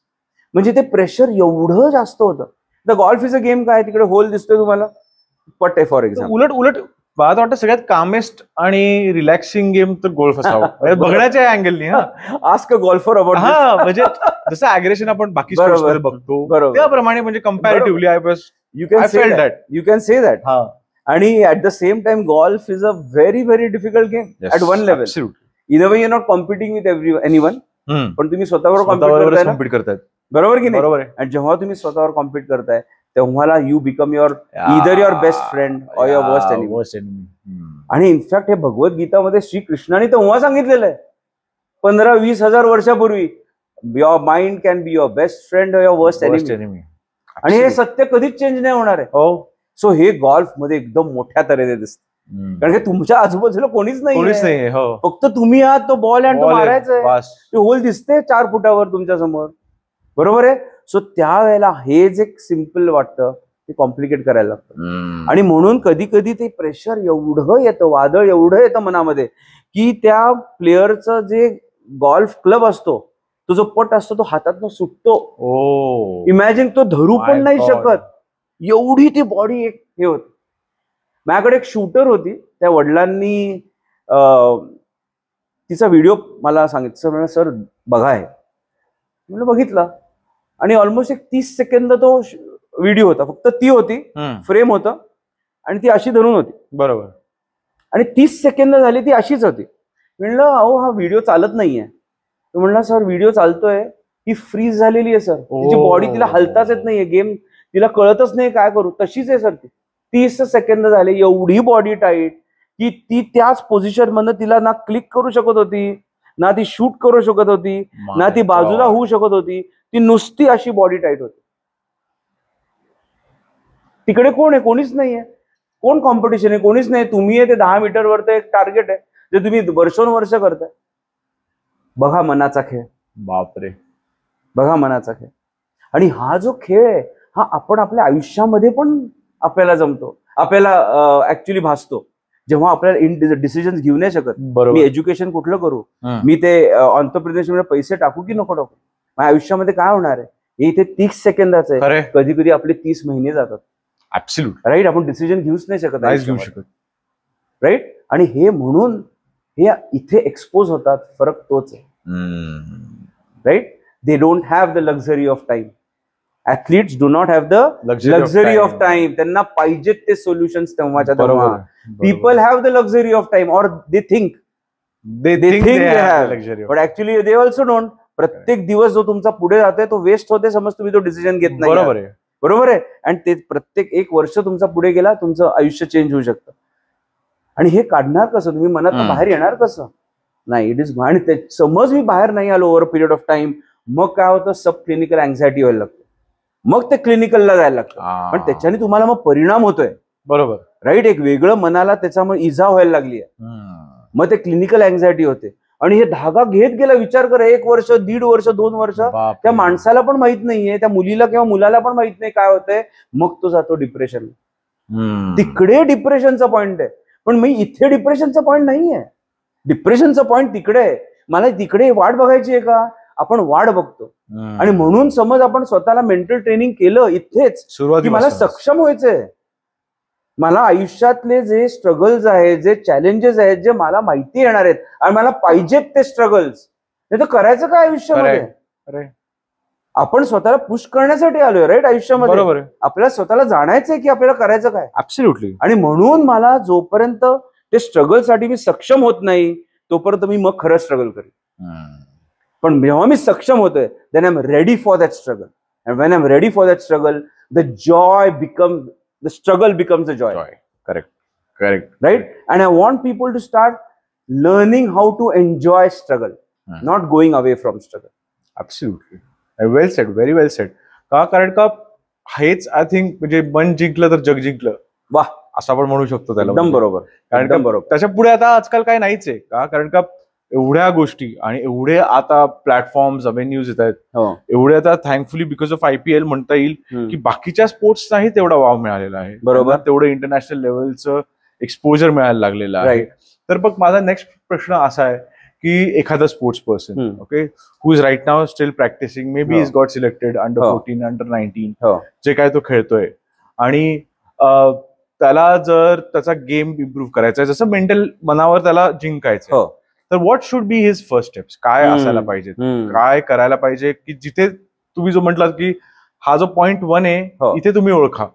म्हणजे ते प्रेशर एवढं जास्त होतं. The golf is a game. काय तिकडे होल दिसतोय तुम्हाला, पट आहे फॉर एक्झाम्पल. उलट मला वाटतं सगळ्यात कामेस्ट आणि रिलॅक्सिंग गेम तर गोल्फ असावा बघण्याच्या अँगलनी. Ask golfer about. म्हणजे जसं अग्रेशन आपण बाकी स्पोर्ट्समध्ये बघतो त्याप्रमाणे, म्हणजे comparatively you can say that. आणि at the same time golf is a very very difficult game at one level. In a way you not competing with anyone, पण तुम्ही स्वतःवर कॉम्पिट करताय. बरोबर की नाही? बरोबर आहे. आणि जेव्हा तुम्ही स्वतःवर कॉम्पिट करताय तेव्हा you become either your best friend or your worst enemy. आणि इनफॅक्ट हे भगवद्गीतामध्ये श्रीकृष्णाने तेव्हा सांगितलेलं आहे 15-20 हजार वर्षापूर्वी, your mind can be your best friend or your worst enemy. आणि हे सत्य कधीच चेंज नाही होणार आहे. सो हे गोल्फ मध्ये एकदम मोठ्या तऱ्हेने दिसतं. कारण की तुमच्या आजूबाजूला कोणीच कोणीच नाही, नाही. हो, फक्त तुम्ही आहात, तो बॉल आणि तो Ball आहे. मारायचा आहे. बस. ते होल दिसते 4 फुटावर तुमच्या समोर, बरोबर आहे. सो त्यावेळेला हे जे सिम्पल वाटतं ते कॉम्प्लिकेट करायला लागतं. आणि म्हणून कधी कधी ते प्रेशर एवढं येतं, वादळ एवढं येतं मनामध्ये, की त्या प्लेअरचं जे गॉल्फ क्लब असतो, तो जो पट असतो तो हातातनं सुटतो. इमॅजिन, तो धरू पण नाही शकत, एवढी ती बॉडी एक हे होती. माझ्याकडे एक शूटर होती, त्या वडिलांनी तिचा व्हिडिओ मला सांगितलं, सर बघा आहे. म्हणलं बघितला, आणि ऑलमोस्ट एक 30 सेकंद तो व्हिडिओ होता. फक्त ती होती, फ्रेम होतं, आणि ती अशी धरून होती. बरोबर. आणि 30 सेकंद झाली ती अशीच होती. म्हणलं अहो हा व्हिडिओ चालत नाहीये. तो म्हणला सर व्हिडिओ चालतोय, ही फ्रीज झालेली आहे सर, तिची बॉडी तिला हलताच येत नाहीये, गेम तिला कळतच नाही काय करू, तशीच आहे सर ती. 30 सेकंद झाले, एवढी बॉडी टाईट की ती त्याच पोझिशन मधनं तिला ना क्लिक करू शकत होती, ना ती शूट करू शकत होती, ना ती बाजूला होऊ शकत होती. ती नुसती अशी बॉडी टाईट होती. तिकडे कोण आहे? कोणीच नाहीये. कोण कॉम्पिटिशन आहे? कोणीच नाही. तुम्ही आहे ते 10 मीटरवरचं एक टार्गेट आहे जे तुम्ही वर्षोनवर्ष करताय. बघा मनाचा खेळ. बापरे, बघा मनाचा खेळ. आणि हा जो खेळ आहे हा आपण आपल्या आयुष्यामध्ये पण आपल्याला जमतो, आपल्याला ऍक्च्युली भासतो. जेव्हा आपल्याला डिसिजन घेऊ नाही शकत, मी एज्युकेशन कुठलं करू, मी ते एंटरप्रेन्योरशिपमध्ये पैसे टाकू की नको टाकू, माझ्या आयुष्यामध्ये काय होणार आहे, हे इथे 30 सेकंदाचं आहे. कधी कधी आपले 30 महिने जातात. Absolute right. आपण डिसिजन घेऊच नाही शकत, घेऊ शकत. राईट. आणि हे म्हणून हे इथे एक्सपोज होतात. फरक तोच आहे. Right. They don't have the luxury of time. Athletes do not have the luxury of time. त्यांना पाहिजेत ते सोल्युशन्स तेव्हाच्या तेव्हा. People have the luxury of time, और they think they have, but actually they also don't. प्रत्येक दिवस जो तुमचा पुढे जातोय तो वेस्ट होते, समज तुम्ही तो डिसिजन घेत नाही. बरोबर आहे. बरोबर आहे. आणि ते प्रत्येक 1 वर्ष तुमचा पुढे गेला, तुमचं आयुष्य चेंज होऊ शकतं. आणि हे काढणार कसं? तुम्ही मनात बाहेर येणार कसं? नाही, इट इज. आणि समज मी बाहेर नाही आलो ओव्हर पिरियड ऑफ टाइम, मग काय होतं? सब क्लिनिकल अँझायटी व्हायला लागतं, मग ते क्लिनिकलला जायला लागतं. पण त्याच्याने तुम्हाला मग परिणाम होतोय. बरोबर. राईट. एक वेगळं मनाला त्याच्यामुळे इजा व्हायला लागली आहे, मग ते क्लिनिकल अँझायटी होते. आणि हे धागा घेत गेला. विचार करा, 1 वर्ष, 1.5 वर्ष, 2 वर्ष त्या माणसाला पण माहित नाहीये, त्या मुलीला किंवा मुलाला पण माहित नाही काय होतंय. मग तो जातो डिप्रेशन. तिकडे डिप्रेशनचा पॉइंट आहे, पण मी इथे डिप्रेशनचा पॉइंट नाहीये. डिप्रेशनचा पॉइंट तिकडे आहे. मला तिकडे वाट बघायची आहे का? आपण वाट बघतो. आणि म्हणून समज आपण स्वतःला मेंटल ट्रेनिंग केलं इथेच, की मला सक्षम व्हायचंय, मला आयुष्यातले जे स्ट्रगल्स आहेत, जे चॅलेंजेस आहेत, जे मला माहिती येणार आहेत आणि मला पाहिजेत ते स्ट्रगल्स, नाही तर करायचं काय आयुष्यामध्ये? आपण स्वतःला पुश करण्यासाठी आलोय, राईट, आयुष्यामध्ये. बरोबर. आपल्याला स्वतःला जाणायचंय की आपल्याला करायचं काय. ऍब्सोल्युटली. आणि म्हणून मला जोपर्यंत ते स्ट्रगलसाठी मी सक्षम होत नाही, तोपर्यंत मी मग खरं स्ट्रगल करेन. पण जेव्हा मी सक्षम होतोय, then I am ready for that struggle. And when I am ready for that struggle, the joy become the struggle becomes a joy. Correct. Right. And I want people to start learning how to enjoy struggle, not going away from struggle. Absolutely. Well said. Very well said. कारण का हेच आय थिंक म्हणजे मन जिंकलं तर जग जिंकलं. वाह, असं आपण म्हणू शकतो त्याला. एकदम बरोबर. कारण का त्याच्या पुढे आता आजकाल काय नाहीच आहे. कारण का एवढ्या गोष्टी आणि एवढे आता प्लॅटफॉर्म्स, अवेन्यूज येत आहेत, एवढे आता थँकफुली बिकॉज ऑफ IPL म्हणता येईल की बाकीच्या स्पोर्ट्सनाही तेवढा वाव मिळालेला आहे. बरोबर. तेवढं इंटरनॅशनल लेवलचं एक्सपोजर मिळायला लागलेलं आहे. तर मग माझा नेक्स्ट प्रश्न असा आहे की एखादा sports person, okay, who is right now still practising, maybe is got selected under 14, under 19, जे काय तो खेळतोय, आणि त्याला जर त्याचा गेम इम्प्रूव्ह करायचा आहे, जसं मेंटल मनावर त्याला जिंकायचं, तर what should be his first steps? काय असायला पाहिजे, काय करायला पाहिजे की जिथे तुम्ही जो म्हटलात की हा जो पॉइंट 1 आहे इथे तुम्ही ओळखा,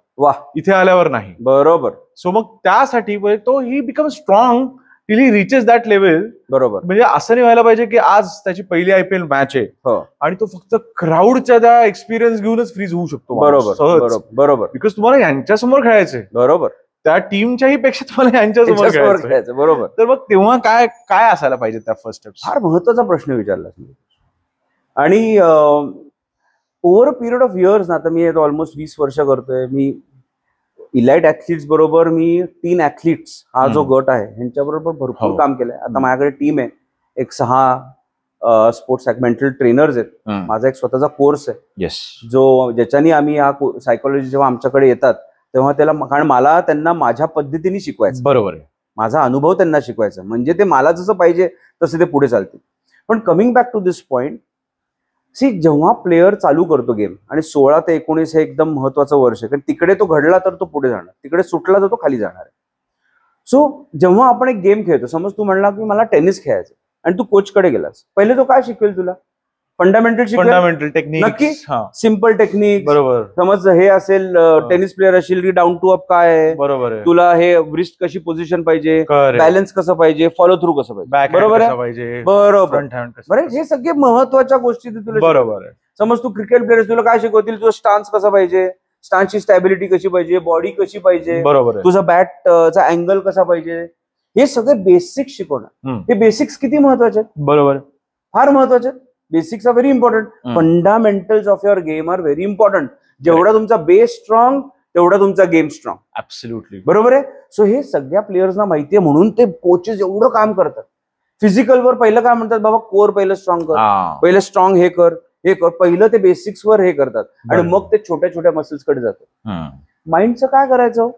इथे आल्यावर नाही. बरोबर. सो मग त्यासाठी तो he become strong till he reaches that level. बरोबर. म्हणजे असं नाही व्हायला पाहिजे की आज त्याची पहिली IPL मॅच आहे आणि तो फक्त क्राऊडच्या त्या एक्सपिरियन्स घेऊनच फ्रीज होऊ शकतो. बरोबर. बरोबर. बिकॉज तुम्हाला यांच्यासमोर खेळायचंय. बरोबर. त्या टीमच्याही पेक्षा तुम्हाला यांच्यासमोर खेळायचं. बरोबर. तर मग तेव्हा काय काय असायला पाहिजे त्या फर्स्ट स्टेप? फार महत्वाचा प्रश्न विचारला. आणि over a period of years ना, आता मी ऑलमोस्ट 20 वर्ष करतोय, मी इलाइट ऍथलीट्स बरोबर मी टीन ऍथलीट्स हा जो गट आहे ह्यांच्याबरोबर भरपूर हो. काम केलंय. आता माझ्याकडे टीम आहे, एक 6 स्पोर्ट्स मेंटल ट्रेनर्स आहेत. माझा एक स्वतःचा कोर्स आहे येस, ज्याच्यानी आम्ही सायकोलॉजी जेव्हा आमच्याकडे येतात तेव्हा त्याला, कारण मला त्यांना माझ्या पद्धतीने शिकवायचं, बरोबर आहे. माझा अनुभव त्यांना शिकवायचा, म्हणजे ते मला जसं पाहिजे तसे ते पुढे चालतील. पण coming back to this point, जेव्हा प्लेअर चालू करतो गेम, आणि 16 ते 19 हे एकदम महत्वाचं वर्ष आहे, कारण तिकडे तो घडला तर तो पुढे जाणार, तिकडे सुटला तर तो खाली जाणार आहे. सो जेव्हा आपण एक गेम खेळतो, समज तू म्हणला की मला टेनिस खेळायचं आणि तू कोचकडे गेलास, पहिले तो काय शिकवेल तुला? फंडामेंटल फंडामेंटल टेक्निक, नक्की सिम्पल टेक्निक. बरोबर. समज हे असेल टेनिस प्लेअर असेल की डाऊन टू अप काय आहे, बरोबर आहे, तुला हे रिस्ट कशी पोझिशन पाहिजे, बॅलन्स कसं पाहिजे, फॉलो थ्रू कसं पाहिजे, बरोबर आहे, बरोबर. बरं, हे सगळे महत्वाच्या गोष्टी तुला, बरोबर आहे. समज तू क्रिकेट प्लेअर, तुला काय शिकवतील? तुझा स्टान्स कसा पाहिजे, स्टान्सची स्टॅबिलिटी कशी पाहिजे, बॉडी कशी पाहिजे, बरोबर, तुझा बॅटचा अँगल कसा पाहिजे, हे सगळे बेसिक्स शिकवणार. हे बेसिक्स किती महत्वाचे आहेत? बरोबर, फार महत्वाचे आहेत. Basics are very important. Fundamentals of your game are very important. जेवढा तुमचा बेस स्ट्रॉंग तेवढा तुमचा गेम स्ट्रॉंग. ऍब्सोल्युटली बरोबर आहे. सो हे सगळ्या प्लेयर्सना माहिती आहे, म्हणून ते कोचेस एवढं काम करतात. फिजिकलवर पहिलं काय म्हणतात, बाबा कोर पहिलं स्ट्रॉंग कर, पहिलं स्ट्रॉंग हे कर, हे कर, पहिलं ते बेसिक्स वर हे करतात आणि मग ते छोट्या छोट्या मसल्स कडे जातात. माइंडचं काय करायचं?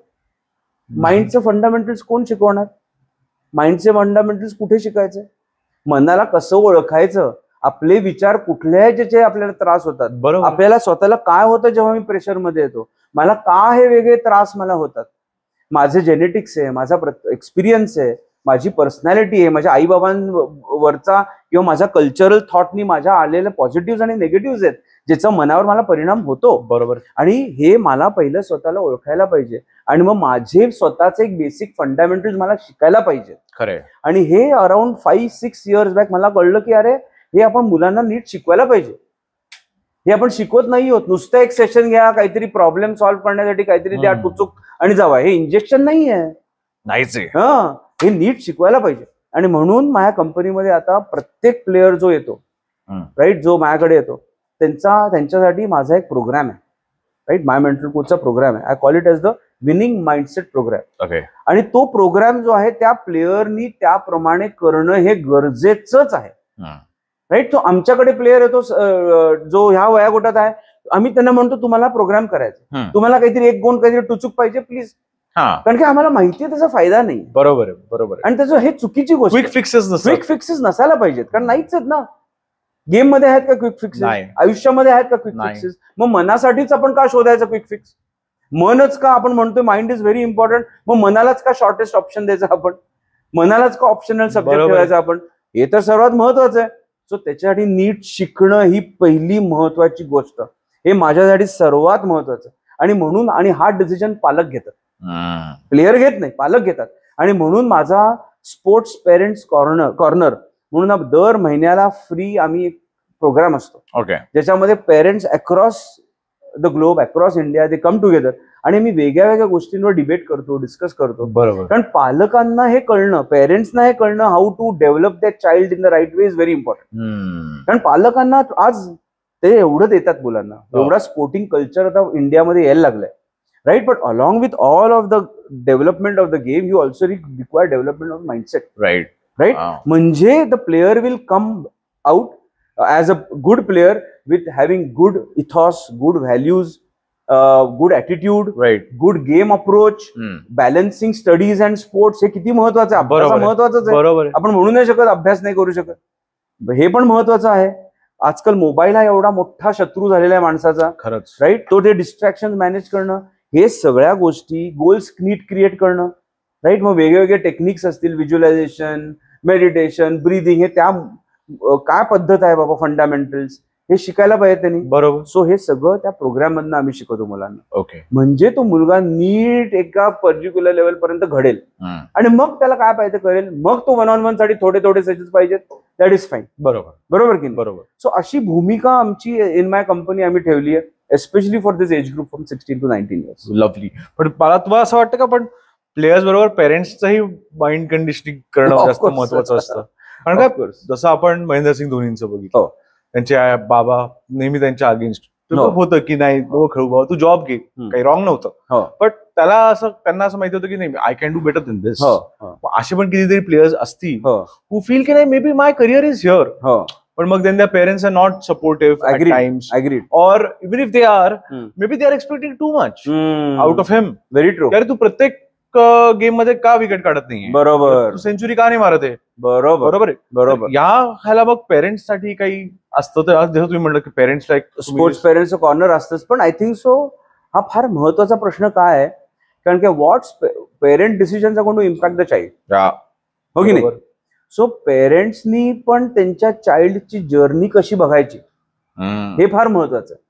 माइंडचं फंडामेंटल्स कोण शिकवणार? माइंडचे फंडामेंटल्स कुठे शिकायचे? मनाला कसं ओळखायचं, आपले विचार कुठल्या ज्याचे आपल्याला त्रास होतात, आपल्याला स्वतःला काय होतं जेव्हा मी प्रेशरमध्ये येतो, मला का हे वेगळे त्रास मला होतात, माझे जेनेटिक्स आहे, माझा एक्सपिरियन्स आहे, माझी पर्सनॅलिटी आहे, माझ्या आईबाबांवरचा किंवा माझ्या कल्चरल थॉटनी माझ्या आलेल्या पॉझिटिव्ह आणि निगेटिव्ह आहेत ज्याचा मनावर मला परिणाम होतो. बरोबर. आणि हे मला पहिलं स्वतःला ओळखायला पाहिजे आणि मग माझे स्वतःचे एक बेसिक फंडामेंटल्स मला शिकायला पाहिजे. खरं. आणि हे अराउंड 5-6 इयर्स बॅक मला कळलं की अरे हे आपण मुलांना नीट शिकवायला पाहिजे. हे आपण शिकवत नाही होत. नुसतं एक सेशन घ्या, काहीतरी प्रॉब्लेम सॉल्व्ह करण्यासाठी काहीतरी द्या टुचूक आणि जावा, हे इंजेक्शन नाही आहे, नाहीच आहे. हे नीट शिकवायला पाहिजे. आणि म्हणून माझ्या कंपनीमध्ये आता प्रत्येक प्लेअर जो येतो, राईट, जो माझ्याकडे येतो, त्यांच्यासाठी माझा एक प्रोग्राम आहे, राईट, माय मेंटल कोचचा प्रोग्राम आहे. I call it as the winning mindset programme. आणि तो प्रोग्राम जो आहे त्या प्लेअरनी त्याप्रमाणे करणं हे गरजेचंच आहे. राईट. तो आमच्याकडे प्लेअर येतो जो ह्या वयागटात आहे, आम्ही त्यांना म्हणतो तुम्हाला प्रोग्राम करायचा, तुम्हाला काहीतरी एक गुण काहीतरी टुचूक पाहिजे प्लीज, कारण की आम्हाला माहिती आहे त्याचा फायदा नाही. बरोबर आहे, बरोबर. आणि त्याचं हे चुकीची गोष्ट, क्विक फिक्सेस नसायला पाहिजेत, कारण नाहीच आहेत ना. गेम मध्ये आहेत का क्विक फिक्सेस? आयुष्यामध्ये आहेत का क्विक फिक्सेस? मग मनासाठीच आपण का शोधायचं क्विक फिक्स? मनच का आपण म्हणतोय माइंड इज व्हेरी इम्पॉर्टंट, मग मनालाच का शॉर्टेस्ट ऑप्शन द्यायचं आपण? मनालाच का ऑप्शनल सब्जेक्ट ठेवायचा आपण? हे तर सर्वात महत्वाचं आहे. सो त्याच्यासाठी नीट शिकणं ही पहिली महत्वाची गोष्ट, हे माझ्यासाठी सर्वात महत्वाचं. आणि म्हणून, आणि हा डिसिजन पालक घेतात, प्लेअर घेत नाही, पालक घेतात. आणि म्हणून माझा स्पोर्ट्स पेरेंट्स कॉर्नर म्हणून दर महिन्याला फ्री आम्ही एक प्रोग्राम असतो, ज्याच्यामध्ये parents across the globe, across India, they come together आणि मी वेगळ्या वेगळ्या गोष्टींवर डिबेट करतो, डिस्कस करतो. बरोबर. कारण पालकांना हे कळणं, पेरेंट्सना हे कळणं, how to develop that child in the right way is very important. कारण पालकांना आज ते एवढं देतात मुलांना, एवढा स्पोर्टिंग कल्चर आता इंडियामध्ये यायला लागलाय, right. But along with all of the development of the game you also require development of mindset. Right, right. म्हणजे the player will come out as a good player with having good ethos, good values, good attitude, right, good game approach, balancing studies and sports. हे किती महत्वाचं आहे, अभ्यास महत्वाचाच आहे. बरोबर. आपण म्हणू नाही शकत अभ्यास नाही करू शकत, हे पण महत्वाचं आहे. आजकाल मोबाईल हा एवढा मोठा शत्रू झालेला आहे माणसाचा, खरंच, राईट. तो ते डिस्ट्रॅक्शन मॅनेज करणं, हे सगळ्या गोष्टी, गोल्स नीट क्रिएट करणं, राईट. मग वेगवेगळे टेक्निक्स असतील, व्हिज्युअलायझेशन, मेडिटेशन, ब्रीदिंग, हे त्या काय पद्धत आहे बाबा, फंडामेंटल्स, हे शिकायला पाहिजे त्यांनी. बरोबर. सो हे सगळं त्या प्रोग्राम मधनं आम्ही शिकवतो मुलांना. ओके. म्हणजे तो मुलगा नीट एका पर्टिक्युलर लेवल पर्यंत घडेल आणि मग त्याला काय पाहिजे करेल. मग तो 1-on-1 साठी थोडे सेशन्स पाहिजेत, दॅट इज फाईन. बरोबर, बरोबर की बरोबर. सो अशी भूमिका आमची इन माय कंपनी आम्ही ठेवली आहे, especially for this age group from 16 to 19 years. लवली. पण मला तुम्हाला असं वाटतं का, पण प्लेयर्स बरोबर पेरेंट्सचंही माइंड कंडिशनिंग करणं जास्त महत्वाचं असतं? कारण का, जसं आपण महेंद्रसिंग धोनींचं बघितलं, त्यांचे बाबा नेहमी त्यांच्या अगेन्स्ट तो होतं की नाही तो खेळू बाबा, तू जॉब घे, काही रॉंग नव्हतं. बट त्यांना असं माहिती होतं की नाही I can do better than this. असे पण कितीतरी प्लेयर्स असतील हू फील की नाही maybe my career is here, पण मग then their parents are not supportive at times, और even if they are maybe they are expecting too much out of him. Very true. अरे तू प्रत्येक गेम मध्ये का विकेट काढत नाहीये, बरोबर, तू सेंचुरी का नाही मारत आहे, बरोबर बरोबर. या ह्याला मग पेरेंट्स साठी काही असतं, तर जसं तुम्ही म्हटलं की पेरेंट्सला स्पोर्ट्स पेरेंट्सचं कॉर्नर असतंच. पण आय थिंक सो हा फार महत्वाचा प्रश्न काय आहे, कारण की what's parent decisions are going to impact the child, हो की नाही. सो पेरेंट्सनी पण त्यांच्या चाइल्डची जर्नी कशी बघायची हे फार महत्वाचं आहे.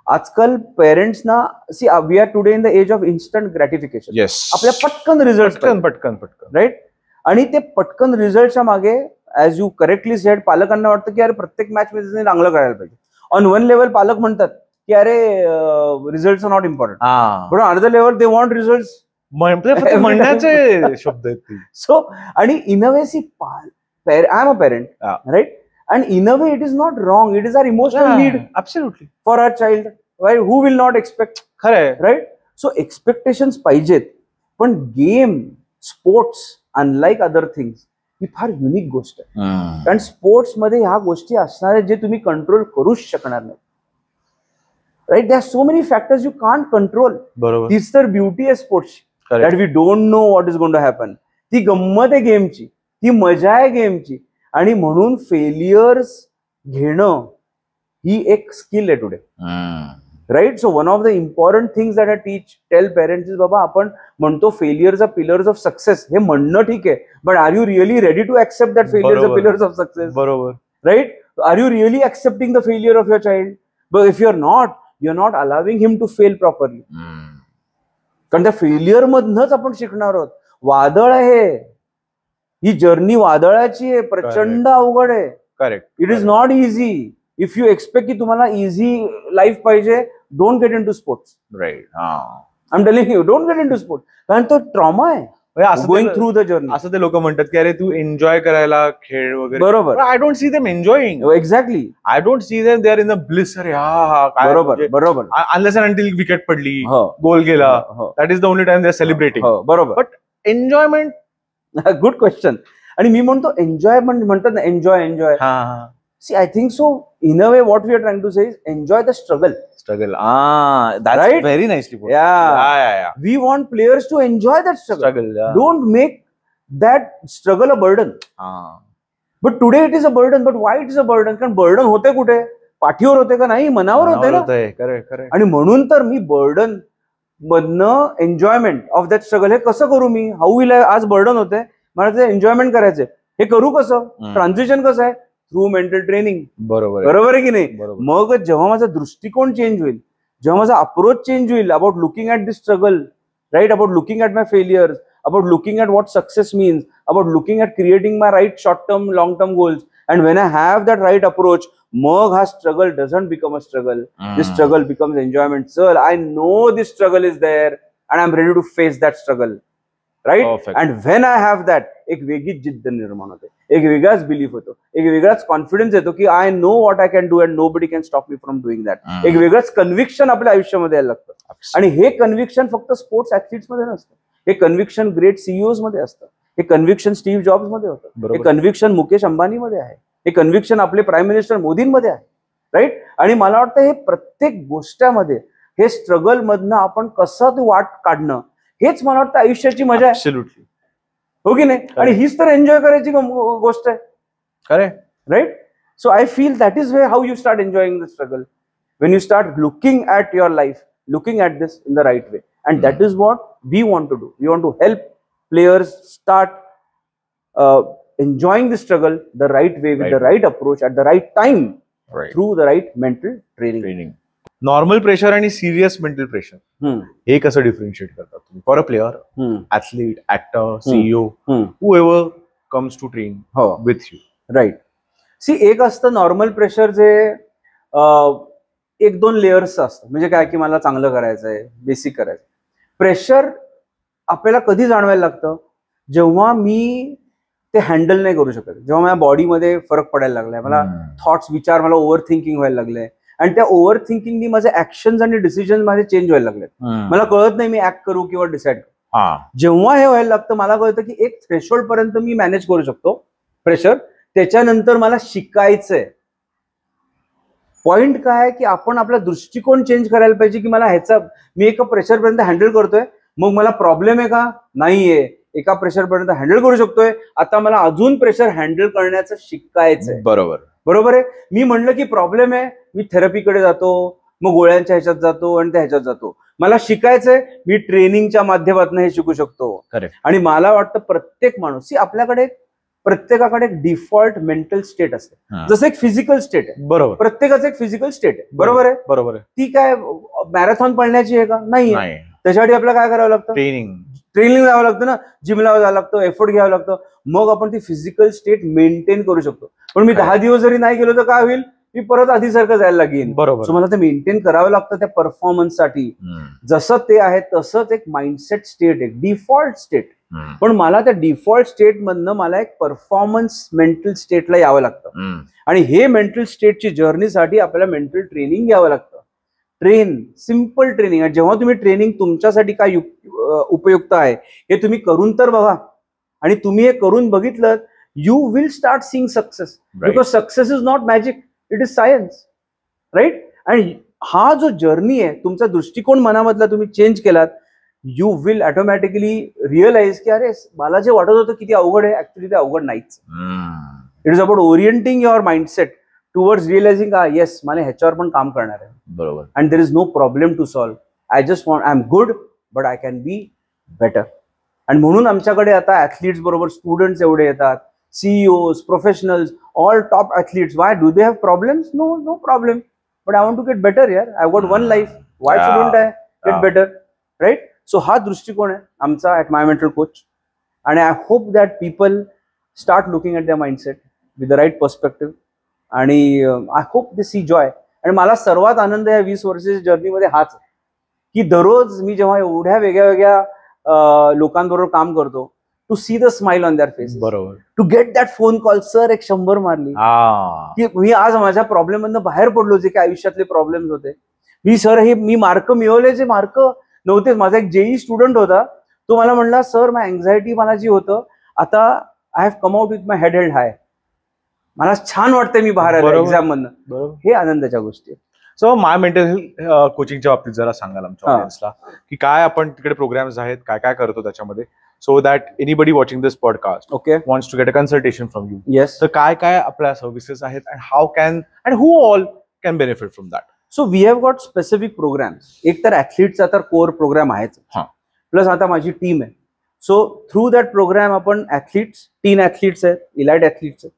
आजकाल पेरेंट्सना see we are today in the age of instant gratification. आपल्या पटकन रिझल्ट पटकन राईट. आणि ते पटकन रिझल्टच्या मागे ॲज यू करेक्टली सेड पालकांना वाटतं की अरे प्रत्येक मॅच मध्ये चांगलं करायला पाहिजे. ऑन वन लेवल पालक म्हणतात की अरे result are not important, but on other level they want result म्हणण्याचे शब्द आहेत. सो आणि in a way see I am a parent, right, and in a way it is not wrong, it is our emotional need absolutely for our child, right? Who will not expect, right? So expectations पाहिजेत, पण game sports unlike other things ही फार युनिक गोष्ट आहे. कारण स्पोर्ट्स मध्ये ह्या गोष्टी असणार आहेत जे तुम्ही कंट्रोल करूच शकणार नाही, right. They are so many factors you can't control. बरोबर. तीच तर ब्युटी आहे स्पोर्ट्सची, that we don't know what is going to happen. ती गंमत आहे गेमची, ती मजा आहे गेमची, आणि म्हणून फेलियर्स घेणं ही एक स्किल आहे today, right. So one of the important things that I tell parents is बाबा आपण म्हणतो failures are pillars of success, हे म्हणणं ठीक आहे, but are you really ready to accept that failures are pillars of success? बरोबर, right. Are you really accepting the failure of your child? But if you are not allowing him to fail properly. कारण त्या फेलियर मधनच आपण शिकणार आहोत. वादळ आहे ही जर्नी, वादळाची आहे, प्रचंड अवघड आहे. Correct. It is not easy. If you expect की तुम्हाला इझी लाईफ पाहिजे, don't get into sports. Right. I am telling you, don't get into sports. कारण तो ट्रॉमा आहे, गोइंग थ्रू द जर्नी. असं ते लोक म्हणतात की अरे तू एन्जॉय करायला खेळ वगैरे. बरोबर. I don't see them enjoying. Exactly. I don't see them they are in the bliss. अरे काय. बरोबर, बरोबर. अनलेस अँड अंटिल विकेट पडली, गोल गेला, that is the only time they are celebrating. बरोबर. But enjoyment, good question. आणि मी म्हणतो एन्जॉय म्हणतात ना, enjoy. See I think so in a way what we are trying to say is enjoy the struggle. That's very nicely put. Yeah. We want players to enjoy that struggle. Don't make that struggle a burden. But today it is a burden. But why it is a burden? कारण burden होते कुठे? पाठीवर होते का नाही, मनावर होते ना. खरं. आणि म्हणून तर मी बर्डन मधनं एन्जॉयमेंट ऑफ दॅट स्ट्रगल हे कसं करू मी? How will I? आज बर्डन होते, मला ते एन्जॉयमेंट करायचंय, हे करू कसं? ट्रान्झिशन कसं आहे? Through mental training. बरोबर आहे की नाही? मग जेव्हा माझा दृष्टिकोन चेंज होईल, जेव्हा माझा अप्रोच चेंज होईल about looking at this struggle, right, about looking at my failures, about looking at what success means, about looking at creating my right short term long term goals, and when I have that right approach, मग हा struggle doesn't become a struggle. This struggle becomes enjoyment. Sir, I know this struggle is there and I am ready to face that struggle, right. And when I have that, एक वेगळीच जिद्द निर्माण होते, एक वेगळाच बिलीफ होतो, एक वेगळाच कॉन्फिडन्स येतो की I know what I can do and nobody can stop me from doing that. एक वेगळंच कन्व्हिक्शन आपल्या आयुष्यामध्ये यायला लागतं. आणि हे कन्व्हिक्शन फक्त स्पोर्ट्स ऍथलीट्स मध्ये नसतं, हे कन्व्हिक्शन ग्रेट सीईओज मध्ये असतं, हे कन्व्हिक्शन स्टीव्ह जॉब्स मध्ये होतं, हे कन्व्हिक्शन मुकेश अंबानी मध्ये आहे, हे कन्व्हिक्शन आपले प्राईम मिनिस्टर मोदींमध्ये आहे, राईट. आणि मला वाटतं हे प्रत्येक गोष्टीमध्ये हे स्ट्रगल मधनं आपण कसं ते वाट काढणं, हेच मला वाटतं आयुष्याची मजा आहे. ऍब्सोल्युटली. हो की नाही? आणि हीच तर एन्जॉय करायची गोष्ट आहे, खरं, right. So I feel that is way how you start enjoying the struggle, when you start looking at your life, looking at this in the right way. And that is what we want to do. We want to help players start enjoying the struggle the right way, with the right approach at the right time, through the right mental training. Normal pressure आणि सिरियस मेंटल प्रेशर हे कसं डिफरन्शिएट करतात तुम्ही for a player, athlete, actor, CEO, whoever comes to train with you? Right. See एक असतं नॉर्मल प्रेशर जे 1-2 लेयर्स असतं. म्हणजे काय की मला चांगलं करायचंय, बेसिक करायचं. प्रेशर आपल्याला कधी जाणवायला लागतं? जेव्हा मी ते हँडल नाही करू शकत, जेव्हा माझ्या बॉडीमध्ये फरक पडायला लागलाय, मला थॉट्स, विचार, मला ओव्हर थिंकिंग व्हायला लागले, आणि त्या ओव्हर थिंकिंगनी माझे ऍक्शन्स आणि डिसिजन माझे चेंज व्हायला लागले. मला कळत नाही मी ऍक्ट करू किंवा डिसाईड करू. जेव्हा हे व्हायला लागतं मला कळतं की एक थ्रेशोल्ड पर्यंत मी मॅनेज करू शकतो प्रेशर, त्याच्यानंतर मला शिकायचंय. पॉइंट काय आहे की आपण आपला दृष्टिकोन चेंज करायला पाहिजे की मला मी एका प्रेशर पर्यंत हँडल करतोय, मग मला प्रॉब्लेम आहे का? नाहीये. एका प्रेशर पर्यंत हँडल करू शकतोय, आता मला अजून प्रेशर हँडल करण्याचं शिकायचंय. बरोबर आहे. मी म्हणलं की प्रॉब्लेम आहे, मी थेरपीकडे जातो, मग गोळ्यांच्या ह्याच्यात जातो आणि त्या ह्याच्यात जातो. मला शिकायचंय, मी ट्रेनिंगच्या माध्यमातून हे शिकू शकतो. आणि मला वाटतं प्रत्येक माणूस आपल्याकडे प्रत्येकाकडे एक डिफॉल्ट मेंटल स्टेट असते, जसं एक फिजिकल स्टेट आहे. बरोबर. प्रत्येकाचं एक फिजिकल स्टेट आहे. बरोबर आहे. ती काय मॅरेथॉन पळण्याची आहे का? नाही. त्याच्यासाठी आपल्याला काय करावं लागतं? ट्रेनिंग जावं लागतं ना, जिमला जावं लागतं, एफर्ट घ्यावं लागतं, मग आपण ती फिजिकल स्टेट मेंटेन करू शकतो. पण मी 10 दिवस जरी नाही गेलो तर काय होईल? मी परत आधीसारखं जायला लागेन. बरोबर. सो मला ते मेंटेन करावं लागतं त्या परफॉर्मन्ससाठी. जसं ते आहे तसंच एक माइंडसेट स्टेट, एक डिफॉल्ट स्टेट. पण मला त्या डिफॉल्ट स्टेट मधनं मला एक परफॉर्मन्स मेंटल स्टेटला यावं लागतं. आणि हे मेंटल स्टेटची जर्नीसाठी आपल्याला मेंटल ट्रेनिंग घ्यावं लागतं. Simple training. जेव्हा तुम्ही ट्रेनिंग तुमच्यासाठी काय उपयुक्त आहे हे तुम्ही करून तर बघा, आणि तुम्ही हे करून बघितलं, you will start seeing success. Because success is not magic, it is science. Right. आणि हा जो जर्नी आहे, तुमचा दृष्टिकोन मनामधला तुम्ही चेंज केलात, यू विल ऑटोमॅटिकली रिअलाइज की अरे मला जे वाटत होतं किती अवघड आहे, ऍक्च्युली ते अवघड नाहीच. It is about orienting your mindset towards realizing yes मला ह्याच्यावर पण काम करणार आहे. बरोबर. And there is no problem to solve. I am good but I can be better. आणि म्हणून आमच्याकडे आता ऍथलीट्स बरोबर स्टुडंट्स एवढे येतात, CEOs, professionals, all top athletes. Why do they have problems? No problem, but I want to get better. यार, I got one life, why shouldn't I get better? Right. So हा दृष्टिकोन आहे आमचा ॲट माय मेंटल कोच. आणि I hope that people start looking at their mindset with the right perspective. आणि I hope they see joy. आणि मला सर्वात आनंद या 20 वर्षाच्या जर्नीमध्ये हाच की दररोज मी जेव्हा एवढ्या वेगळ्या वेगळ्या लोकांबरोबर काम करतो, to see the smile on their face. बरोबर. To get that phone call, sir एक 100 मारली, की मी आज माझ्या प्रॉब्लेम मधनं बाहेर पडलो, जे काही आयुष्यातले प्रॉब्लेम्स होते. मी मार्क मिळवले, जे मार्क नव्हतेच. माझा एक JEE स्टुडंट होता, तो मला म्हणला, सर माझी अँझायटी मला जी होतं, आता I have come out with my head held high. मला छान वाटतंय मी बाहेर आलो एक्झाम मधनं. हे आनंदाच्या गोष्टी आहेत. सो माय मेंटल हेल्थ कोचिंगच्या बाबतीत जरा सांगाल आमच्या ऑडियन्सला की काय आपण तिकडे प्रोग्राम्स आहेत, काय काय करतो त्याच्यामध्ये, so that anybody watching this podcast wants to get a consultation from you. Yes. तर काय काय आपल्या सर्व्हिसेस आहेत and how can and who all can benefit from that? So we have got specific programs. एक तर ऍथलीटचा तर कोर प्रोग्राम आहेच, प्लस आता माझी टीम आहे. सो थ्रू दॅट प्रोग्राम आपण ऍथलीट्स, टीन ऍथलीट्स आहेत, इलाइट ऍथलीट्स आहेत,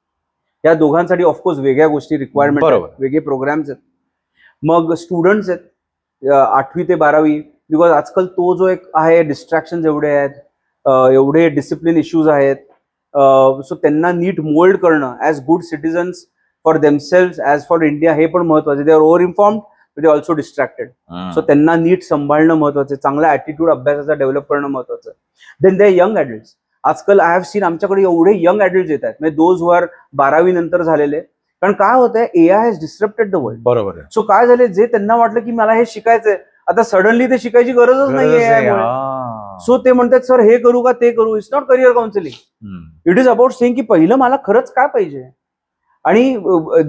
या दोघांसाठी ऑफकोर्स वेगळ्या गोष्टी रिक्वायरमेंट, वेगळे प्रोग्राम्स आहेत. मग स्टुडंट्स आहेत 8वी ते 12वी, बिकॉज आजकाल तो जो एक आहे डिस्ट्रॅक्शन एवढे आहेत, एवढे डिसिप्लिन इश्यूज आहेत. सो त्यांना नीट मोल्ड करणं as good citizens for themselves, as for India, हे पण महत्वाचं. They are over informed but they also distracted. So त्यांना नीट सांभाळणं महत्वाचं आहे, चांगला ऍटिट्यूड अभ्यासाचा डेव्हलप करणं महत्वाचं आहे. Then they young adults. आजकाल आय हॅव सीन आमच्याकडे एवढे यंग ॲडल्ट्स येत आहेत, म्हणजे दोज वर 12वी नंतर झालेले. कारण काय होतंय, AI has disrupted the world. बरोबर. सो काय झाले, जे त्यांना वाटलं की मला हे शिकायचंय, आता सडनली ते शिकायची गरजच नाहीये. सो ते म्हणतात, सर हे करू का ते करू? It's not career counselling. It is about saying की पहिलं मला खरंच काय पाहिजे. आणि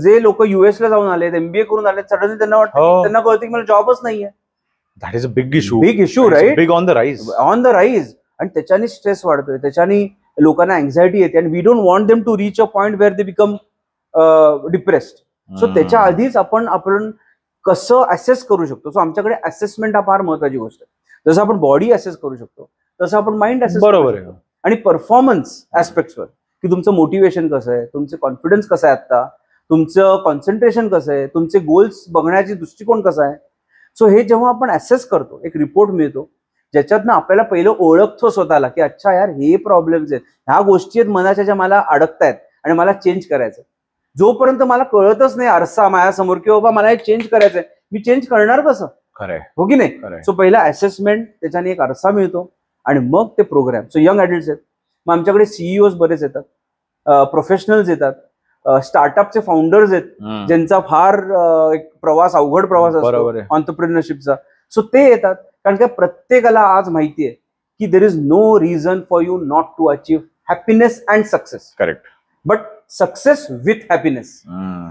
जे लोक US ला जाऊन आले, MBA करून आले, सडनली त्यांना वाटतं, त्यांना कळतं की मला जॉबच नाहीये. That is a big issue. Big issue, right. Big on the rise. आणि त्याच्याने स्ट्रेस वाढतोय, त्याच्याने लोकांना अँझायटी येते. आणि we don't want them to reach a point where they become depressed. So त्याच्या आधीच आपण कसं असेस करू शकतो. सो आमच्याकडे असेसमेंट हा फार महत्वाची गोष्ट आहे. जसं आपण बॉडी असेस करू शकतो, तसं आपण माइंड असेस. बरोबर आहे. आणि परफॉर्मन्स ऍस्पेक्ट्सवर, की तुमचं मोटिवेशन कसं आहे, तुमचं कॉन्फिडन्स कसं आहे, आता तुमचं कॉन्सन्ट्रेशन कसं आहे, तुमचे गोल्स बघण्याची दृष्टिकोन कसा आहे. सो हे जेव्हा आपण असेस करतो, एक रिपोर्ट मिळतो ज्याच्यातनं आपल्याला पहिलं ओळखतो स्वतःला की अच्छा यार हे प्रॉब्लेम्स आहेत, ह्या गोष्टी आहेत मनाच्या ज्या मला अडकतायत आणि मला चेंज करायचं. जोपर्यंत मला कळतच नाही आरसा माझ्यासमोर की बाबा मला हे चेंज करायचंय, मी चेंज करणार कसं? खरंय, हो की नाही? सो पहिला असेसमेंट, त्याच्याने एक आरसा मिळतो आणि मग ते प्रोग्राम. सो यंग ऍडल्ट्स आहेत, मग आमच्याकडे CEOs बरेच येतात, प्रोफेशनल्स येतात. स्टार्टअपचे फाउंडर्स आहेत ज्यांचा फार एक प्रवास, अवघड प्रवास असतो ऑन्टरप्रिनरशिपचा. सो ते येतात, कारण का प्रत्येकाला आज माहिती आहे की there is no reason for you not to achieve happiness and success. Correct. But success with happiness,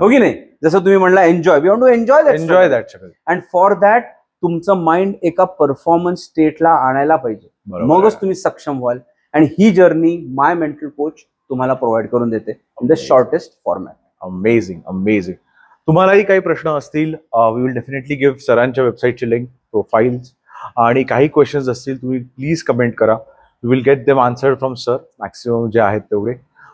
हो की नाही? जसं तुम्ही म्हणला enjoy, we want to enjoy that. And for that तुमचं माइंड एका परफॉर्मन्स स्टेटला आणायला पाहिजे, मगच तुम्ही सक्षम व्हाल. आणि ही जर्नी माय मेंटल कोच तुम्हाला प्रोव्हाइड करून देते in the shortest format. Amazing, amazing. तुम्हालाही काही प्रश्न असतील, वी विल डेफिनेटली गिव्ह सरांच्या वेबसाईटची लिंक, प्रोफाईल्स, आणि काही क्वेश्चन्स असतील तुम्ही प्लीज कमेंट करा. We will get them answered from sir, maximum जे आहेत तेवढे.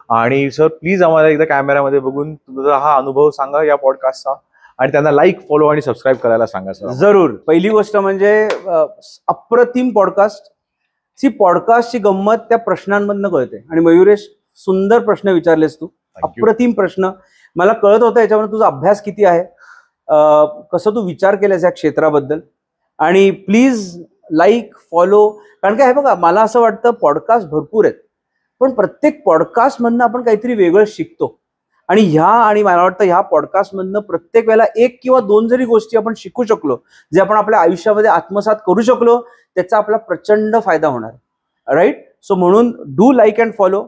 आणि सर प्लीज आम्हाला एकदा कॅमेरामध्ये बघून तुमचा हा अनुभव सांगा या पॉडकास्टचा, आणि त्यांना लाईक, फॉलो आणि सबस्क्राईब करायला सांगा सर. जरूर. पहिली गोष्ट म्हणजे अप्रतिम पॉडकास्ट. सी पॉडकास्टची गंमत त्या प्रश्नांमधनं कळते. आणि मयुरेश, सुंदर प्रश्न विचारलेस तू, अप्रतिम प्रश्न. मला कळत होतं याच्यामध्ये तुझा अभ्यास किती आहे, कसं तू विचार केलास या क्षेत्राबद्दल. आणि प्लीज लाईक, फॉलो, कारण काय आहे बघा, मला असं वाटतं पॉडकास्ट भरपूर आहेत, पण प्रत्येक पॉडकास्टमधनं आपण काहीतरी वेगळं शिकतो. आणि मला वाटतं ह्या पॉडकास्टमधनं प्रत्येक वेळेला 1 किंवा 2 जरी गोष्टी आपण शिकू शकलो, जे आपण आपल्या आयुष्यामध्ये आत्मसात करू शकलो, त्याचा आपला प्रचंड फायदा होणार. राईट. सो म्हणून do like and follow,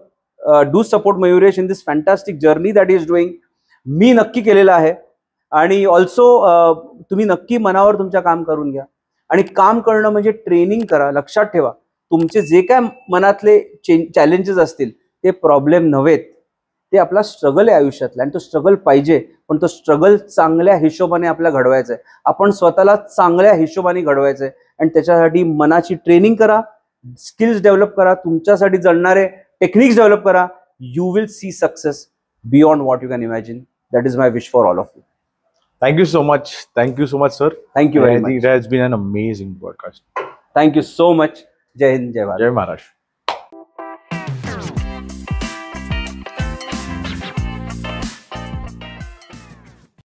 do support Mayuresh in this fantastic journey that is doing. मी नक्की केलेलं आहे. आणि ऑल्सो तुम्ही नक्की मनावर तुमच्या काम करून घ्या. आणि काम करणं म्हणजे ट्रेनिंग करा. लक्षात ठेवा, तुमचे जे काय मनातले चॅलेंजेस असतील ते प्रॉब्लेम नव्हेत, ते आपला स्ट्रगल आहे आयुष्यातला. आणि तो स्ट्रगल पाहिजे, पण तो स्ट्रगल चांगल्या हिशोबाने आपल्याला घडवायचा आहे. आपण स्वतःला चांगल्या हिशोबाने घडवायचं आहे. आणि त्याच्यासाठी मनाची ट्रेनिंग करा, स्किल्स डेव्हलप करा, तुमच्यासाठी जळणारे टेक्निक्स डेव्हलप करा. You will see success beyond what you can imagine. That is my wish for all of you. Thank you so much. Thank you so much, sir. Thank you very much. It has been an amazing podcast. Thank you so much. Jai Hind, Jai Bharat. Jai Maharashtra.